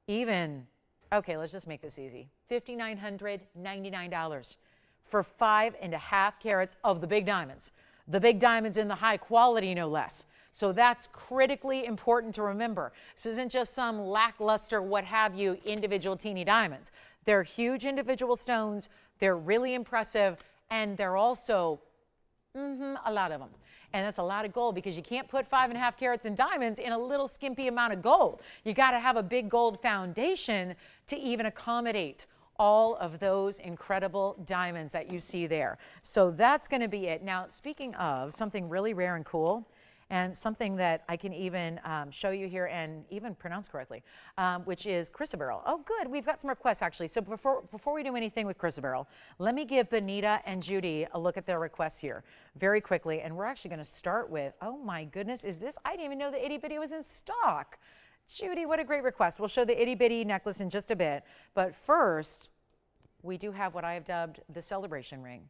even. Okay, let's just make this easy. $5,999 for 5.5 carats of the big diamonds. The big diamonds in the high quality, no less. So that's critically important to remember. This isn't just some lackluster, what have you, individual teeny diamonds. They're huge individual stones. They're really impressive. And they're also a lot of them. And that's a lot of gold, because you can't put 5.5 carats in diamonds in a little skimpy amount of gold. You got to have a big gold foundation to even accommodate all of those incredible diamonds that you see there. So that's going to be it. Now, speaking of something really rare and cool, and something that I can even show you here and even pronounce correctly, which is chrysoberyl. Oh, good. We've got some requests, actually. So before we do anything with chrysoberyl, let me give Bonita and Judy a look at their requests here very quickly. And we're actually going to start with, oh, my goodness, is this? I didn't even know the itty bitty was in stock. Judy, what a great request. We'll show the itty bitty necklace in just a bit. But first, we do have what I have dubbed the celebration ring.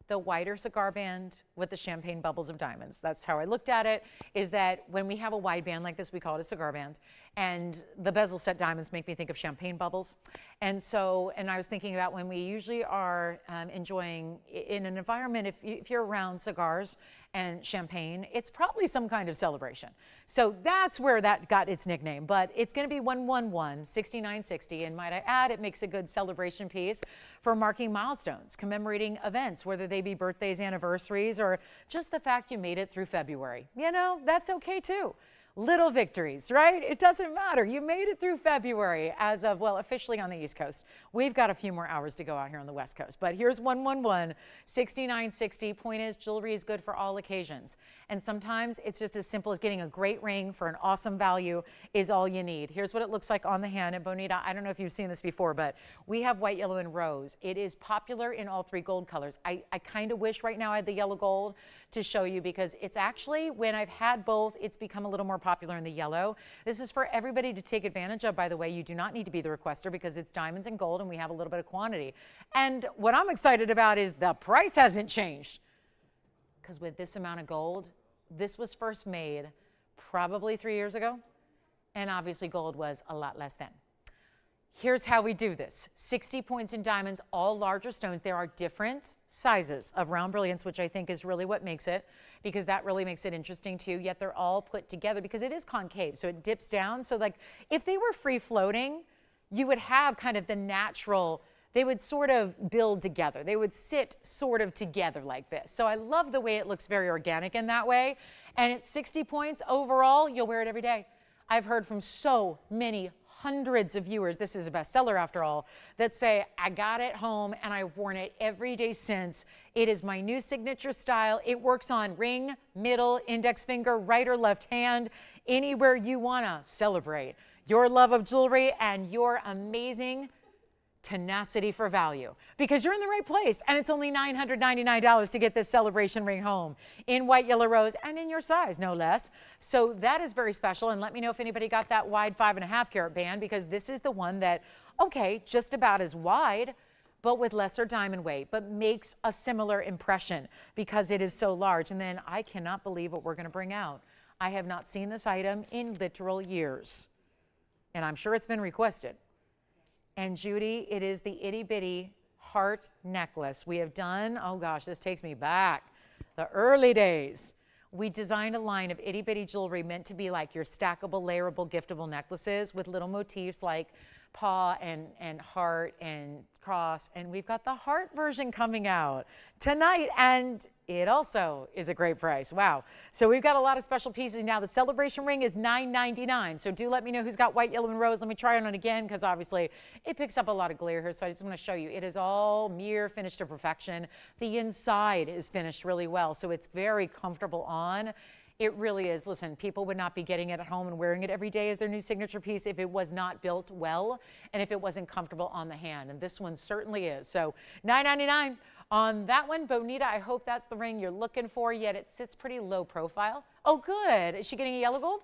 The wider cigar band with the champagne bubbles of diamonds. That's how I looked at it, is that when we have a wide band like this, we call it a cigar band. And the bezel set diamonds make me think of champagne bubbles. And so, and I was thinking about when we usually are enjoying in an environment, if you're around cigars and champagne, it's probably some kind of celebration. So that's where that got its nickname. But it's going to be 111, 6960. And might I add, it makes a good celebration piece for marking milestones, commemorating events, whether they be birthdays, anniversaries, or just the fact you made it through February. You know, that's okay too. Little victories, right? It doesn't matter. You made it through February as of, well, officially on the East Coast. We've got a few more hours to go out here on the West Coast. But here's 111, 6960. Point is, jewelry is good for all occasions. And sometimes it's just as simple as getting a great ring for an awesome value is all you need. Here's what it looks like on the hand. And Bonita, I don't know if you've seen this before, but we have white, yellow, and rose. It is popular in all three gold colors. I kind of wish right now I had the yellow gold to show you, because it's actually, when I've had both, it's become a little more popular in the yellow. This is for everybody to take advantage of, by the way. You do not need to be the requester, because it's diamonds and gold and we have a little bit of quantity. And what I'm excited about is the price hasn't changed, because with this amount of gold, this was first made probably 3 years ago, and obviously gold was a lot less then. Here's how we do this. 60 points in diamonds, all larger stones. There are different sizes of round brilliance, which I think is really what makes it, because that really makes it interesting too, yet they're all put together because it is concave, so it dips down. So like if they were free floating, you would have kind of the natural, they would sort of build together. They would sit sort of together like this. So I love the way it looks very organic in that way. And it's 60 points overall. You'll wear it every day. I've heard from so many hundreds of viewers, this is a bestseller after all, that say, I got it home and I've worn it every day since. It is my new signature style. It works on ring, middle, index finger, right or left hand, anywhere you want to celebrate your love of jewelry and your amazing tenacity for value, because you're in the right place, and it's only $999 to get this celebration ring home in white, yellow, rose, and in your size, no less. So that is very special. And let me know if anybody got that wide 5.5 carat band, because this is the one that, okay, just about as wide, but with lesser diamond weight, but makes a similar impression because it is so large. And then I cannot believe what we're going to bring out. I have not seen this item in literal years, and I'm sure it's been requested. And Judy, it is the itty bitty heart necklace. We have done, oh gosh, this takes me back, the early days. We designed a line of itty bitty jewelry meant to be like your stackable, layerable, giftable necklaces with little motifs like paw and heart and cross. And we've got the heart version coming out tonight. And It also is a great price. Wow. So we've got a lot of special pieces now. The celebration ring is $9.99. So do let me know who's got white, yellow, and rose. Let me try it on again because obviously it picks up a lot of glare here. So I just want to show you. It is all mirror finished to perfection. The inside is finished really well. So it's very comfortable on. It really is. Listen, people would not be getting it at home and wearing it every day as their new signature piece if it was not built well and if it wasn't comfortable on the hand. And this one certainly is. So $9.99. On that one, Bonita, I hope that's the ring you're looking for, yet it sits pretty low profile. Oh, good. Is she getting a yellow gold?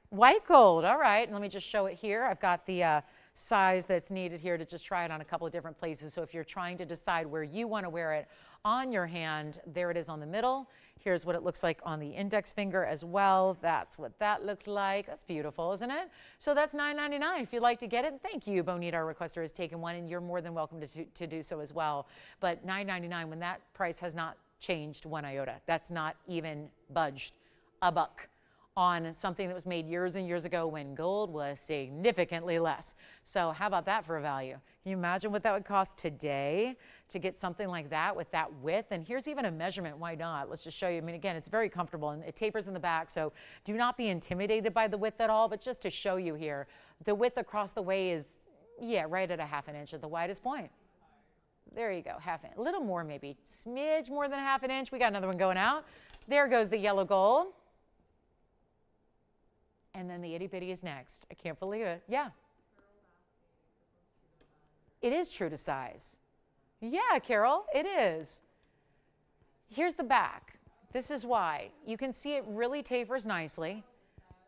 White gold. All right. And let me just show it here. I've got the size that's needed here to just try it on a couple of different places. So if you're trying to decide where you want to wear it on your hand, there it is on the middle. Here's what it looks like on the index finger as well. That's what that looks like. That's beautiful, isn't it? So that's $9.99 if you'd like to get it. And thank you, Bonita, our requester, has taken one, and you're more than welcome to do so as well. But $9.99, when that price has not changed one iota, that's not even budged a buck on something that was made years and years ago when gold was significantly less. So how about that for a value? Can you imagine what that would cost today to get something like that with that width? And here's even a measurement. Why not? Let's just show you. I mean, again, it's very comfortable and it tapers in the back. So do not be intimidated by the width at all, but just to show you here, the width across the way is, yeah, right at a ½ inch at the widest point. There you go, ½ inch. A little more maybe, smidge more than ½ inch. We got another one going out. There goes the yellow gold. And then the itty bitty is next. I can't believe it. Yeah. It is true to size. Yeah, Carol, it is. Here's the back. This is why. You can see it really tapers nicely.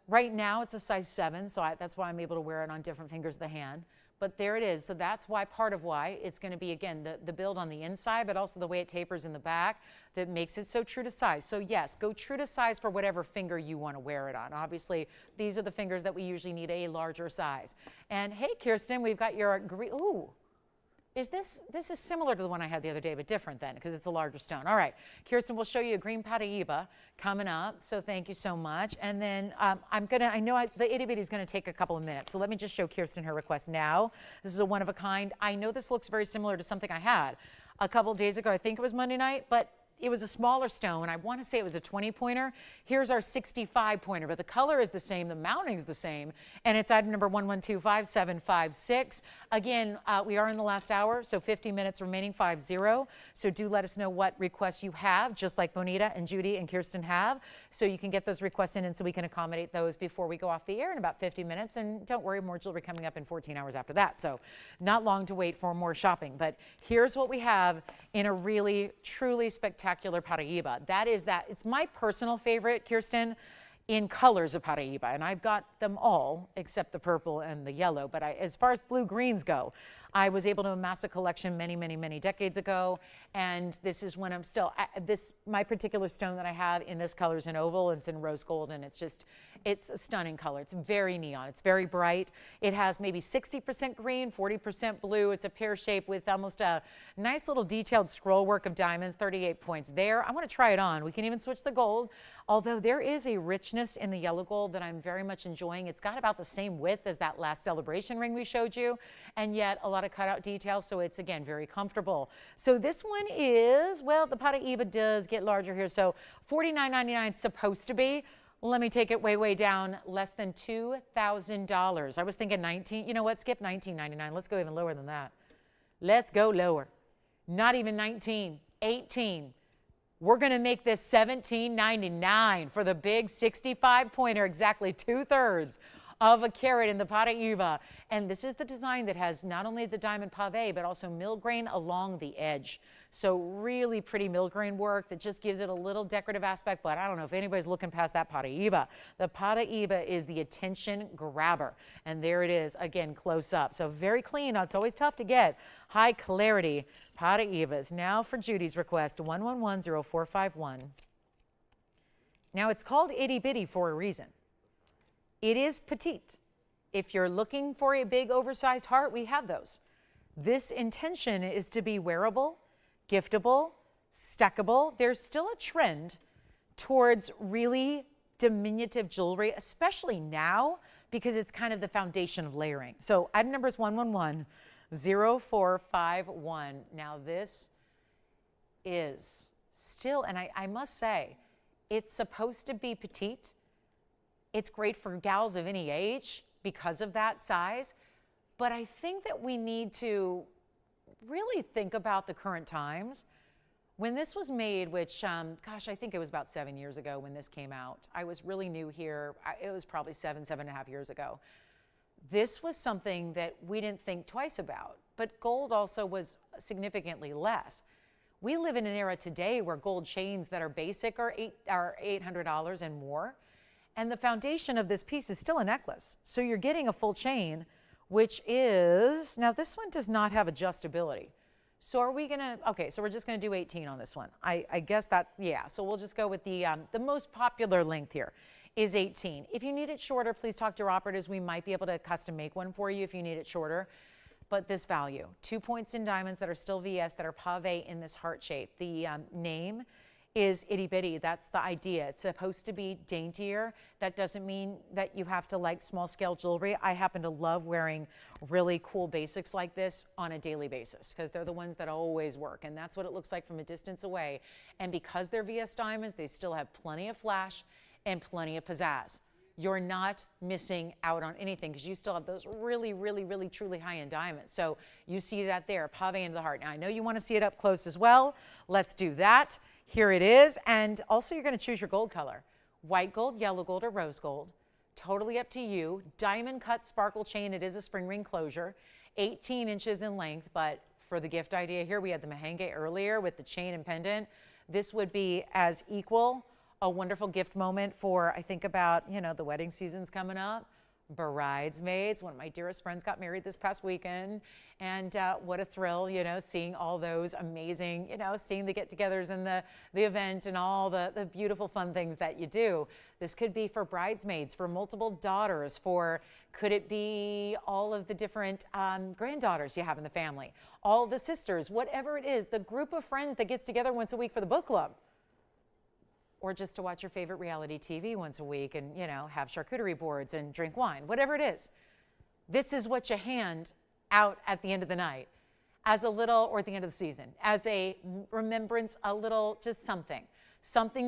Right now it's a size 7, so that's why I'm able to wear it on different fingers of the hand. But there it is. So that's why, part of why it's going to be, again, the build on the inside, but also the way it tapers in the back that makes it so true to size. So yes, go true to size for whatever finger you want to wear it on. Obviously, these are the fingers that we usually need a larger size. And hey, Kirsten, we've got your green. Ooh. This is similar to the one I had the other day, but different then because it's a larger stone. All right, Kirsten, we'll show you a green Paraiba coming up. So thank you so much. And then the itty bitty is going to take a couple of minutes. So let me just show Kirsten her request now. This is a one of a kind. I know this looks very similar to something I had a couple of days ago. I think it was Monday night, but it was a smaller stone. I want to say it was a 20-pointer. Here's our 65-pointer, but the color is the same, the mounting is the same, and it's item number 11255756. Again, we are in the last hour, so 50 minutes remaining, 5-0. So do let us know what requests you have, just like Bonita and Judy and Kirsten have, so you can get those requests in and so we can accommodate those before we go off the air in about 50 minutes. And don't worry, more jewelry coming up in 14 hours after that, so not long to wait for more shopping. But here's what we have in a really, truly spectacular Paraiba. It's my personal favorite, Kirsten, in colors of Paraiba, and I've got them all except the purple and the yellow. But as far as blue greens go, I was able to amass a collection many, many, many decades ago, and this is when I'm still my particular stone that I have in this color is in oval, and it's in rose gold, and it's a stunning color. It's very neon. It's very bright. It has maybe 60% green, 40% blue. It's a pear shape with almost a nice little detailed scroll work of diamonds, 38 points there. I want to try it on. We can even switch the gold, although there is a richness in the yellow gold that I'm very much enjoying. It's got about the same width as that last celebration ring we showed you, and yet a lot of cutout details, so it's, again, very comfortable. So this one is, well, the Paraiba does get larger here, so $49.99 supposed to be. Let me take it way, way down, less than $2,000. I was thinking 19, you know what, skip $19.99. Let's go even lower than that. Let's go lower. Not even 19, 18. We're going to make this $17.99 for the big 65-pointer, exactly 2/3 of a carat in the Paraiba. And this is the design that has not only the diamond pave, but also millgrain along the edge. So really pretty millgrain work that just gives it a little decorative aspect, but I don't know if anybody's looking past that Paraiba. The Paraiba is the attention grabber. And there it is, again, close up. So very clean. It's always tough to get high clarity Paraibas. Now for Judy's request, 1110-451. Now it's called itty bitty for a reason. It is petite. If you're looking for a big oversized heart, we have those. This intention is to be wearable, giftable, stackable. There's still a trend towards really diminutive jewelry, especially now, because it's kind of the foundation of layering. So item number is 1110-451. Now this is still, and I must say, it's supposed to be petite. It's great for gals of any age because of that size. But I think that we need to really think about the current times. When this was made, which, gosh, I think it was about 7 years ago when this came out. I was really new here. It was probably 7.5 years ago. This was something that we didn't think twice about. But gold also was significantly less. We live in an era today where gold chains that are basic are $800 and more. And the foundation of this piece is still a necklace. So you're getting a full chain, which is, now this one does not have adjustability. So are we gonna, okay, so we're just gonna do 18 on this one. I guess that, yeah, so we'll just go with the most popular length here is 18. If you need it shorter, please talk to your operatives. We might be able to custom make one for you if you need it shorter. But this value, 2 points in diamonds that are still VS, that are pave in this heart shape. The name is itty bitty. That's the idea. It's supposed to be daintier. That doesn't mean that you have to like small scale jewelry. I happen to love wearing really cool basics like this on a daily basis because they're the ones that always work. And that's what it looks like from a distance away. And because they're VS diamonds, they still have plenty of flash and plenty of pizzazz. You're not missing out on anything because you still have those really, really, really, truly high-end diamonds. So you see that there, pave into the heart. Now, I know you want to see it up close as well. Let's do that. Here it is. And also, you're going to choose your gold color. White gold, yellow gold, or rose gold. Totally up to you. Diamond cut sparkle chain. It is a spring ring closure. 18 inches in length. But for the gift idea here, we had the mahenge earlier with the chain and pendant. This would be as equal a wonderful gift moment for, I think about, you know, the wedding season's coming up, bridesmaids. One of my dearest friends got married this past weekend, and what a thrill, you know, seeing all those amazing, you know, seeing the get-togethers and the event and all the beautiful fun things that you do. This could be for bridesmaids, for multiple daughters, for, could it be all of the different granddaughters you have in the family, all the sisters, whatever it is, the group of friends that gets together once a week for the book club. Or just to watch your favorite reality TV once a week and, you know, have charcuterie boards and drink wine, whatever it is. This is what you hand out at the end of the night as a little, or at the end of the season, as a remembrance, a little, just something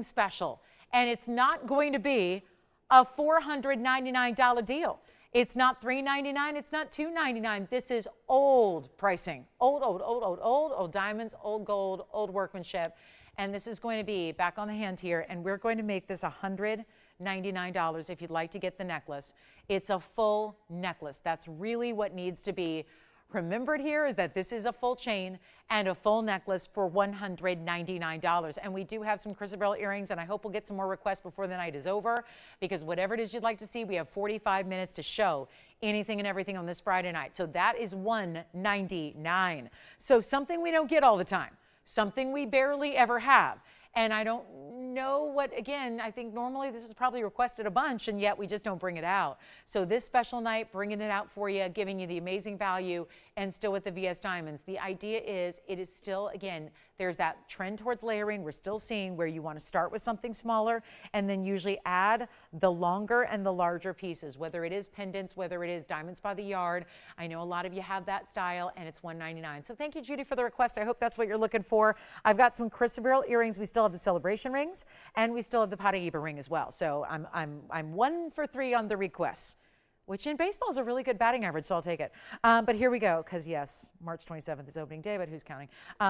special. And it's not going to be a $499 deal. It's not $399, it's not $299. This is old pricing, old diamonds, old gold, old workmanship. And this is going to be back on the hand here, and we're going to make this $199 if you'd like to get the necklace. It's a full necklace. That's really what needs to be remembered here, is that this is a full chain and a full necklace for $199. And we do have some chrysoberyl earrings, and I hope we'll get some more requests before the night is over, because whatever it is you'd like to see, we have 45 minutes to show anything and everything on this Friday night. So that is $199. So something we don't get all the time. Something we barely ever have. And I don't know what, again, I think normally this is probably requested a bunch, and yet we just don't bring it out. So this special night, bringing it out for you, giving you the amazing value, and still with the VS diamonds. The idea is, it is still, again, there's that trend towards layering. We're still seeing where you want to start with something smaller and then usually add the longer and the larger pieces, whether it is pendants, whether it is diamonds by the yard. I know a lot of you have that style, and it's $199. So thank you, Judy, for the request. I hope that's what you're looking for. I've got some chrysoberyl earrings. We still have the celebration rings, and we still have the Paraiba ring as well. So I'm 1 for 3 on the requests, which in baseball is a really good batting average, so I'll take it. But here we go, because yes, March 27th is opening day, but who's counting?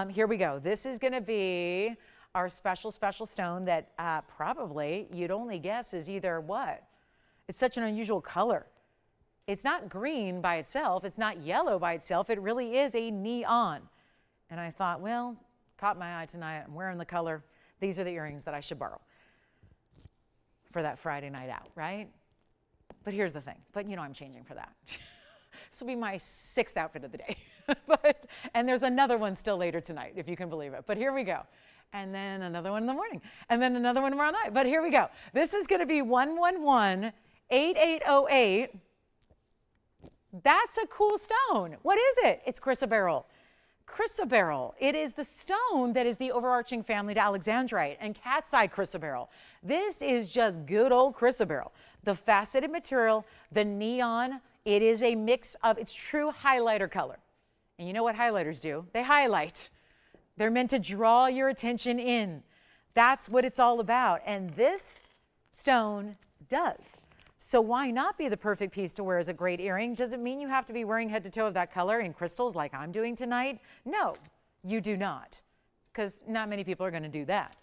Here we go. This is going to be our special stone that probably you'd only guess is either what? It's such an unusual color. It's not green by itself. It's not yellow by itself. It really is a neon. And I thought, well, caught my eye tonight. I'm wearing the color. These are the earrings that I should borrow for that Friday night out, right? But here's the thing. But you know I'm changing for that. This will be my 6th outfit of the day. And there's another one still later tonight, if you can believe it. But here we go. And then another one in the morning. And then another one tomorrow night. But here we go. This is going to be 111-8808. That's a cool stone. What is it? It's chrysoberyl. Chrysoberyl. It is the stone that is the overarching family to alexandrite and cat's eye chrysoberyl. This is just good old chrysoberyl. The faceted material, the neon, it is a mix of its true highlighter color. And you know what highlighters do? They highlight. They're meant to draw your attention in. That's what it's all about. And this stone does. So why not be the perfect piece to wear as a great earring? Does it mean you have to be wearing head to toe of that color in crystals like I'm doing tonight? No, you do not, because not many people are going to do that.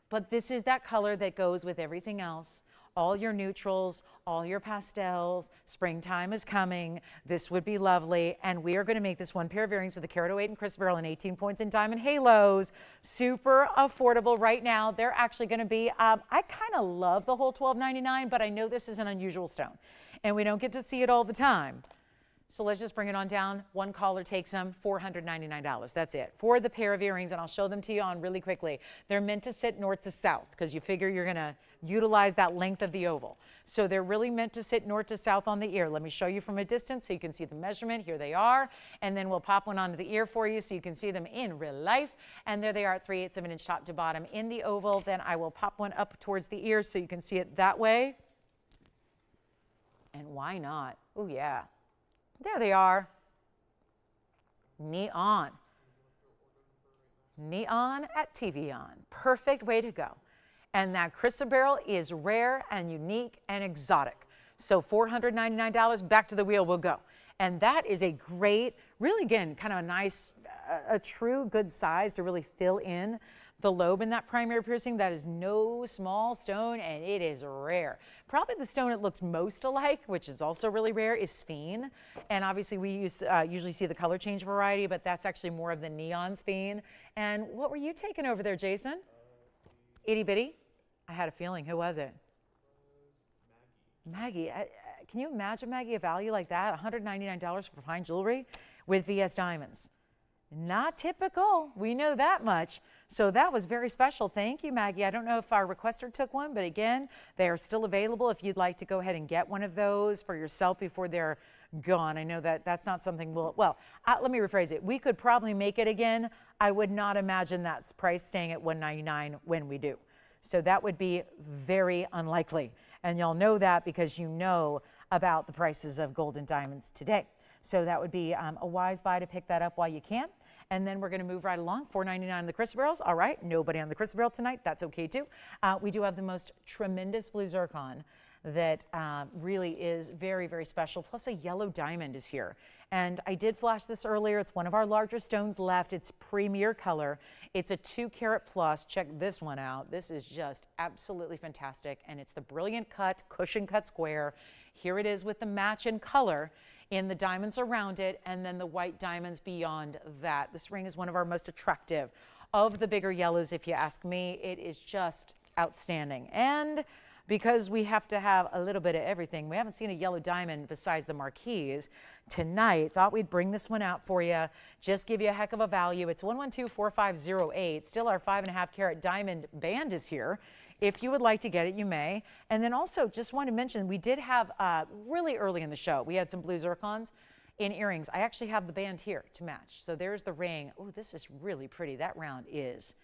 But this is that color that goes with everything else. All your neutrals, all your pastels, springtime is coming. This would be lovely. And we are going to make this one pair of earrings with a carat 08 in crystal beryl and 18 points in diamond halos. Super affordable right now. They're actually going to be, I kind of love the whole $12.99, but I know this is an unusual stone. And we don't get to see it all the time. So let's just bring it on down. One caller takes them, $499. That's it for the pair of earrings, and I'll show them to you on really quickly. They're meant to sit north to south because you figure you're going to utilize that length of the oval. So they're really meant to sit north to south on the ear. Let me show you from a distance so you can see the measurement. Here they are, and then we'll pop one onto the ear for you so you can see them in real life. And there they are at 3/8 of an inch top to bottom in the oval. Then I will pop one up towards the ear so you can see it that way. And why not? Oh, yeah. There they are. Neon. Neon at TVON. Perfect way to go. And that crystal beryl is rare and unique and exotic. So $499, back to the wheel we'll go. And that is a great, really again, kind of a nice, a true good size to really fill in the lobe in that primary piercing. That is no small stone, and it is rare. Probably the stone it looks most alike, which is also really rare, is sphene. And obviously we usually see the color change variety, but that's actually more of the neon sphene. And what were you taking over there, Jason? Itty bitty? I had a feeling. Who was it? Maggie. Can you imagine, Maggie, a value like that? $199 for fine jewelry with VS diamonds. Not typical. We know that much. So that was very special. Thank you, Maggie. I don't know if our requester took one, but again, they are still available if you'd like to go ahead and get one of those for yourself before they're gone. I know that that's not something let me rephrase it. We could probably make it again. I would not imagine that price staying at $199 when we do. So that would be very unlikely. And y'all know that because you know about the prices of gold and diamonds today. So that would be a wise buy to pick that up while you can. And then we're going to move right along. $499 on the crystal beryls. All right, nobody on the crystal beryl tonight. That's okay too. We do have the most tremendous blue zircon that really is very, very special. Plus a yellow diamond is here. And I did flash this earlier. It's one of our larger stones left. It's premier color. It's a 2 carat plus. Check this one out. This is just absolutely fantastic. And it's the brilliant cut, cushion cut square. Here it is with the match in color in the diamonds around it, and then the white diamonds beyond that. This ring is one of our most attractive of the bigger yellows, if you ask me. It is just outstanding. And because we have to have a little bit of everything, we haven't seen a yellow diamond besides the marquise tonight. Thought we'd bring this one out for you, just give you a heck of a value. It's 1124508. Still our 5.5 carat diamond band is here. If you would like to get it, you may. And then also just want to mention, we did have really early in the show, we had some blue zircons in earrings. I actually have the band here to match. So there's the ring. Oh, this is really pretty. That round is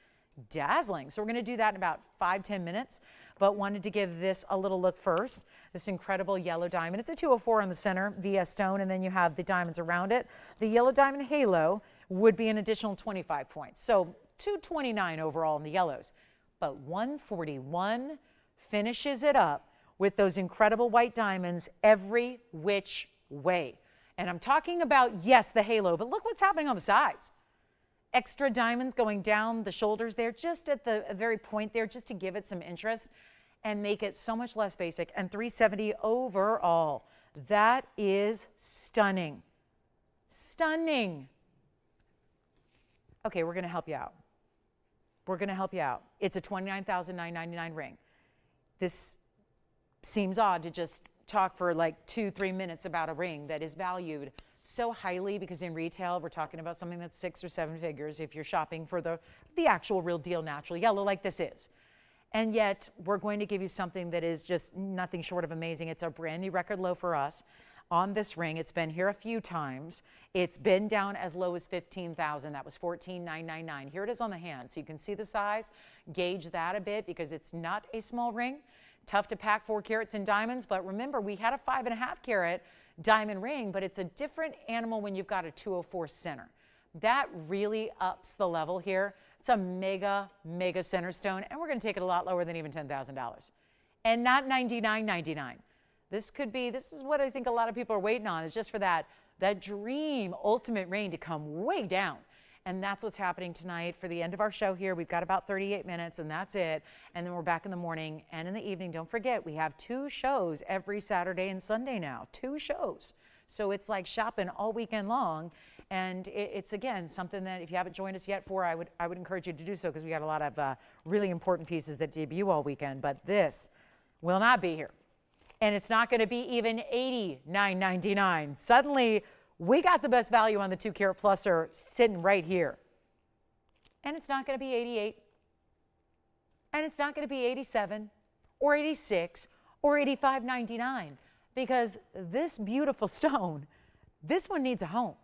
dazzling. So we're going to do that in about 5-10 minutes, but wanted to give this a little look first. This incredible yellow diamond. It's a 204 on the center, VS stone, and then you have the diamonds around it. The yellow diamond halo would be an additional 25 points. So 229 overall in the yellows. But 141 finishes it up with those incredible white diamonds every which way. And I'm talking about, yes, the halo, but look what's happening on the sides. Extra diamonds going down the shoulders there, just at the very point there, just to give it some interest and make it so much less basic. And 370 overall. That is stunning. Stunning. Okay, we're going to help you out. We're going to help you out. It's a $29,999 ring. This seems odd to just talk for like 2-3 minutes about a ring that is valued so highly, because in retail we're talking about something that's 6 or 7 figures if you're shopping for the actual real deal natural yellow like this is. And yet we're going to give you something that is just nothing short of amazing. It's a brand new record low for us on this ring. It's been here a few times. It's been down as low as $15,000. That was $14,999. Here it is on the hand, so you can see the size. Gauge that a bit because it's not a small ring. Tough to pack 4 carats in diamonds, but remember we had a 5.5 carat diamond ring, but it's a different animal when you've got a 204 center. That really ups the level here. It's a mega, mega center stone, and we're going to take it a lot lower than even $10,000. And not $99.99. This is what I think a lot of people are waiting on, is just for that dream ultimate rain to come way down. And that's what's happening tonight for the end of our show here. We've got about 38 minutes, and that's it. And then we're back in the morning and in the evening. Don't forget, we have 2 shows every Saturday and Sunday now. 2 shows. So it's like shopping all weekend long. And it's, again, something that if you haven't joined us yet for, I would encourage you to do so, because we got a lot of really important pieces that debut all weekend. But this will not be here. And it's not going to be even $89.99. Suddenly, we got the best value on the 2-carat pluser sitting right here. And it's not going to be 88. And it's not going to be 87 or 86 or 85.99, because this beautiful stone, this one needs a home.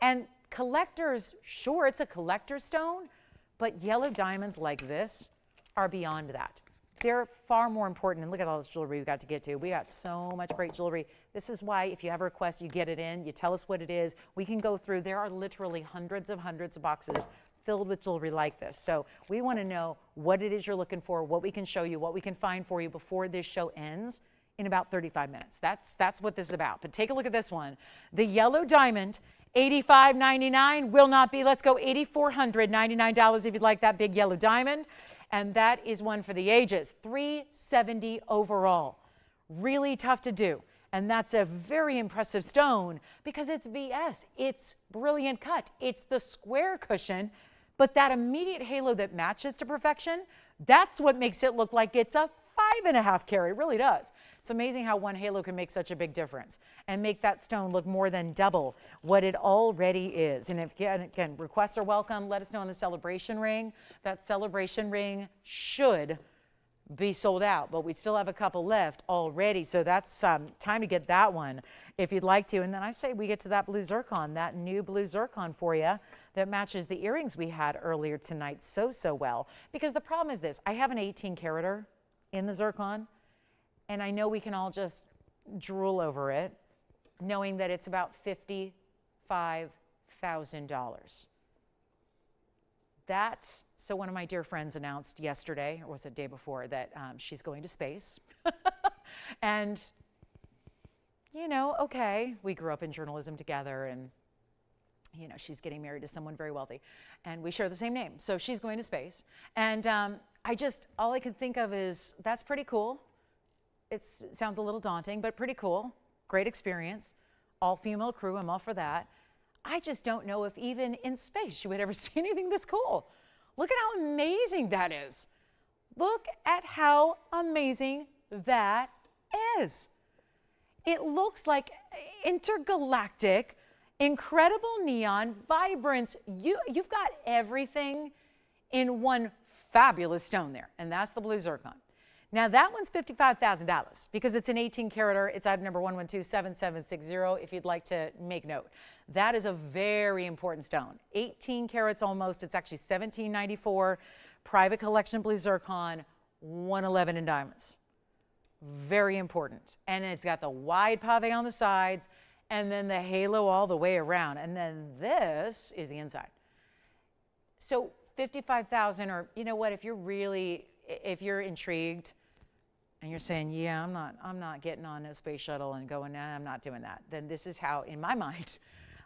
And collectors, sure, it's a collector stone, but yellow diamonds like this are beyond that. They're far more important. And look at all this jewelry we've got to get to. We got so much great jewelry. This is why if you have a request, you get it in, you tell us what it is. We can go through. There are literally hundreds of boxes filled with jewelry like this. So we want to know what it is you're looking for, what we can show you, what we can find for you before this show ends in about 35 minutes. That's what this is about. But take a look at this one. The yellow diamond, $85.99 will not be. Let's go $8,499 if you'd like that big yellow diamond. And that is one for the ages. $370 overall. Really tough to do. And that's a very impressive stone because it's VS. It's brilliant cut. It's the square cushion, but that immediate halo that matches to perfection, that's what makes it look like it's a 5.5 carat. It really does. It's amazing how one halo can make such a big difference and make that stone look more than double what it already is. And if, again, requests are welcome. Let us know on the celebration ring. That celebration ring should be sold out, but we still have a couple left already. So that's time to get that one if you'd like to. And then I say we get to that blue zircon, that new blue zircon for you that matches the earrings we had earlier tonight so well. Because the problem is this, I have an 18-carater in the zircon, and I know we can all just drool over it, knowing that it's about $55,000. So one of my dear friends announced yesterday, or was it the day before, that she's going to space. And, you know, okay, we grew up in journalism together, and, you know, she's getting married to someone very wealthy, and we share the same name. So she's going to space. And all I could think of is, that's pretty cool. It sounds a little daunting, but pretty cool. Great experience. All female crew, I'm all for that. I just don't know if even in space you would ever see anything this cool. Look at how amazing that is. Look at how amazing that is. It looks like intergalactic, incredible neon, vibrance. You've got everything in one fabulous stone there, and that's the blue zircon. Now that one's $55,000 because it's an 18-carater. It's item number 1127760 if you'd like to make note. That is a very important stone. 18 carats almost. It's actually $17.94. Private collection blue zircon, $111 in diamonds. Very important. And it's got the wide pave on the sides and then the halo all the way around. And then this is the inside. So 55,000, or you know what, if you're intrigued and you're saying, yeah, I'm not getting on a space shuttle and going, nah, I'm not doing that, then this is how, in my mind,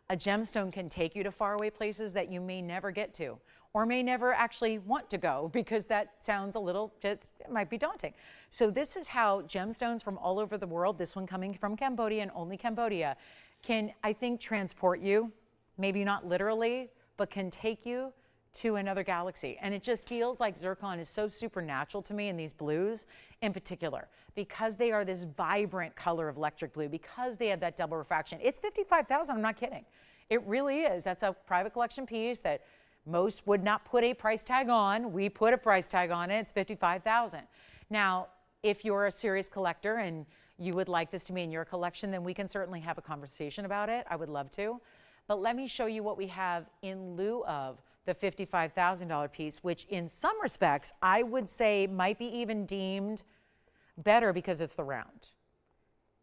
a gemstone can take you to faraway places that you may never get to or may never actually want to go, because that sounds it might be daunting. So this is how gemstones from all over the world, this one coming from Cambodia and only Cambodia, can, I think, transport you, maybe not literally, but can take you to another galaxy. And it just feels like zircon is so supernatural to me, in these blues in particular, because they are this vibrant color of electric blue, because they have that double refraction. It's $55,000, I'm not kidding. It really is. That's a private collection piece that most would not put a price tag on. We put a price tag on it. It's $55,000. Now, if you're a serious collector and you would like this to be in your collection, then we can certainly have a conversation about it. I would love to. But let me show you what we have in lieu of the $55,000 piece, which in some respects I would say might be even deemed better because it's the round.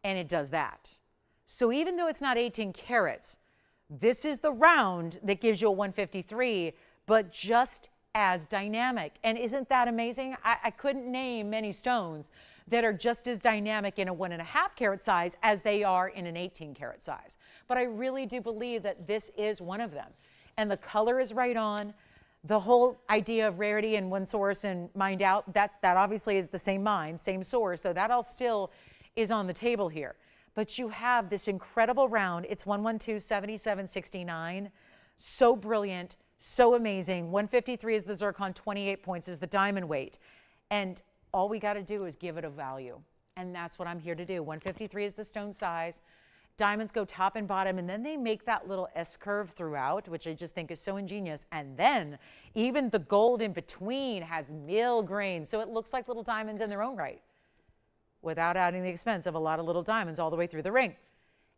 And it does that. So even though it's not 18 carats, this is the round that gives you a 153, but just as dynamic. And isn't that amazing? I couldn't name many stones that are just as dynamic in a 1.5 carat size as they are in an 18 carat size. But I really do believe that this is one of them. And the color is right on. The whole idea of rarity in one source and mined out, that obviously is the same mine, same source. So that all still is on the table here. But you have this incredible round. It's 112-7769. So brilliant, so amazing. 153 is the zircon, 28 points is the diamond weight. And all we got to do is give it a value. And that's what I'm here to do. 153 is the stone size. Diamonds go top and bottom, and then they make that little S-curve throughout, which I just think is so ingenious. And then even the gold in between has mill grain, so it looks like little diamonds in their own right, without adding the expense of a lot of little diamonds all the way through the ring.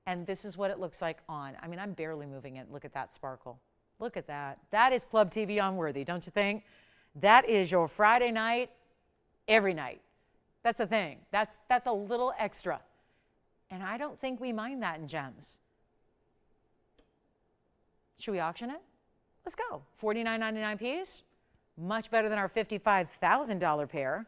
And this is what it looks like on. I mean, I'm barely moving it. Look at that sparkle. Look at that. That is Club TVON worthy, don't you think? That is your Friday night, every night. That's the thing. That's a little extra. And I don't think we mind that in gems. Should we auction it? Let's go. $49.99 piece. Much better than our $55,000 pair.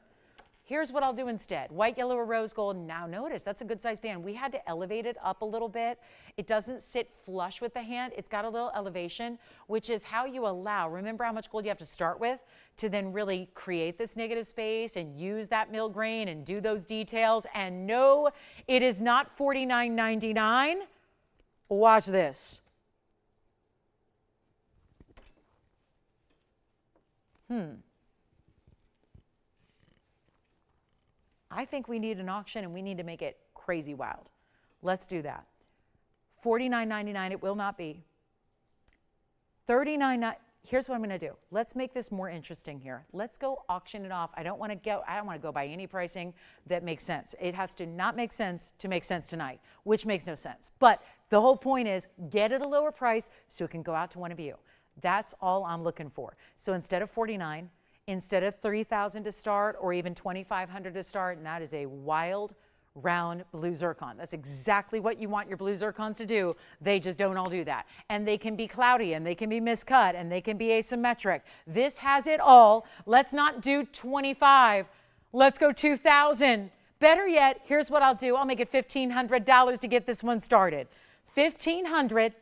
Here's what I'll do instead. White, yellow, or rose gold. Now notice, that's a good size band. We had to elevate it up a little bit. It doesn't sit flush with the hand. It's got a little elevation, which is how you allow. Remember how much gold you have to start with to then really create this negative space and use that mill grain and do those details. And no, it is not $49.99. Watch this. I think we need an auction and we need to make it crazy wild. Let's do that. $49.99, it will not be. $39.99, here's what I'm gonna do. Let's make this more interesting here. Let's go auction it off. I don't wanna go by any pricing that makes sense. It has to not make sense to make sense tonight, which makes no sense. But the whole point is get it a lower price so it can go out to one of you. That's all I'm looking for. So instead of $49, instead of $3,000 to start or even $2,500 to start, and that is a wild round blue zircon. That's exactly what you want your blue zircons to do. They just don't all do that. And they can be cloudy and they can be miscut and they can be asymmetric. This has it all. Let's not do 25. Let's go 2,000. Better yet, here's what I'll do. I'll make it $1,500 to get this one started. $1,500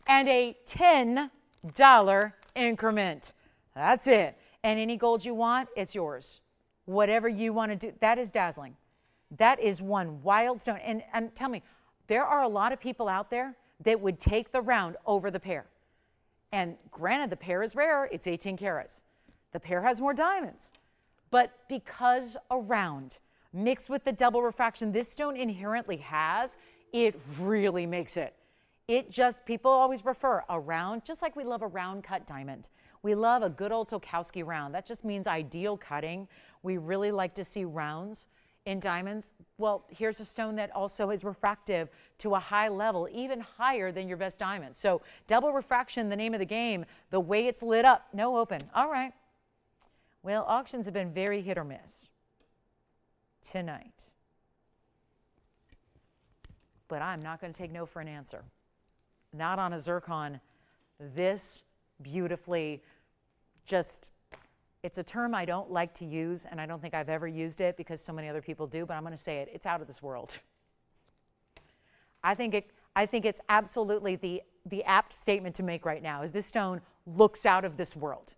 and a $10 increment. That's it. And any gold you want, it's yours. Whatever you want to do, that is dazzling. That is one wild stone. And tell me, there are a lot of people out there that would take the round over the pear. And granted, the pear is rare, it's 18 carats. The pear has more diamonds. But because a round mixed with the double refraction this stone inherently has, it really makes it. It just, people always prefer a round, just like we love a round cut diamond. We love a good old Tokowski round. That just means ideal cutting. We really like to see rounds in diamonds. Well, here's a stone that also is refractive to a high level, even higher than your best diamond. So double refraction, the name of the game, the way it's lit up, no open. All right. Well, auctions have been very hit or miss tonight. But I'm not going to take no for an answer. Not on a zircon this beautifully, just, it's a term I don't like to use, and I don't think I've ever used it because so many other people do, but I'm going to say it. It's out of this world. I think it's absolutely the apt statement to make right now is this stone looks out of this world.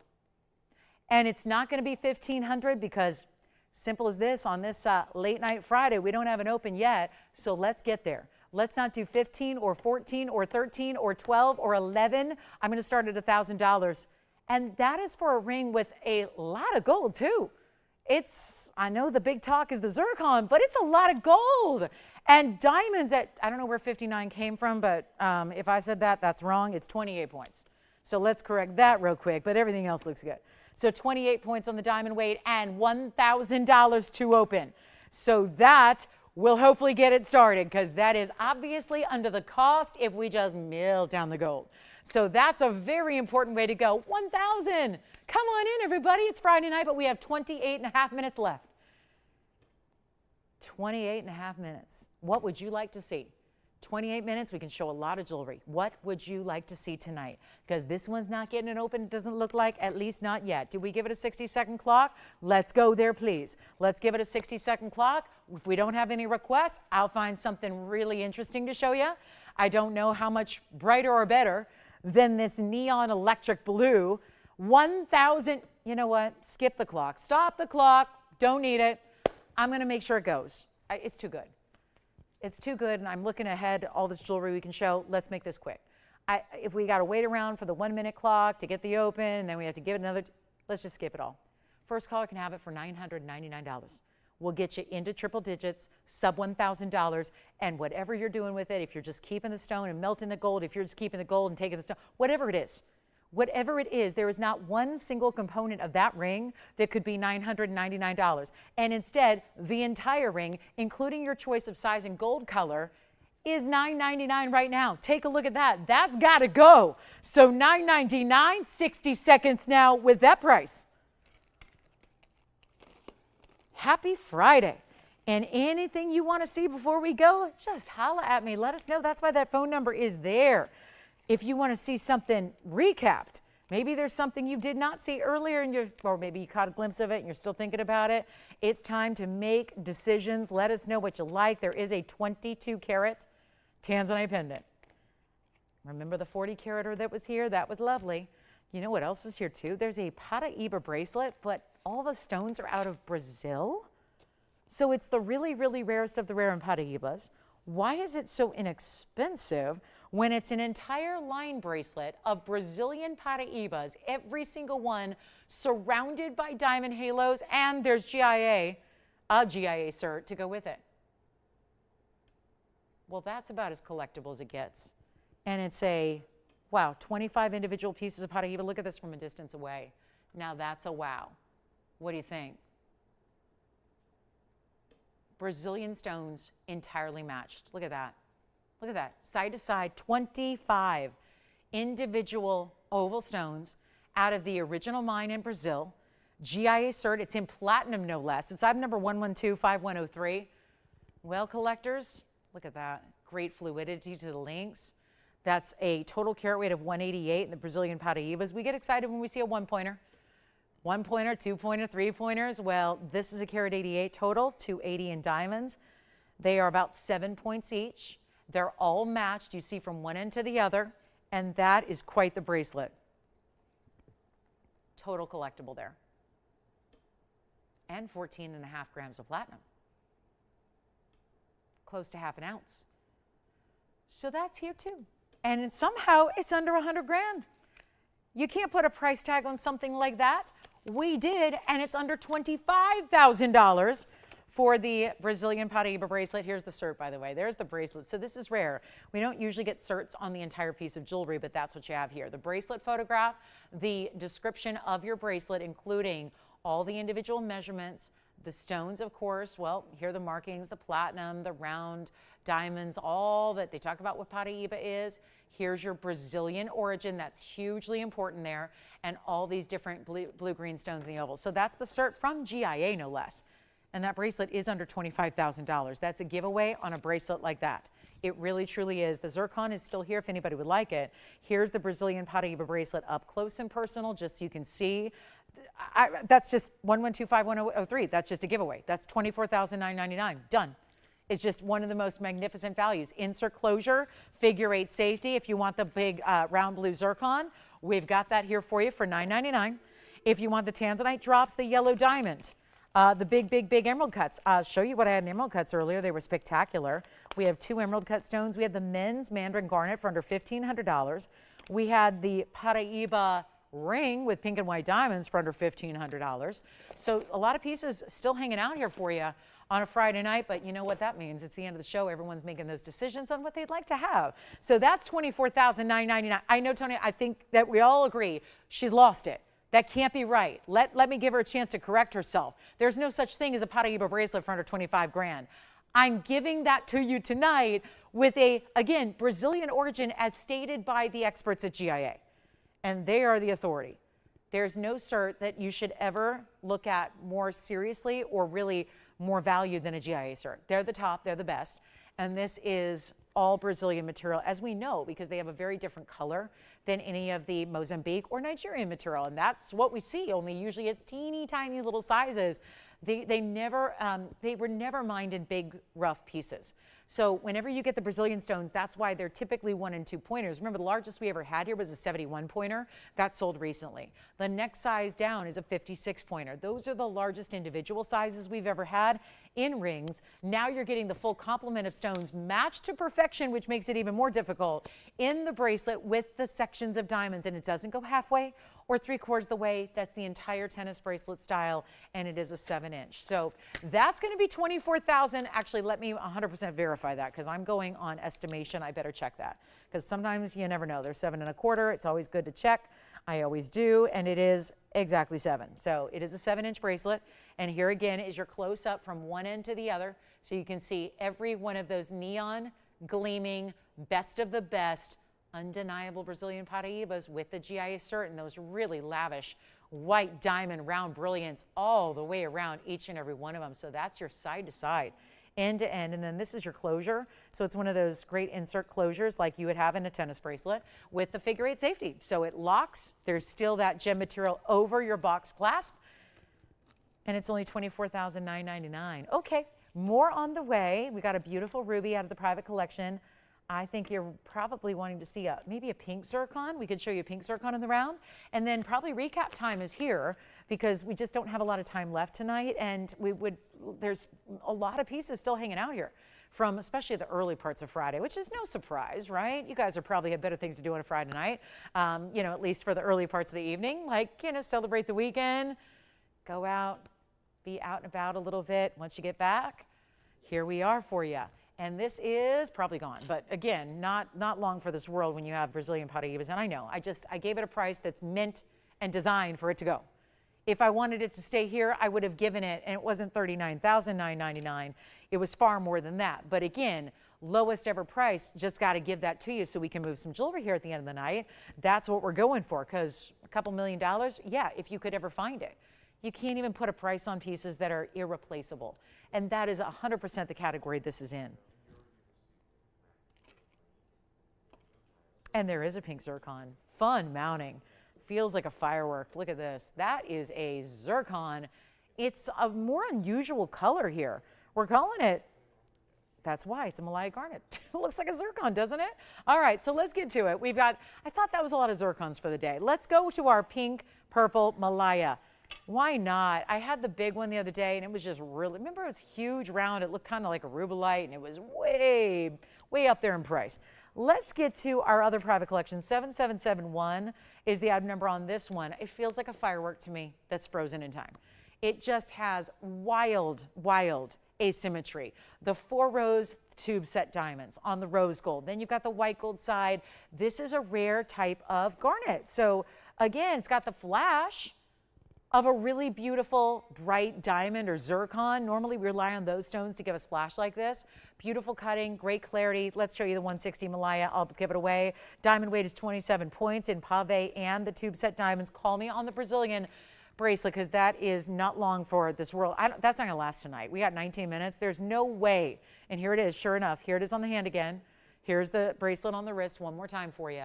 And it's not going to be $1,500 because simple as this, on this late night Friday, we don't have an open yet, so let's get there. Let's not do 15 or 14 or 13 or 12 or 11. I'm going to start at $1,000. And that is for a ring with a lot of gold too. I know the big talk is the zircon, but it's a lot of gold. And diamonds at, I don't know where 59 came from, but if I said that, that's wrong. It's 28 points. So let's correct that real quick, but everything else looks good. So 28 points on the diamond weight and $1,000 to open. So that will hopefully get it started because that is obviously under the cost if we just mill down the gold. So that's a very important way to go. 1,000. Come on in, everybody. It's Friday night, but we have 28.5 minutes left. 28.5 minutes. What would you like to see? 28 minutes, we can show a lot of jewelry. What would you like to see tonight? Because this one's not getting it open, it doesn't look like, at least not yet. Do we give it a 60-second clock? Let's go there, please. Let's give it a 60-second clock. If we don't have any requests, I'll find something really interesting to show you. I don't know how much brighter or better than this neon electric blue. 1,000, you know what? Skip the clock. Stop the clock. Don't need it. I'm going to make sure it goes. It's too good. It's too good, and I'm looking ahead, all this jewelry we can show. Let's make this quick. If we got to wait around for the 1-minute clock to get the open, and then we have to give it another, let's just skip it all. First caller can have it for $999. We'll get you into triple digits, sub $1,000, and whatever you're doing with it, if you're just keeping the stone and melting the gold, if you're just keeping the gold and taking the stone, whatever it is, there is not one single component of that ring that could be $999. And instead, the entire ring, including your choice of size and gold color, is $999 right now. Take a look at that. That's got to go. So $999, 60 seconds now with that price. Happy Friday. And anything you want to see before we go, just holla at me. Let us know. That's why that phone number is there. If you want to see something recapped, maybe there's something you did not see earlier or maybe you caught a glimpse of it and you're still thinking about it. It's time to make decisions. Let us know what you like. There is a 22-carat Tanzanite pendant. Remember the 40-carat that was here? That was lovely. You know what else is here too? There's a Paraiba bracelet, but all the stones are out of Brazil. So it's the really, really rarest of the rare in Paraibas. Why is it so inexpensive when it's an entire line bracelet of Brazilian Paraibas, every single one surrounded by diamond halos, and there's a GIA cert to go with it? Well, that's about as collectible as it gets. And it's wow, 25 individual pieces of Paraiba. Look at this from a distance away. Now that's a wow. What do you think? Brazilian stones entirely matched. Look at that. Look at that. Side to side, 25 individual oval stones out of the original mine in Brazil. GIA cert. It's in platinum, no less. It's item number 1125103. Well, collectors, look at that. Great fluidity to the links. That's a total carat weight of 188 in the Brazilian Paraibas. We get excited when we see a one-pointer. One-pointer, two-pointer, three-pointers. Well, this is a carat 88 total, 280 in diamonds. They are about 7 points each. They're all matched, you see, from one end to the other, and that is quite the bracelet. Total collectible there. And 14.5 grams of platinum. Close to half an ounce. So that's here too. And somehow it's under 100 grand. You can't put a price tag on something like that. We did, and it's under $25,000 for the Brazilian Paraiba bracelet. Here's the cert, by the way. There's the bracelet. So this is rare. We don't usually get certs on the entire piece of jewelry, but that's what you have here. The bracelet photograph, the description of your bracelet, including all the individual measurements, the stones, of course. Well, here are the markings, the platinum, the round diamonds, all that they talk about what Paraiba is. Here's your Brazilian origin. That's hugely important there. And all these different blue-green stones in the oval. So that's the cert from GIA, no less. And that bracelet is under $25,000. That's a giveaway on a bracelet like that. It really, truly is. The zircon is still here if anybody would like it. Here's the Brazilian Paraiba bracelet up close and personal, just so you can see. That's just 1125103. That's just a giveaway. That's $24,999. Done. It's just one of the most magnificent values. Insert closure, figure 8 safety. If you want the big round blue zircon, we've got that here for you for $999. If you want the Tanzanite drops, the yellow diamond, the big emerald cuts. I'll show you what I had in emerald cuts earlier. They were spectacular. We have 2 emerald cut stones. We had the men's Mandarin garnet for under $1,500. We had the Paraiba ring with pink and white diamonds for under $1,500. So a lot of pieces still hanging out here for you on a Friday night, but you know what that means. It's the end of the show. Everyone's making those decisions on what they'd like to have. So that's $24,999. I know, Tony, I think that we all agree she's lost it. That can't be right. Let me give her a chance to correct herself. There's no such thing as a Paraiba bracelet for under 25 grand. I'm giving that to you tonight with a, again, Brazilian origin as stated by the experts at GIA. And they are the authority. There's no cert that you should ever look at more seriously or really more value than a GIA cert. They're the top, they're the best. and this is all Brazilian material, as we know, because they have a very different color than any of the Mozambique or Nigerian material. And that's what we see, only usually it's teeny tiny little sizes. They were never mined in big, rough pieces. So whenever you get the Brazilian stones, that's why they're typically 1 and 2 pointers. Remember, the largest we ever had here was a 71 pointer. That sold recently. The next size down is a 56 pointer. Those are the largest individual sizes we've ever had in rings. Now you're getting the full complement of stones matched to perfection, which makes it even more difficult, in the bracelet with the sections of diamonds. And it doesn't go halfway or 3/4 the way. That's the entire tennis bracelet style, and it is a 7-inch. So that's going to be $24,000. Actually, let me 100% verify that, because I'm going on estimation. I better check that, because sometimes you never know. There's 7 1/4. It's always good to check. I always do, and it is exactly 7. So it is a 7-inch bracelet, and here again is your close-up from one end to the other, so you can see every one of those neon, gleaming, best of the best, undeniable Brazilian Paraibas with the GIA cert and those really lavish white diamond round brilliance all the way around each and every one of them. So that's your side to side, end to end. And then this is your closure. So it's one of those great insert closures like you would have in a tennis bracelet with the figure 8 safety. So it locks. There's still that gem material over your box clasp. And it's only $24,999. Okay, more on the way. We got a beautiful ruby out of the private collection. I think you're probably wanting to see maybe a pink zircon. We could show you a pink zircon in the round. And then probably recap time is here, because we just don't have a lot of time left tonight. And there's a lot of pieces still hanging out here from especially the early parts of Friday, which is no surprise, right? You guys are probably have better things to do on a Friday night, you know, at least for the early parts of the evening, like, you know, celebrate the weekend, go out, be out and about a little bit. Once you get back, here we are for you. And this is probably gone, but again, not long for this world when you have Brazilian Paraibas. And I know, I gave it a price that's meant and designed for it to go. If I wanted it to stay here, I would have given it, and it wasn't $39,999. It was far more than that. But again, lowest ever price, just got to give that to you so we can move some jewelry here at the end of the night. That's what we're going for, because a couple $1 million, yeah, if you could ever find it. You can't even put a price on pieces that are irreplaceable. And that is 100% the category this is in. And there is a pink zircon. Fun mounting. Feels like a firework. Look at this. That is a zircon. It's a more unusual color here. We're calling it, that's why, it's a Malaya garnet. It looks like a zircon, doesn't it? All right, so let's get to it. We've got, I thought that was a lot of zircons for the day. Let's go to our pink, purple Malaya. Why not? I had the big one the other day, and it was just really, remember, it was huge, round. It looked kind of like a rubellite, and it was way, way up there in price. Let's get to our other private collection. 7771 is the item number on this one. It feels like a firework to me that's frozen in time. It just has wild, wild asymmetry. The 4 rose tube set diamonds on the rose gold. Then you've got the white gold side. This is a rare type of garnet. So again, it's got the flash of a really beautiful bright diamond or zircon. Normally we rely on those stones to give us flash like this. Beautiful cutting, great clarity. Let's show you the 160 Malaya. I'll give it away. Diamond weight is 27 points in pave and the tube set diamonds. Call me on the Brazilian bracelet, because that is not long for this world. That's not gonna last tonight. We got 19 minutes. There's no way. And here it is, sure enough. Here it is on the hand again. Here's the bracelet on the wrist one more time for you.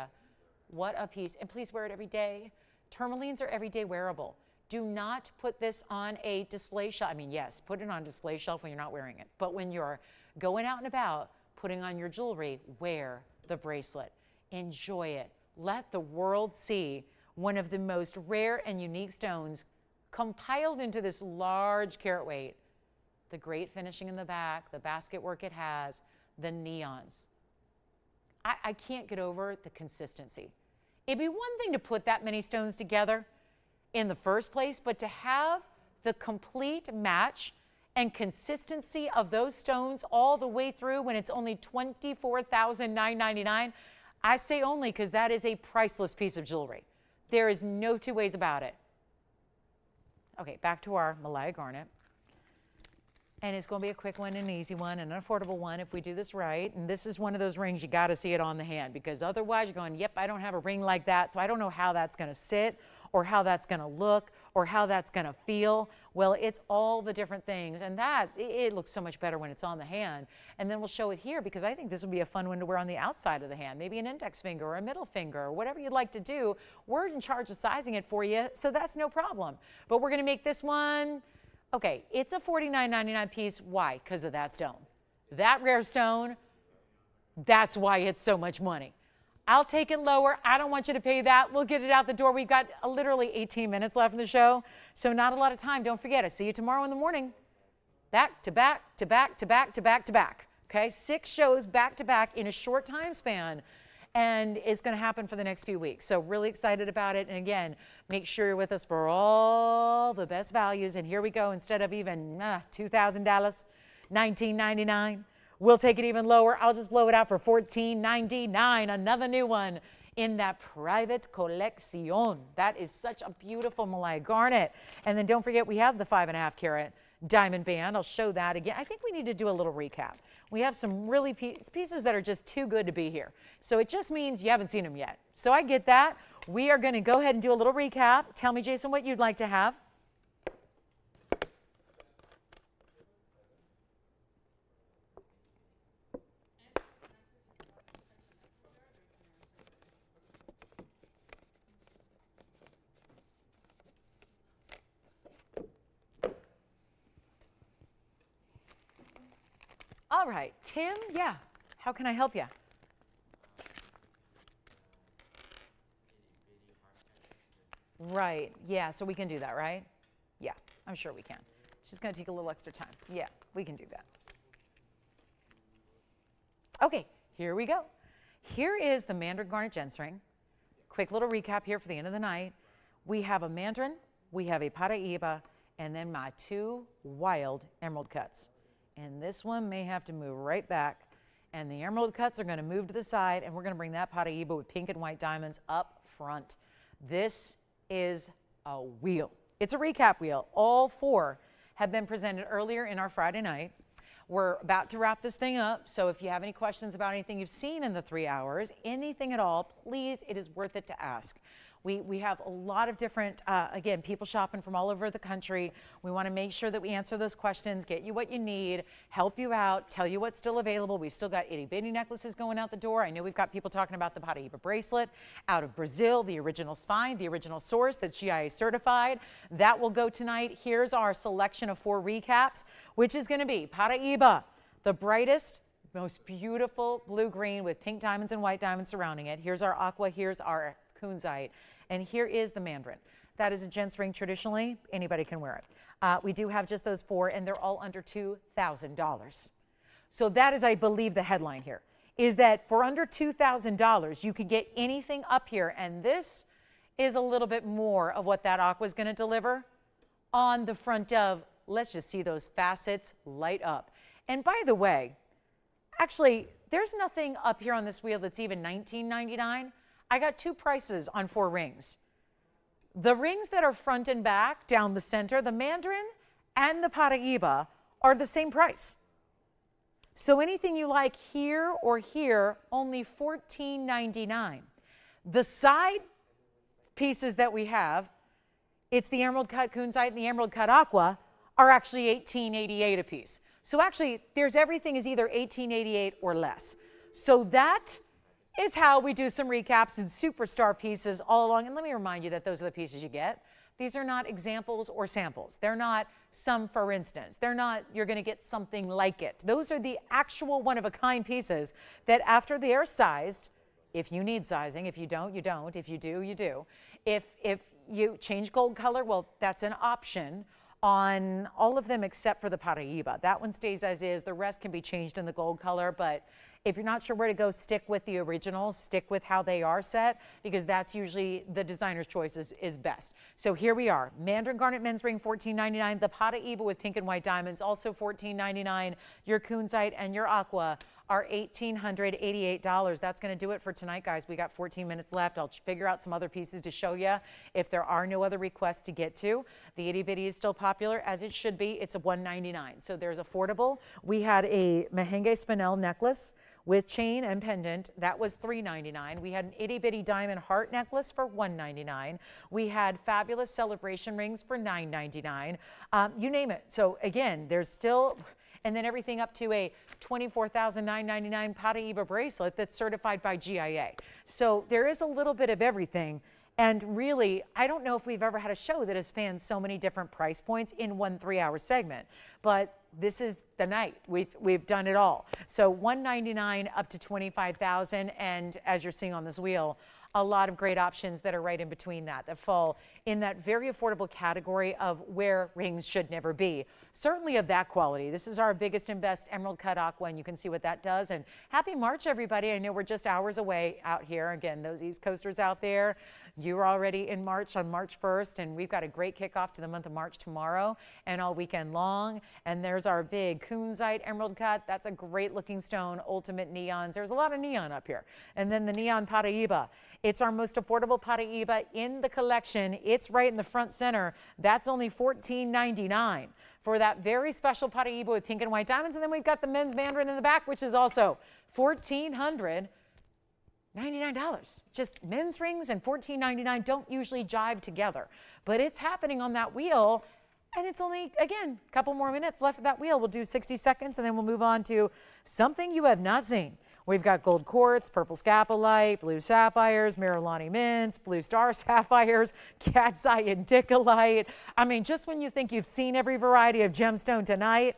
What a piece. And please wear it every day. Tourmalines are everyday wearable. Do not put this on a display shelf. I mean, yes, put it on a display shelf when you're not wearing it. But when you're going out and about, putting on your jewelry, wear the bracelet. Enjoy it. Let the world see one of the most rare and unique stones compiled into this large carat weight. The great finishing in the back, the basket work it has, the neons. I can't get over the consistency. It'd be one thing to put that many stones together in the first place, but to have the complete match and consistency of those stones all the way through when it's only $24,999, I say only because that is a priceless piece of jewelry. There is no two ways about it. Okay, back to our Malaya garnet. And it's going to be a quick one, an easy one, and an affordable one if we do this right. And this is one of those rings you got to see it on the hand, because otherwise you're going, yep, I don't have a ring like that, so I don't know how that's going to sit or how that's going to look or how that's going to feel. Well, it's all the different things, and that, it looks so much better when it's on the hand. And then we'll show it here because I think this would be a fun one to wear on the outside of the hand, maybe an index finger or a middle finger or whatever you'd like to do. We're in charge of sizing it for you, so that's no problem. But we're going to make this one, okay, it's a $49.99 piece. Why? Because of that stone. That rare stone, that's why it's so much money. I'll take it lower. I don't want you to pay that. We'll get it out the door. We've got literally 18 minutes left in the show, so not a lot of time. Don't forget, I see you tomorrow in the morning. Back to back to back to back to back to back. Okay, 6 shows back to back in a short time span, and it's going to happen for the next few weeks. So really excited about it. And again, make sure you're with us for all the best values. And here we go. Instead of even $2,000, $19.99. We'll take it even lower. I'll just blow it out for $14.99. Another new one in that private collection. That is such a beautiful Malaya garnet. And then don't forget, we have the 5.5 carat diamond band. I'll show that again. I think we need to do a little recap. We have some really pieces that are just too good to be here. So it just means you haven't seen them yet. So I get that. We are going to go ahead and do a little recap. Tell me, Jason, what you'd like to have. All right, Tim, yeah, how can I help you? Right, yeah, so we can do that, right? Yeah, I'm sure we can. It's just going to take a little extra time. Yeah, we can do that. Okay, here we go. Here is the Mandarin garnet gemstone. Quick little recap here for the end of the night. We have a Mandarin, we have a Paraiba, and then my 2 wild emerald cuts. And this one may have to move right back. And the emerald cuts are going to move to the side, and we're going to bring that Paraiba with pink and white diamonds up front. This is a wheel. It's a recap wheel. All 4 have been presented earlier in our Friday night. We're about to wrap this thing up, so if you have any questions about anything you've seen in the 3 hours, anything at all, please, it is worth it to ask. We have a lot of different, again, people shopping from all over the country. We want to make sure that we answer those questions, get you what you need, help you out, tell you what's still available. We've still got itty-bitty necklaces going out the door. I know we've got people talking about the Paraiba bracelet out of Brazil, the original spine, the original source that's GIA certified. That will go tonight. Here's our selection of 4 recaps, which is going to be Paraiba, the brightest, most beautiful blue-green with pink diamonds and white diamonds surrounding it. Here's our aqua, here's our kunzite, and here is the Mandarin. That is a gents ring traditionally. Anybody can wear it. We do have just those 4, and they're all under $2,000. So that is, I believe, the headline here, is that for under $2,000, you could get anything up here, and this is a little bit more of what that aqua is going to deliver on the front of. Let's just see those facets light up. And by the way, actually, there's nothing up here on this wheel that's even $19.99. I got 2 prices on 4 rings. The rings that are front and back down the center, the Mandarin and the Paraiba, are the same price. So anything you like here or here, only $14.99. The side pieces that we have, it's the emerald cut kunzite and the emerald cut aqua, are actually $18.88 a piece. So actually, there's everything is either $18.88 or less. So that is how we do some recaps and superstar pieces all along. And let me remind you that those are the pieces you get. These are not examples or samples. They're not some for instance. They're not you're going to get something like it. Those are the actual one-of-a-kind pieces that after they are sized, if you need sizing, if you don't, you don't. If you do, you do. If you change gold color, well, that's an option on all of them except for the Paraiba. That one stays as is. The rest can be changed in the gold color, but if you're not sure where to go, stick with the originals, stick with how they are set, because that's usually the designer's choice is best. So here we are. Mandarin garnet men's ring, $14.99. The Paraiba with pink and white diamonds, also $14.99. Your kunzite and your aqua are $1,888. That's going to do it for tonight, guys. We got 14 minutes left. I'll figure out some other pieces to show you if there are no other requests to get to. The itty bitty is still popular, as it should be. It's a $199, so there's affordable. We had a Mahenge spinel necklace with chain and pendant. That was $399. We had an itty bitty diamond heart necklace for $199. We had fabulous celebration rings for $999. You name it. So again, there's still, and then everything up to a $24,999 Paraiba bracelet that's certified by GIA. So there is a little bit of everything. And really, I don't know if we've ever had a show that has spanned so many different price points in one 3-hour segment, but this is the night. We've done it all. So $199 up to $25,000, and as you're seeing on this wheel, a lot of great options that are right in between that fall in that very affordable category of where rings should never be. Certainly of that quality. This is our biggest and best emerald cut aqua, and you can see what that does. And happy March, everybody. I know we're just hours away out here. Again, those East Coasters out there, you're already in March on March 1st, and we've got a great kickoff to the month of March tomorrow and all weekend long. And there's our big kunzite emerald cut. That's a great looking stone, ultimate neons. There's a lot of neon up here. And then the neon Paraiba. It's our most affordable Paraiba in the collection. It's right in the front center. That's only $14.99 for that very special Paraiba with pink and white diamonds. And then we've got the men's Mandarin in the back, which is also $1,499. Just men's rings and $14.99 don't usually jive together, but it's happening on that wheel. And it's only, again, a couple more minutes left of that wheel. We'll do 60 seconds and then we'll move on to something you have not seen. We've got gold quartz, purple scapolite, blue sapphires, Marilani mints, blue star sapphires, cat's eye indicolite. I mean, just when you think you've seen every variety of gemstone tonight,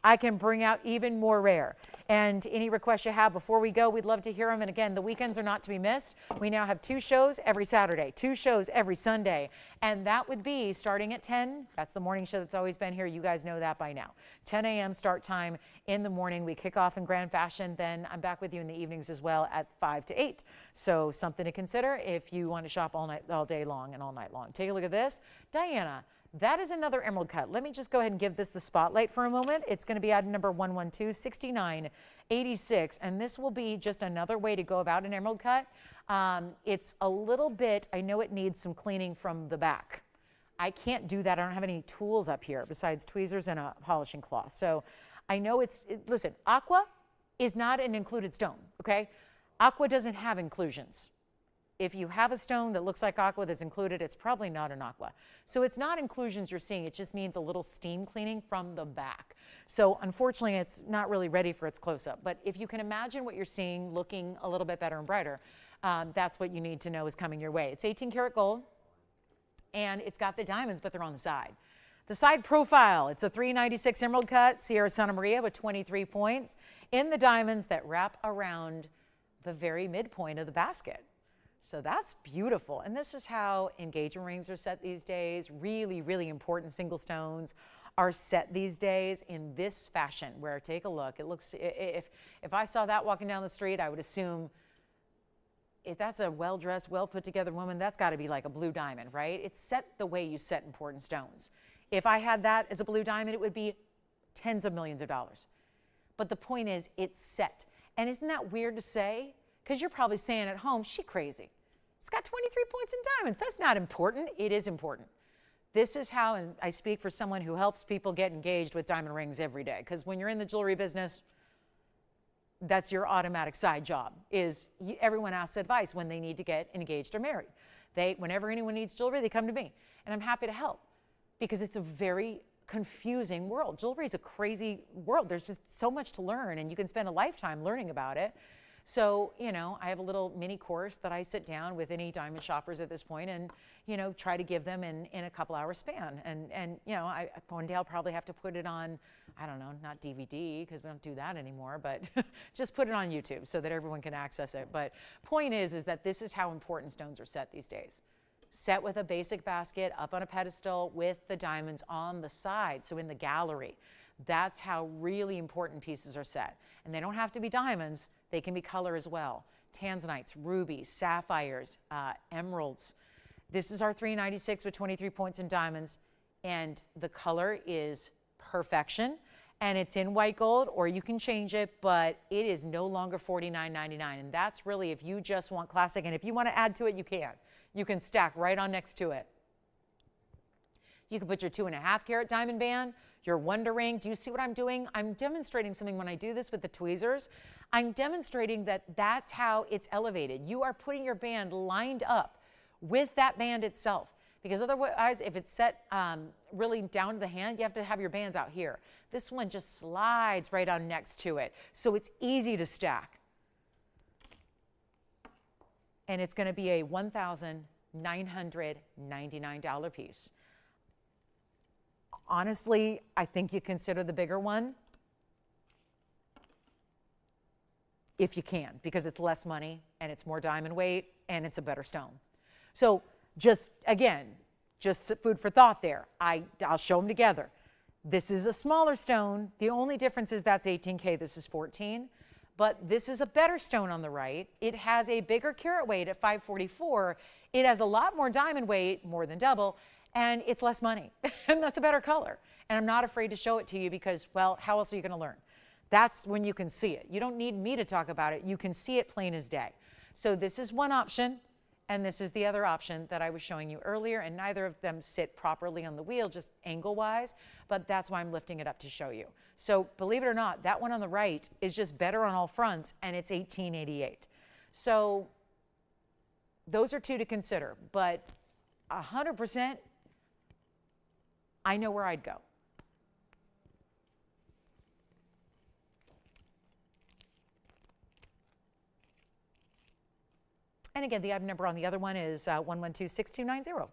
I can bring out even more rare. And any requests you have before we go, we'd love to hear them. And again, the weekends are not to be missed. We now have 2 shows every Saturday, 2 shows every Sunday. And that would be starting at 10. That's the morning show that's always been here. You guys know that by now. 10 a.m. start time in the morning. We kick off in grand fashion. Then I'm back with you in the evenings as well at 5 to 8. So something to consider if you want to shop all day long and all night long. Take a look at this. Diana. That is another emerald cut. Let me just go ahead and give this the spotlight for a moment. It's going to be item number 1126986, and this will be just another way to go about an emerald cut. It's a little bit, I know it needs some cleaning from the back. I can't do that. I don't have any tools up here besides tweezers and a polishing cloth. So I know listen, aqua is not an included stone, okay? Aqua doesn't have inclusions. If you have a stone that looks like aqua that's included, it's probably not an aqua. So it's not inclusions you're seeing, it just needs a little steam cleaning from the back. So unfortunately, it's not really ready for its close-up. But if you can imagine what you're seeing looking a little bit better and brighter, that's what you need to know is coming your way. It's 18 karat gold, and it's got the diamonds, but they're on the side. The side profile, it's a 396 emerald cut, Sierra Santa Maria with 23 points in the diamonds that wrap around the very midpoint of the basket. So that's beautiful. And this is how engagement rings are set these days. Really, really important single stones are set these days in this fashion where, take a look, it looks, if I saw that walking down the street, I would assume if that's a well-dressed, well-put-together woman, that's got to be like a blue diamond, right? It's set the way you set important stones. If I had that as a blue diamond, it would be tens of millions of dollars. But the point is, it's set. And isn't that weird to say? Because you're probably saying at home, she crazy. It's got 23 points in diamonds. That's not important. It is important. This is how, and I speak for someone who helps people get engaged with diamond rings every day. Because when you're in the jewelry business, that's your automatic side job, is everyone asks advice when they need to get engaged or married. Whenever anyone needs jewelry, they come to me. And I'm happy to help because it's a very confusing world. Jewelry is a crazy world. There's just so much to learn, and you can spend a lifetime learning about it. So, you know, I have a little mini course that I sit down with any diamond shoppers at this point and, you know, try to give them in a couple hour span. And you know, one day I'll probably have to put it on, I don't know, not DVD because we don't do that anymore, but just put it on YouTube so that everyone can access it. But point is that this is how important stones are set these days. Set with a basic basket up on a pedestal with the diamonds on the side, so in the gallery. That's how really important pieces are set. And they don't have to be diamonds, they can be color as well. Tanzanites, rubies, sapphires, emeralds. This is our 396 with 23 points in diamonds, and the color is perfection. And it's in white gold, or you can change it, but it is no longer $49.99. And that's really if you just want classic, and if you want to add to it, you can. You can stack right on next to it. You can put your 2.5 carat diamond band, your wonder ring. Do you see what I'm doing? I'm demonstrating something when I do this with the tweezers. I'm demonstrating that that's how it's elevated. You are putting your band lined up with that band itself, because otherwise, if it's set really down to the hand, you have to have your bands out here. This one just slides right on next to it, so it's easy to stack. And it's going to be a $1,999 piece. Honestly, I think you consider the bigger one if you can, because it's less money and it's more diamond weight and it's a better stone. So just, again, just food for thought there. I'll show them together. This is a smaller stone. The only difference is that's 18K, this is 14. But this is a better stone on the right. It has a bigger carat weight at 544. It has a lot more diamond weight, more than double, and it's less money. And that's a better color. And I'm not afraid to show it to you because, well, how else are you going to learn? That's when you can see it. You don't need me to talk about it. You can see it plain as day. So this is one option, and this is the other option that I was showing you earlier, and neither of them sit properly on the wheel, just angle-wise, but that's why I'm lifting it up to show you. So believe it or not, that one on the right is just better on all fronts, and it's $1888. So those are two to consider, but 100%, I know where I'd go. And again, the item number on the other one is 1126290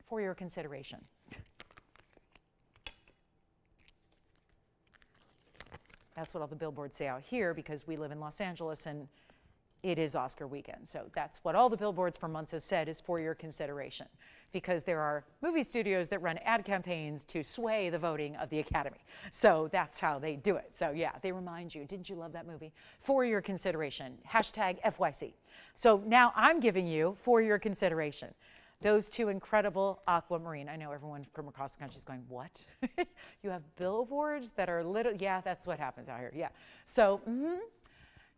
for your consideration. That's what all the billboards say out here because we live in Los Angeles and it is Oscar weekend. So that's what all the billboards for months have said is for your consideration, because there are movie studios that run ad campaigns to sway the voting of the Academy. So that's how they do it. So yeah, they remind you, didn't you love that movie? For your consideration, hashtag FYC. So now I'm giving you, for your consideration, those two incredible aquamarine. I know everyone from across the country is going, what? You have billboards that are little, yeah, that's what happens out here, yeah. So,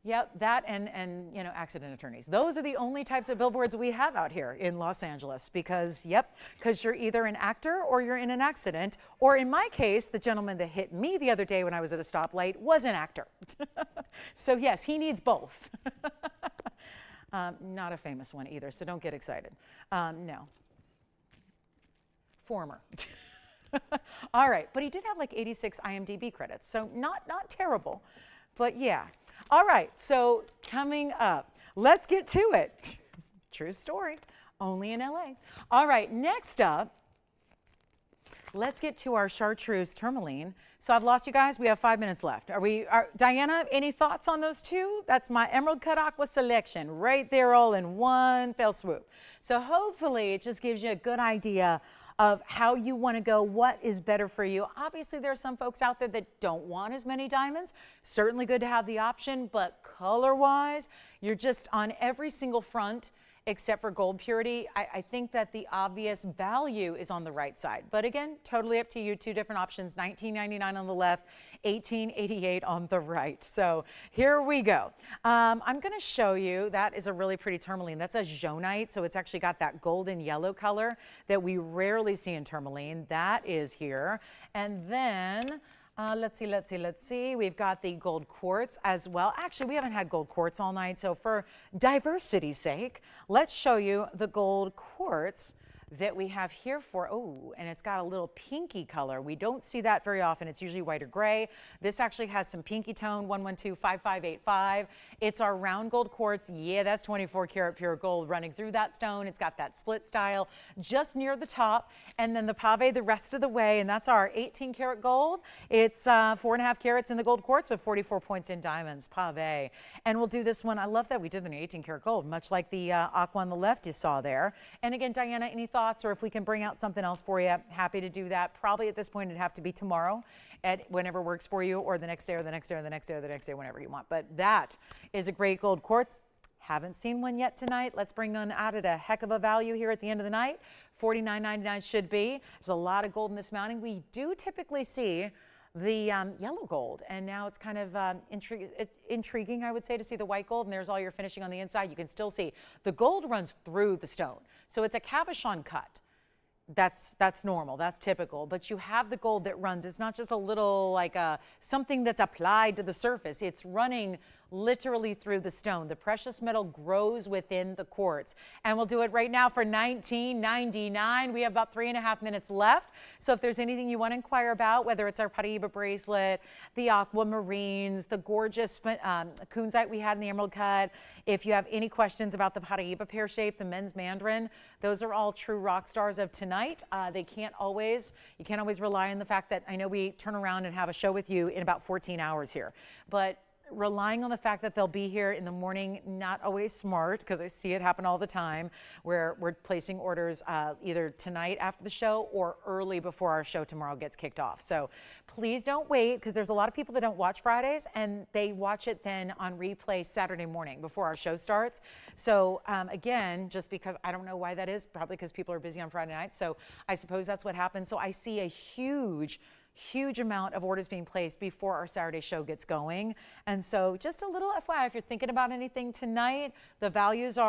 yep, that and you know, accident attorneys. Those are the only types of billboards we have out here in Los Angeles because, yep, because you're either an actor or you're in an accident, or in my case, the gentleman that hit me the other day when I was at a stoplight was an actor. So yes, he needs both. Not a famous one either, so don't get excited. No. Former. All right, but he did have like 86 IMDb credits, so not terrible, but yeah. All right, so coming up, let's get to it. True story, only in LA. All right, next up, let's get to our chartreuse tourmaline. So I've lost you guys, we have 5 minutes left. Diana, any thoughts on those two? That's my emerald cut aqua selection, right there all in one fell swoop. So hopefully it just gives you a good idea of how you want to go, what is better for you. Obviously, there are some folks out there that don't want as many diamonds. Certainly good to have the option, but color-wise, you're just on every single front except for gold purity. I think that the obvious value is on the right side. But again, totally up to you. Two different options, $19.99 on the left, $18.88 on the right. So here we go. I'm going to show you, that is a really pretty tourmaline. That's a jaunite, so it's actually got that golden yellow color that we rarely see in tourmaline. That is here. And then let's see. We've got the gold quartz as well. Actually, we haven't had gold quartz all night, so for diversity's sake, let's show you the gold quartz that we have here for, oh, and it's got a little pinky color. We don't see that very often. It's usually white or gray. This actually has some pinky tone, 1125585. It's our round gold quartz. Yeah, that's 24 karat pure gold running through that stone. It's got that split style just near the top, and then the pave the rest of the way, and that's our 18 karat gold. It's 4.5 carats in the gold quartz with 44 points in diamonds, pave. And we'll do this one. I love that we did the 18 karat gold, much like the aqua on the left you saw there. And again, Diana, any thoughts? Or if we can bring out something else for you, happy to do that. Probably at this point it'd have to be tomorrow at whenever works for you, or the next day, or the next day, or the next day, or the next day, whenever you want. But that is a great gold quartz. Haven't seen one yet tonight. Let's bring one out at a heck of a value here at the end of the night. $49.99 should be. There's a lot of gold in this mounting. We do typically see the yellow gold, and now it's kind of intriguing, I would say, to see the white gold, and there's all your finishing on the inside. You can still see the gold runs through the stone, so it's a cabochon cut. That's normal, that's typical, but you have the gold that runs. It's not just a little like something that's applied to the surface. It's running literally through the stone. The precious metal grows within the quartz, and we'll do it right now for $19.99. We have about 3.5 minutes left, so if there's anything you want to inquire about, whether it's our Paraiba bracelet, the aquamarines, the gorgeous kunzite we had in the emerald cut, if you have any questions about the Paraiba pear shape, the men's Mandarin, those are all true rock stars of tonight. You can't always rely on the fact that, I know we turn around and have a show with you in about 14 hours here, but relying on the fact that they'll be here in the morning, not always smart, because I see it happen all the time, where we're placing orders either tonight after the show or early before our show tomorrow gets kicked off. So please don't wait, because there's a lot of people that don't watch Fridays, and they watch it then on replay Saturday morning before our show starts. So again, just because I don't know why that is, probably because people are busy on Friday night. So I suppose that's what happens. So I see a huge amount of orders being placed before our Saturday show gets going. And so just a little FYI, if you're thinking about anything tonight, the values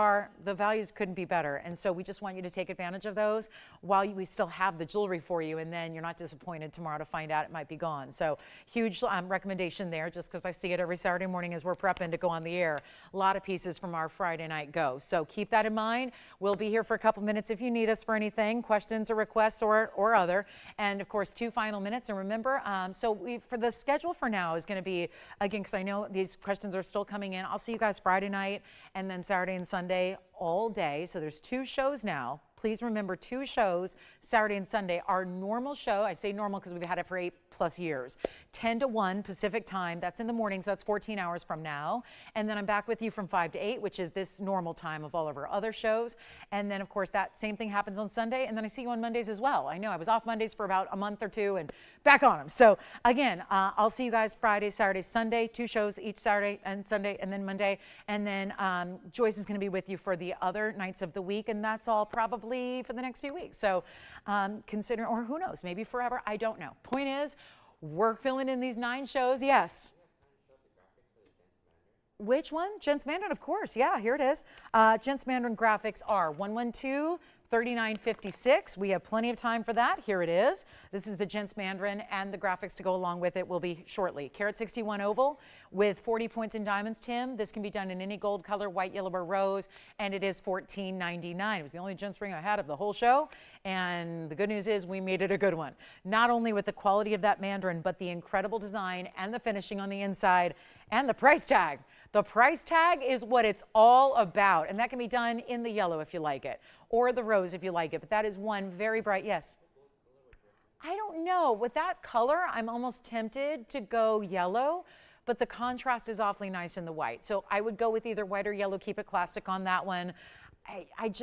couldn't be better. And so we just want you to take advantage of those while we still have the jewelry for you, and then you're not disappointed tomorrow to find out it might be gone. So huge recommendation there, just because I see it every Saturday morning as we're prepping to go on the air. A lot of pieces from our Friday night go. So keep that in mind. We'll be here for a couple minutes if you need us for anything, questions or requests or other. And of course, 2 final minutes. And remember, for the schedule for now is going to be, again, because I know these questions are still coming in, I'll see you guys Friday night and then Saturday and Sunday all day. So there's 2 shows now. Please remember, 2 shows, Saturday and Sunday. Our normal show, I say normal because we've had it for 8+ years, 10 to 1 Pacific time. That's in the morning, so that's 14 hours from now. And then I'm back with you from 5 to 8, which is this normal time of all of our other shows. And then, of course, that same thing happens on Sunday. And then I see you on Mondays as well. I know I was off Mondays for about a month or 2 and back on them. So again, I'll see you guys Friday, Saturday, Sunday, 2 shows each Saturday and Sunday, and then Monday. And then Joyce is going to be with you for the other nights of the week. And that's all probably for the next few weeks. So consider, or who knows, maybe forever, I don't know. Point is, we're filling in these 9 shows. Yes. Which one? Gents Mandarin, of course. Yeah, here it is. Gents Mandarin graphics are 112-3956. We have plenty of time for that. Here it is. This is the Gents Mandarin, and the graphics to go along with it will be shortly. Carat 61 oval with 40 points in diamonds, Tim. This can be done in any gold color, white, yellow, or rose, and it is $14.99. It was the only gents ring I had of the whole show, and the good news is we made it a good one. Not only with the quality of that Mandarin, but the incredible design and the finishing on the inside and the price tag. The price tag is what it's all about, and that can be done in the yellow if you like it, or the rose if you like it, but that is one very bright, yes? I don't know. With that color, I'm almost tempted to go yellow, but the contrast is awfully nice in the white. So I would go with either white or yellow, keep it classic on that one. It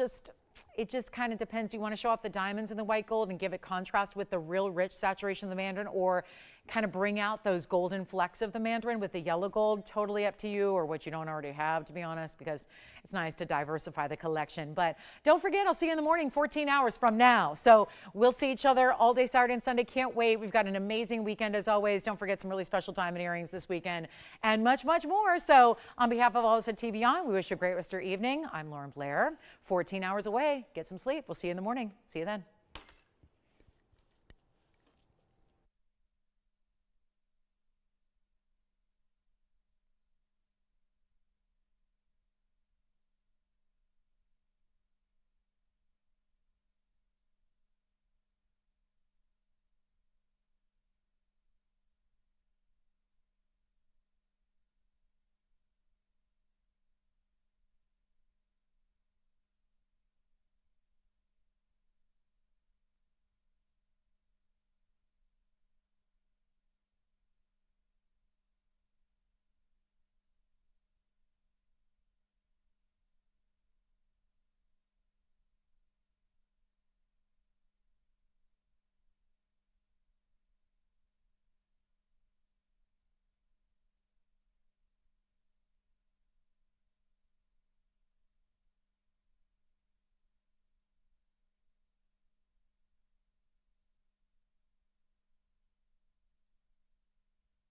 just kind of depends. Do you want to show off the diamonds in the white gold and give it contrast with the real rich saturation of the Mandarin, or kind of bring out those golden flecks of the Mandarin with the yellow gold? Totally up to you, or what you don't already have, to be honest, because it's nice to diversify the collection. But don't forget, I'll see you in the morning 14 hours from now. So we'll see each other all day Saturday and Sunday. Can't wait. We've got an amazing weekend as always. Don't forget some really special diamond earrings this weekend and much, much more. So on behalf of all of us at TVON, we wish you a great rest of your evening. I'm Lauren Blair. 14 hours away. Get some sleep. We'll see you in the morning. See you then.